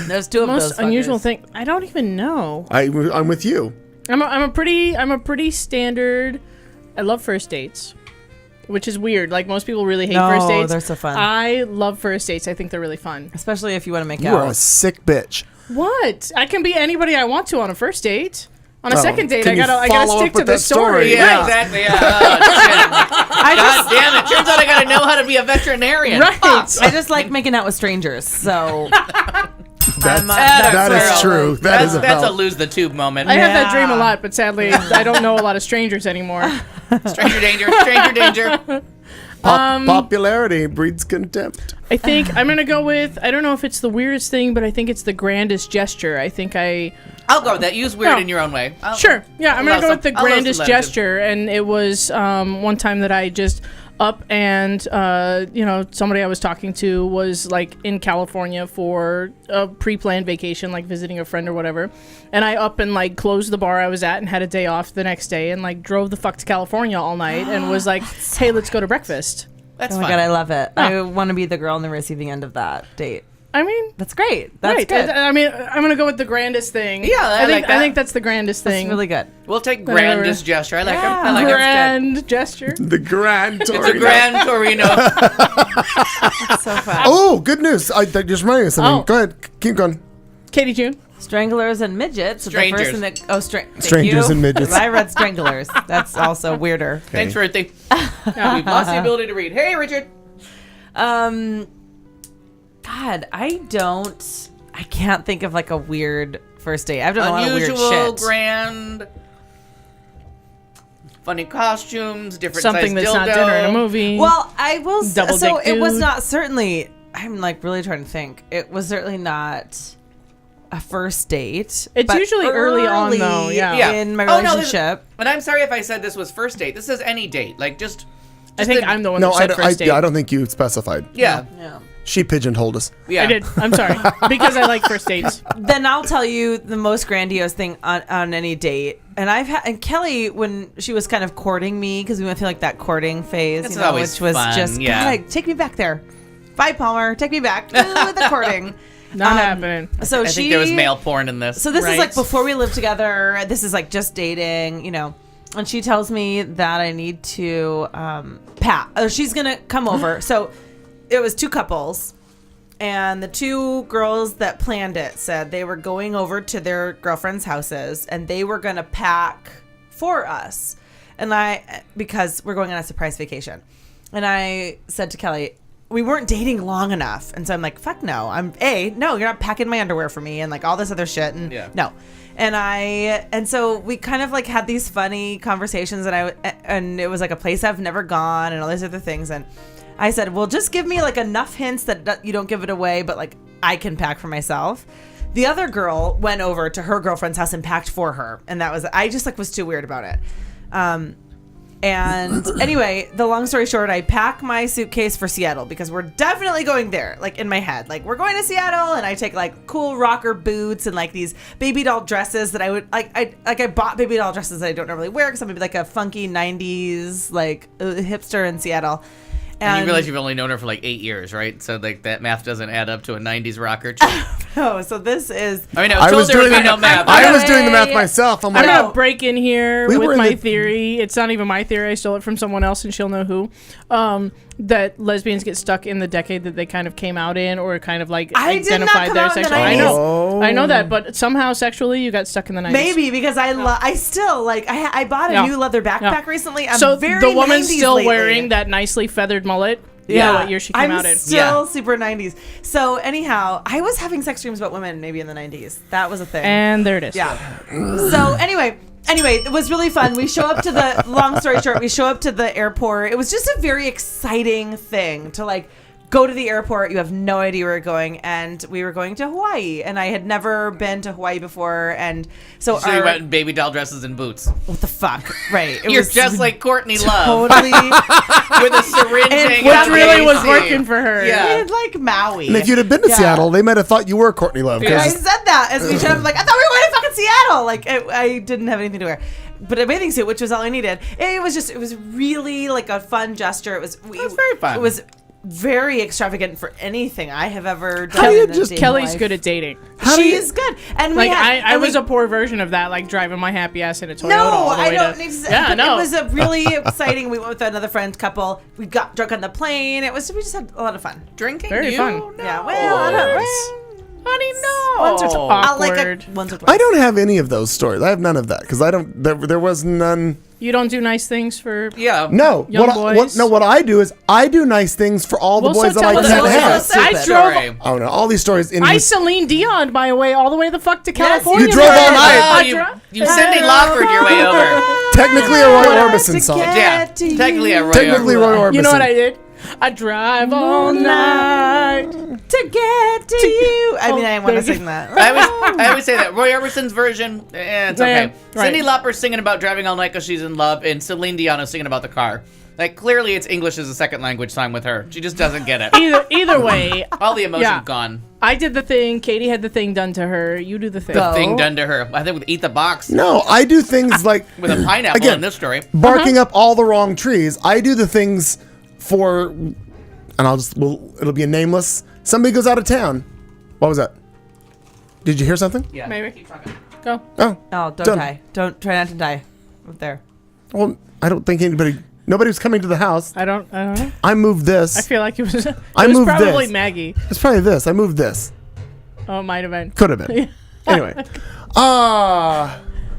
There's two of those. Most unusual thing. I don't even know. I'm with you. I'm a pretty standard. I love first dates, which is weird. Like, most people really hate first dates. They're so fun. I love first dates. I think they're really fun, especially if you want to make out. You are a sick bitch. What? I can be anybody I want to on a first date. On a second date, Can I you gotta follow stick up to with the that story? story. Yeah, Right. exactly. Yeah. God damn it! Turns out I gotta know how to be a veterinarian. Right. Fuck. I just like making out with strangers. So That is true. That's a valid- lose the tube moment. I have that dream a lot, but sadly, I don't know a lot of strangers anymore. Stranger danger. Stranger danger. Popularity breeds contempt. I think I'm gonna go with. I don't know if it's the weirdest thing, but I think it's the grandest gesture. I'll go with that. Use weird No. in your own way. Sure. Yeah, I'm gonna go with the I'll allow some grandest latitude. gesture, and it was one time that I just up and somebody I was talking to was like in California for a pre-planned vacation, like visiting a friend or whatever, and I up and like closed the bar I was at and had a day off the next day and like drove the fuck to California all night and was like, hey, let's go to breakfast. That's oh my fun. god, I love it. I want to be the girl on the receiving end of that date. I mean, That's great. That's right. good. I mean, I'm gonna go with the grandest thing. Yeah, I like that. I think that's the grandest That's thing. really good. We'll take grandest gesture. I like him. I like him. Grand gesture. The Grand It's a Torino. grand Torino. So fun. Oh, good news. That just reminded me of something. Oh. Go ahead. Keep going. Katie June. Stranglers and midgets. The Strangers. first thing that, thank Strangers you. and midgets. I read stranglers. That's also weirder. Thanks, Ruthie. We've lost the ability to read. Hey, Richard. God, I can't think of like a weird first date. I've done a lot of weird Unusual, shit. grand, funny costumes, different Something size that's not dildo. dinner in a movie. Well, I will. Double So dick it was dude. not certainly. I'm like really trying to think. It was certainly not a first date. It's but usually early on, though, yeah. Yeah. In my Oh, no, relationship. But I'm sorry if I said this was first date. This is any date. Like just I think the- I'm the one No, that said first date. I don't think you specified. yeah. Yeah. She pigeonholed us. Yeah. I did. I'm sorry. Because I like first dates. Then I'll tell you the most grandiose thing on any date. And I've had, and Kelly, when she was kind of courting me, because we went through like that courting phase, That's you know, always which was fun, just, yeah. God, take me back there. Bye, Palmer. Take me back. Ooh, the courting. Not happening. So I she, think there was male porn in this. So this is Right. like before we lived together. This is like just dating, you know. And she tells me that I need to she's gonna come over. So it was two couples, and the two girls that planned it said they were going over to their girlfriends' houses and they were gonna pack for us, because we're going on a surprise vacation. And I said to Kelly, we weren't dating long enough. And so I'm like, fuck no. No, you're not packing my underwear for me and like all this other shit. And Yeah. no. And so we kind of like had these funny conversations and it was like a place I've never gone and all these other things. And I said, well, just give me like enough hints that you don't give it away, but like I can pack for myself. The other girl went over to her girlfriend's house and packed for her. And I just like was too weird about it. And anyway, the long story short, I pack my suitcase for Seattle because we're definitely going there, like in my head. Like, we're going to Seattle, and I take like cool rocker boots and like these baby doll dresses that I would I bought baby doll dresses that I don't normally wear because I'm gonna be like a funky 90s like hipster in Seattle. And you realize you've only known her for like 8 years, right? So like that math doesn't add up to a 90s rocker chick. Oh, so this is. I mean, I was doing the no math. I was doing the math myself. I'm I'm like, gonna break in here We were with in my the- theory. It's not even my theory. I stole it from someone else, and she'll know who. That lesbians get stuck in the decade that they kind of came out in, or kind of like I did not identified come their out in the sexuality. 90s. I know that, but somehow sexually you got stuck in the 90s. Maybe because I still like I bought a Yeah. new leather backpack Yeah. recently. I'm So very the woman's 90s still lately. wearing that nicely feathered mullet. You know what year she came out in. I'm still super 90s. So anyhow, I was having sex dreams about women maybe in the 90s. That was a thing. And there it is. Yeah. So anyway, it was really fun. We show up to the long story short, we show up to the airport. It was just a very exciting thing to like go to the airport. You have no idea where you're going, and we were going to Hawaii, and I had never been to Hawaii before, and so you went in baby doll dresses and boots. what the fuck? Right. It You're was just like Courtney Love totally with a syringe hanging Which out the really was AC. working for her. Yeah. like Maui. and if you'd have been to Yeah. Seattle, they might have thought you were Courtney Love. 'cause I said that as we showed up. Like, I thought we were going to fucking Seattle. Like, I didn't have anything to wear, but a bathing suit, which was all I needed. It was really like a fun gesture. It was very fun. It was very extravagant for anything I have ever done. How do you in a just- dating Kelly's life. good at dating. She is good, and Like we had, I and was we- a poor version of that, like driving my happy ass in a Toyota. No, all the I way don't to, need to say. Yeah, but no. It was a really exciting. We went with another friend couple. We got drunk on the plane. We just had a lot of fun. Drinking? Very you? fun. No. Yeah, well, I don't. Honey, no. Once or Awkward. once or twice. I don't have any of those stories. I have none of that because I don't. There was none. You don't do nice things for Yeah. No. Young What boys. what I do is I do nice things for all the Well, boys so that I tell can't us. have. I Stupid drove. story. Oh no! All these stories. I Celine Dion my way all the way the fuck to California. you drove all man. night. Oh, I you, dro- you Cindy Laupered your way over. Technically a Roy Orbison song. Yeah, technically a Roy Technically Orbison. Roy Orbison. You know what I did? I drive all night. To get to you. I mean, I want to sing that. I always say that. Roy Orbison's version, it's okay. Yeah, right. Cyndi Lauper's singing about driving all night because she's in love, and Celine Dion is singing about the car. Like, clearly it's English as a second language song with her. She just doesn't get it. Either way, All the emotion Yeah. gone. I did the thing. Katie had the thing done to her. You do the thing. The thing done to her. I think with Eat the Box No, I do things like with a pineapple Again, in this story. barking up all the wrong trees. I do the things for, and it'll be a nameless. Somebody goes out of town. What was that? Did you hear something? Yeah. Maybe. Keep talking. Go. Oh, Oh, don't Done. die. Don't try not to die. Up there. well, I don't think nobody was coming to the house. I don't know. I moved this. I feel like it was. It I was moved probably this. Maggie. It's probably this. I moved this. Oh, it might have been. Could have been. Anyway.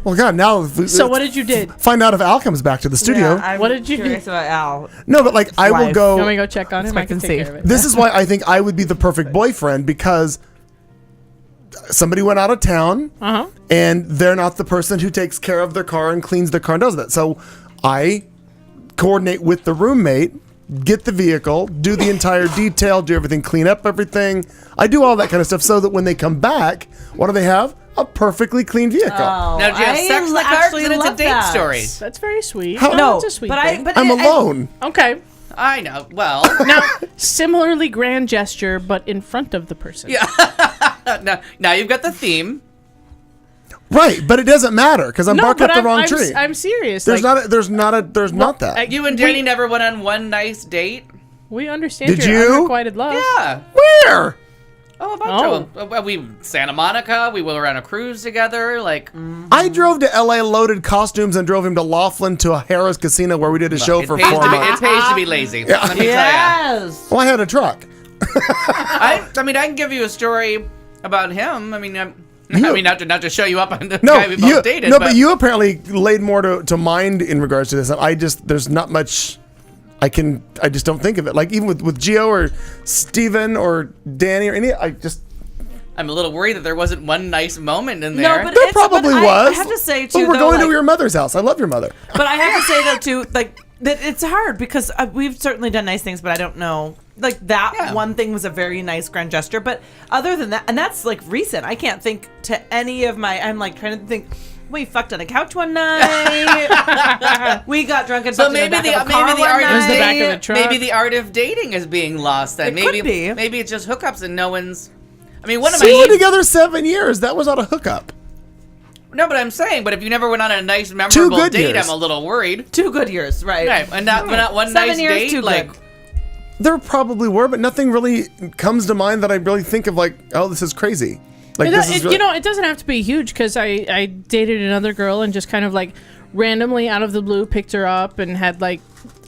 Well, God, now. So what did you did? Find out if Al comes back to the studio. I'm What did you do? curious about Al. No, but like, I will Life. go. You want me to go check on him? I can Expect and take see. care of it. This is why I think I would be the perfect boyfriend because somebody went out of town and they're not the person who takes care of their car and cleans their car and does that. So I coordinate with the roommate, get the vehicle, do the entire detail, do everything, clean up everything. I do all that kind of stuff so that when they come back, what do they have? A perfectly clean vehicle. Now, do you have I sex in the car? actually Then it's a love date that. story. That's very sweet. How- No, it's a sweet but thing. I'm alone. Okay. I know. Well, Now, similarly grand gesture, but in front of the person. Yeah. now you've got the theme. Right, but it doesn't matter because I'm No, barking but up the wrong I'm tree. I'm serious. There's like, not that. You and Danny never went on one nice date? we understand Did your you? unrequited love. Yeah. Where? Oh, a bunch of them. Well, we Santa Monica. We were on a cruise together. Like, I drove to LA loaded costumes and drove him to Laughlin to a Harrah's casino where we did a show it for pays 4 to be, months. it pays to be lazy. Let me tell you. Yes. Well, I had a truck. I mean, I can give you a story about him. I mean, not to show you up on the No, guy we both dated. but you apparently laid more to mind in regards to this. There's not much I just don't think of it. Like even with Gio or Steven or Danny or any, I'm a little worried that there wasn't one nice moment in No, there. but there probably was. I have to say But too. we're though, going like, to your mother's house. I love your mother. But I have to say though too, like that it's hard because we've certainly done nice things, but I don't know. Like that one thing was a very nice grand gesture, but other than that, and that's like recent. I can't think to any of my. I'm like trying to think. We fucked on a couch one night. We got drunk and So fucked in maybe the back of a car one art It was the back night. of the truck. maybe the art of dating is being lost. Then It could be. maybe it's just hookups and no one's. I mean, one of We were my together 7 years. That was not a hookup. no, but I'm saying, but if you never went on a nice, memorable good date, years. I'm a little worried. 2 good years, right? Right, and not one 7 nice years, date. 2 Like, good. There probably were, but nothing really comes to mind that I really think of like, oh, this is crazy. Like this is really, it doesn't have to be huge because I dated another girl and just kind of like randomly out of the blue picked her up and had like,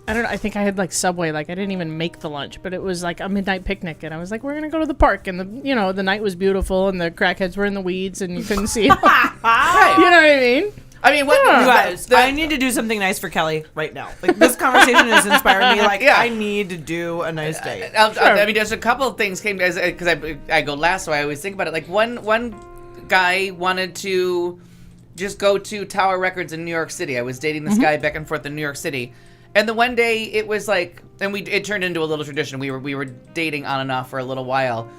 I don't know, I think I had like Subway, like I didn't even make the lunch, but it was like a midnight picnic and I was like, we're gonna go to the park, and the night was beautiful and the crackheads were in the weeds and you couldn't see them. right. You know what I mean? I mean, what? You guys, I need to do something nice for Kelly right now. Like this conversation has inspired me. Like Yeah. I need to do a nice date. I mean, there's a couple of things came because I go last, so I always think about it. Like one guy wanted to just go to Tower Records in New York City. I was dating this guy back and forth in New York City, and the one day it was like, and it turned into a little tradition. We were dating on and off for a little while.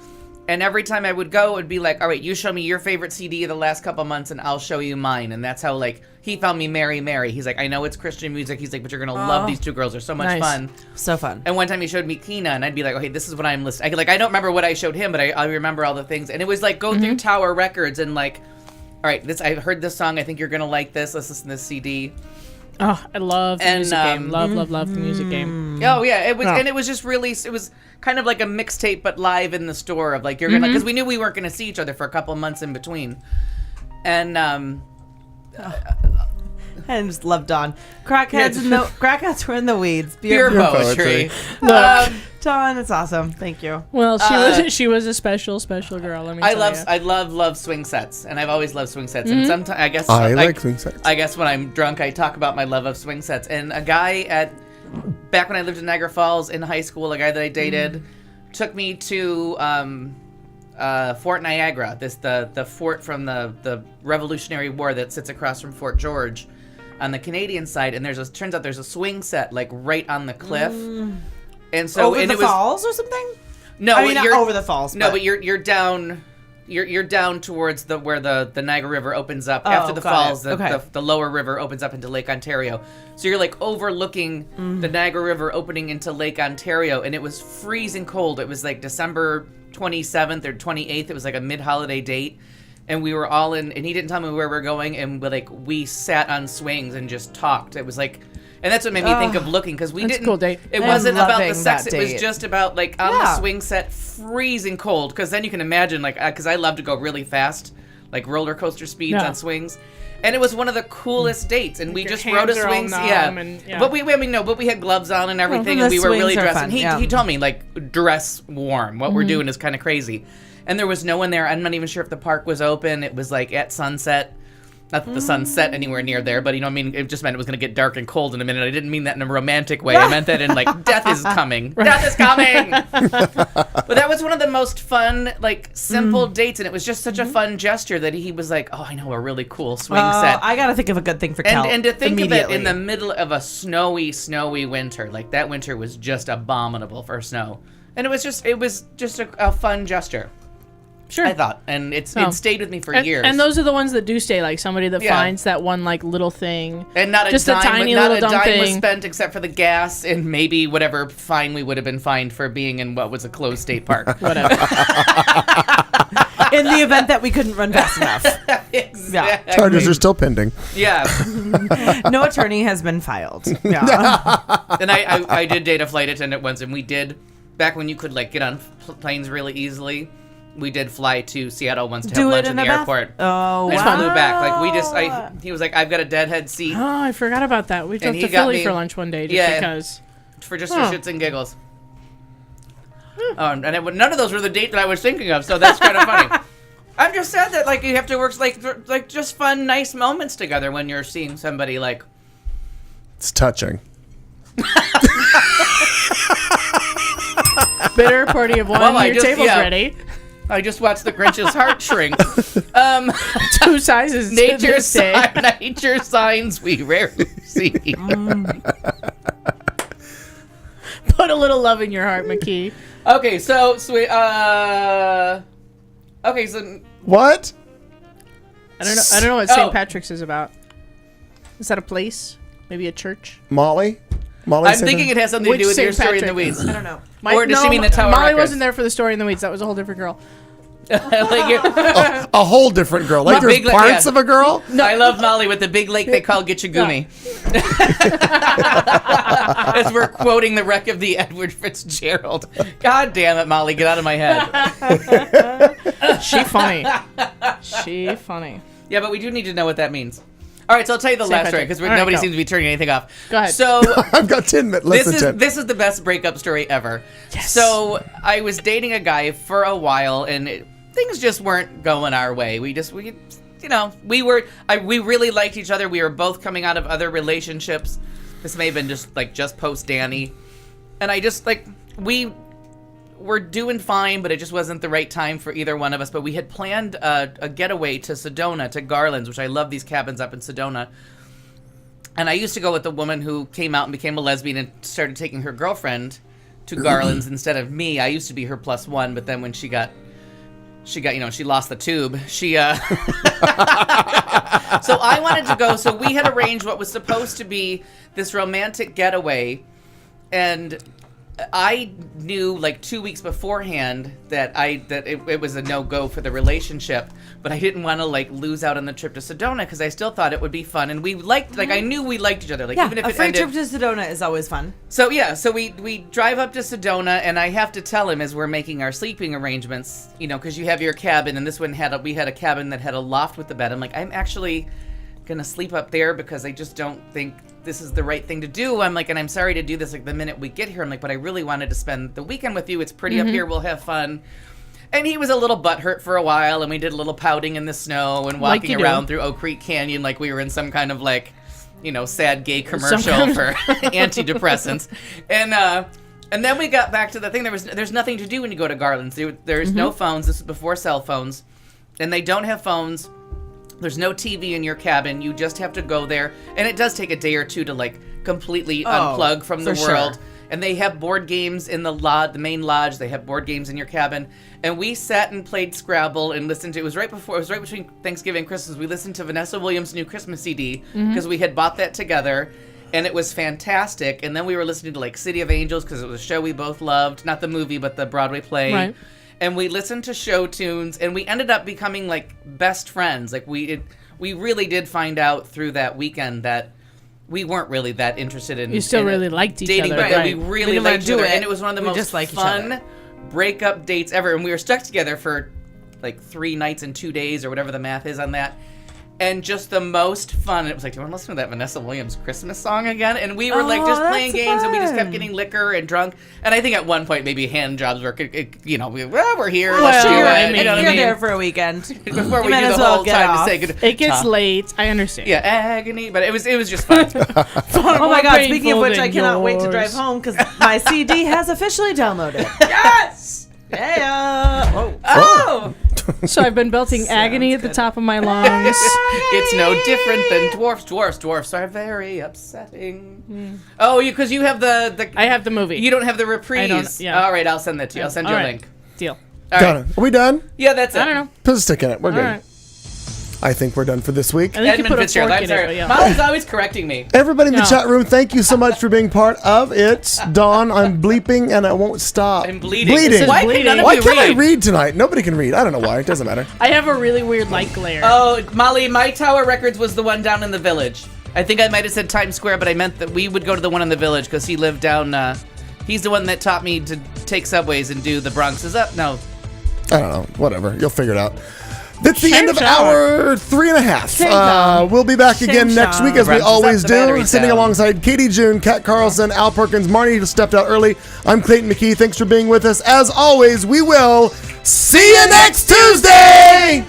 And every time I would go, it would be like, all right, you show me your favorite CD of the last couple months, and I'll show you mine. And that's how, like, he found me Mary Mary. He's like, I know it's Christian music. He's like, but you're going to love these two girls. They're so much Nice. fun. So fun. And one time he showed me Kina, and I'd be like, okay, this is what I'm listening. I don't remember what I showed him, but I remember all the things. And it was like, go through Tower Records and like, all right, I heard this song. I think you're going to like this. Let's listen to this CD. Oh, I love the And, music game. Love the music game. Oh yeah, it was, Oh. and it was just really, it was kind of like a mixtape, but live in the store of like you're gonna, because we knew we weren't gonna see each other for a couple months in between, and And just love Dawn. Crackheads were in the weeds. Beer poetry. Dawn, it's awesome. Thank you. Well, she was a special girl. Let me tell you. I love swing sets, and I've always loved swing sets. And sometimes I like swing sets. I guess when I'm drunk, I talk about my love of swing sets. And a guy back when I lived in Niagara Falls in high school, a guy that I dated took me to Fort Niagara, the fort from the Revolutionary War that sits across from Fort George on the Canadian side. And turns out there's a swing set like right on the cliff. And so over the falls or something? No, I mean, not over the falls. No, but you're down. You're down towards where the Niagara River opens up. After the falls, the lower river opens up into Lake Ontario. So you're like overlooking the Niagara River opening into Lake Ontario, and it was freezing cold. It was like December 27th or 28th. It was like a mid-holiday date, and we were all in. And he didn't tell me where we were going, and we sat on swings and just talked. It was like. And that's what made me think of looking, because we didn't. A cool date. It wasn't about the sex. It was just about like on the swing set, freezing cold. Because then you can imagine, like, because I love to go really fast, like roller coaster speeds on swings, and it was one of the coolest dates. And we just rode a swings, But we had gloves on and everything, and we were really dressed. And he told me like dress warm. What we're doing is kind of crazy. And there was no one there. I'm not even sure if the park was open. It was like at sunset. Not that the sun set anywhere near there, but it just meant it was going to get dark and cold in a minute. I didn't mean that in a romantic way. I meant that in like, death is coming. Death is coming! But that was one of the most fun, like, simple dates, and it was just such a fun gesture that he was like, oh, I know a really cool swing set. I got to think of a good thing for Kel. And to think of it in the middle of a snowy winter, like, that winter was just abominable for snow. And it was just a fun gesture. Sure, I thought, and it stayed with me for years. And those are the ones that do stay, like somebody that finds that one like little thing, and not just a dime, a tiny not little a dumb dime thing was spent except for the gas and maybe whatever fine we would have been fined for being in what was a closed state park. Whatever. In the event that we couldn't run fast enough. Exactly. Charges are still pending. Yeah. No attorney has been filed. Yeah. And I did date a flight attendant once, and we did back when you could like get on planes really easily. We did fly to Seattle once to have lunch in the airport. Oh, we just flew back. He was like, I've got a deadhead seat. Oh, I forgot about that. We drove to Philly for lunch one day because. For shits and giggles. And none of those were the date that I was thinking of, so that's kind of funny. I'm just sad that like you have to work like just fun, nice moments together when you're seeing somebody like. It's touching. Bitter party of one. Well, your table's ready. I just watched the Grinch's heart shrink. 2 sizes. Nature signs we rarely see. Put a little love in your heart, McKee. Okay, so sweet. Okay, so what? I don't know what St. Patrick's is about. Is that a place? Maybe a church? Molly, I'm thinking it has something to do with your story in the weeds. I don't know. Or does she mean the Tower Molly Records? wasn't there for the story in the weeds. That was a whole different girl. A whole different girl. Like there's parts of a girl? No, I love Molly with the big lake they call Gitchagumi. As we're quoting the wreck of the Edward Fitzgerald. God damn it, Molly, get out of my head. She funny. Yeah, but we do need to know what that means. All right, so I'll tell you the last story because nobody seems to be turning anything off. Go ahead. So I've got 10 minutes. This is the best breakup story ever. Yes. So I was dating a guy for a while, and things just weren't going our way. We really liked each other. We were both coming out of other relationships. This may have been just post Danny, and we were doing fine, but it just wasn't the right time for either one of us. But we had planned a getaway to Sedona, to Garland's, which I love these cabins up in Sedona. And I used to go with the woman who came out and became a lesbian and started taking her girlfriend to Garland's instead of me. I used to be her plus one, but then when she lost the tube. So I wanted to go. So we had arranged what was supposed to be this romantic getaway, and I knew like 2 weeks beforehand that it was a no-go for the relationship, but I didn't want to like lose out on the trip to Sedona because I still thought it would be fun, and we liked I knew we liked each other. Like even if a it free ended, trip to Sedona is always fun. So we drive up to Sedona, and I have to tell him as we're making our sleeping arrangements, because you have your cabin, and this one we had a cabin that had a loft with the bed. I'm like, I'm actually going to sleep up there because I just don't think this is the right thing to do. I'm like, and I'm sorry to do this like the minute we get here. I'm like, but I really wanted to spend the weekend with you. It's pretty up here. We'll have fun. And he was a little butthurt for a while, and we did a little pouting in the snow and walking around through Oak Creek Canyon like we were in some kind of like, sad gay commercial for antidepressants. And then we got back to the thing. There's nothing to do when you go to Garland's. There's no phones. This is before cell phones, and they don't have phones. There's no TV in your cabin. You just have to go there, and it does take a day or two to like completely unplug from the world. Sure. And they have board games in the main lodge. They have board games in your cabin. And we sat and played Scrabble and listened to, it was right between Thanksgiving and Christmas. We listened to Vanessa Williams' new Christmas CD because we had bought that together. And it was fantastic. And then we were listening to like City of Angels because it was a show we both loved. Not the movie, but the Broadway play. Right. And we listened to show tunes. And we ended up becoming like best friends. Like we really did find out through that weekend that we weren't really that interested in. You still really liked each dating, other, but right? we really liked each other, and it was one of the most fun breakup dates ever. And we were stuck together for like 3 nights and 2 days, or whatever the math is on that. And just the most fun. It was like, do you want to listen to that Vanessa Williams Christmas song again? And we were like just playing games, and we just kept getting liquor and drunk. And I think at one point maybe hand jobs were, we're here. Let's do it. You're there for a weekend before we do the whole time to say goodbye. It gets late. I understand. Yeah, agony, but it was just fun. Oh my God! Speaking of which, I cannot wait to drive home because my CD has officially downloaded. Yes. Yeah. Oh. So I've been belting agony at the top of my lungs. It's no different than dwarfs. Dwarfs are very upsetting. Oh, because you have the. I have the movie. You don't have the reprise. I don't. Yeah. All right, I'll send that to you. I'll send you a link. Deal. All Done. right. Are we done? Yeah, that's it. I don't know. Put a stick in it. We're good. All right. I think we're done for this week. I think Edmund you put a Fitzgerald. fork I'm in sorry. it, but yeah. Molly's always correcting me. Everybody in the chat room, thank you so much for being part of it. Dawn, I'm bleeping and I won't stop. I'm bleeding. Bleeding. Why can't I read? read tonight? Nobody can read. I don't know why. It doesn't matter. I have a really weird light glare. Oh, Molly, my Tower Records was the one down in the Village. I think I might have said Times Square, but I meant that we would go to the one in the Village because he lived down. He's the one that taught me to take subways and do the Bronx. Is that no? I don't know. Whatever. You'll figure it out. That's the end of hour 3.5. We'll be back again next week as we always do. Sitting alongside Katie June, Kat Carlson, Al Perkins, Marnie just stepped out early. I'm Clayton McKee. Thanks for being with us. As always, we will see you next Tuesday.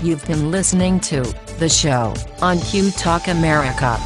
You've been listening to The Show on Q Talk America.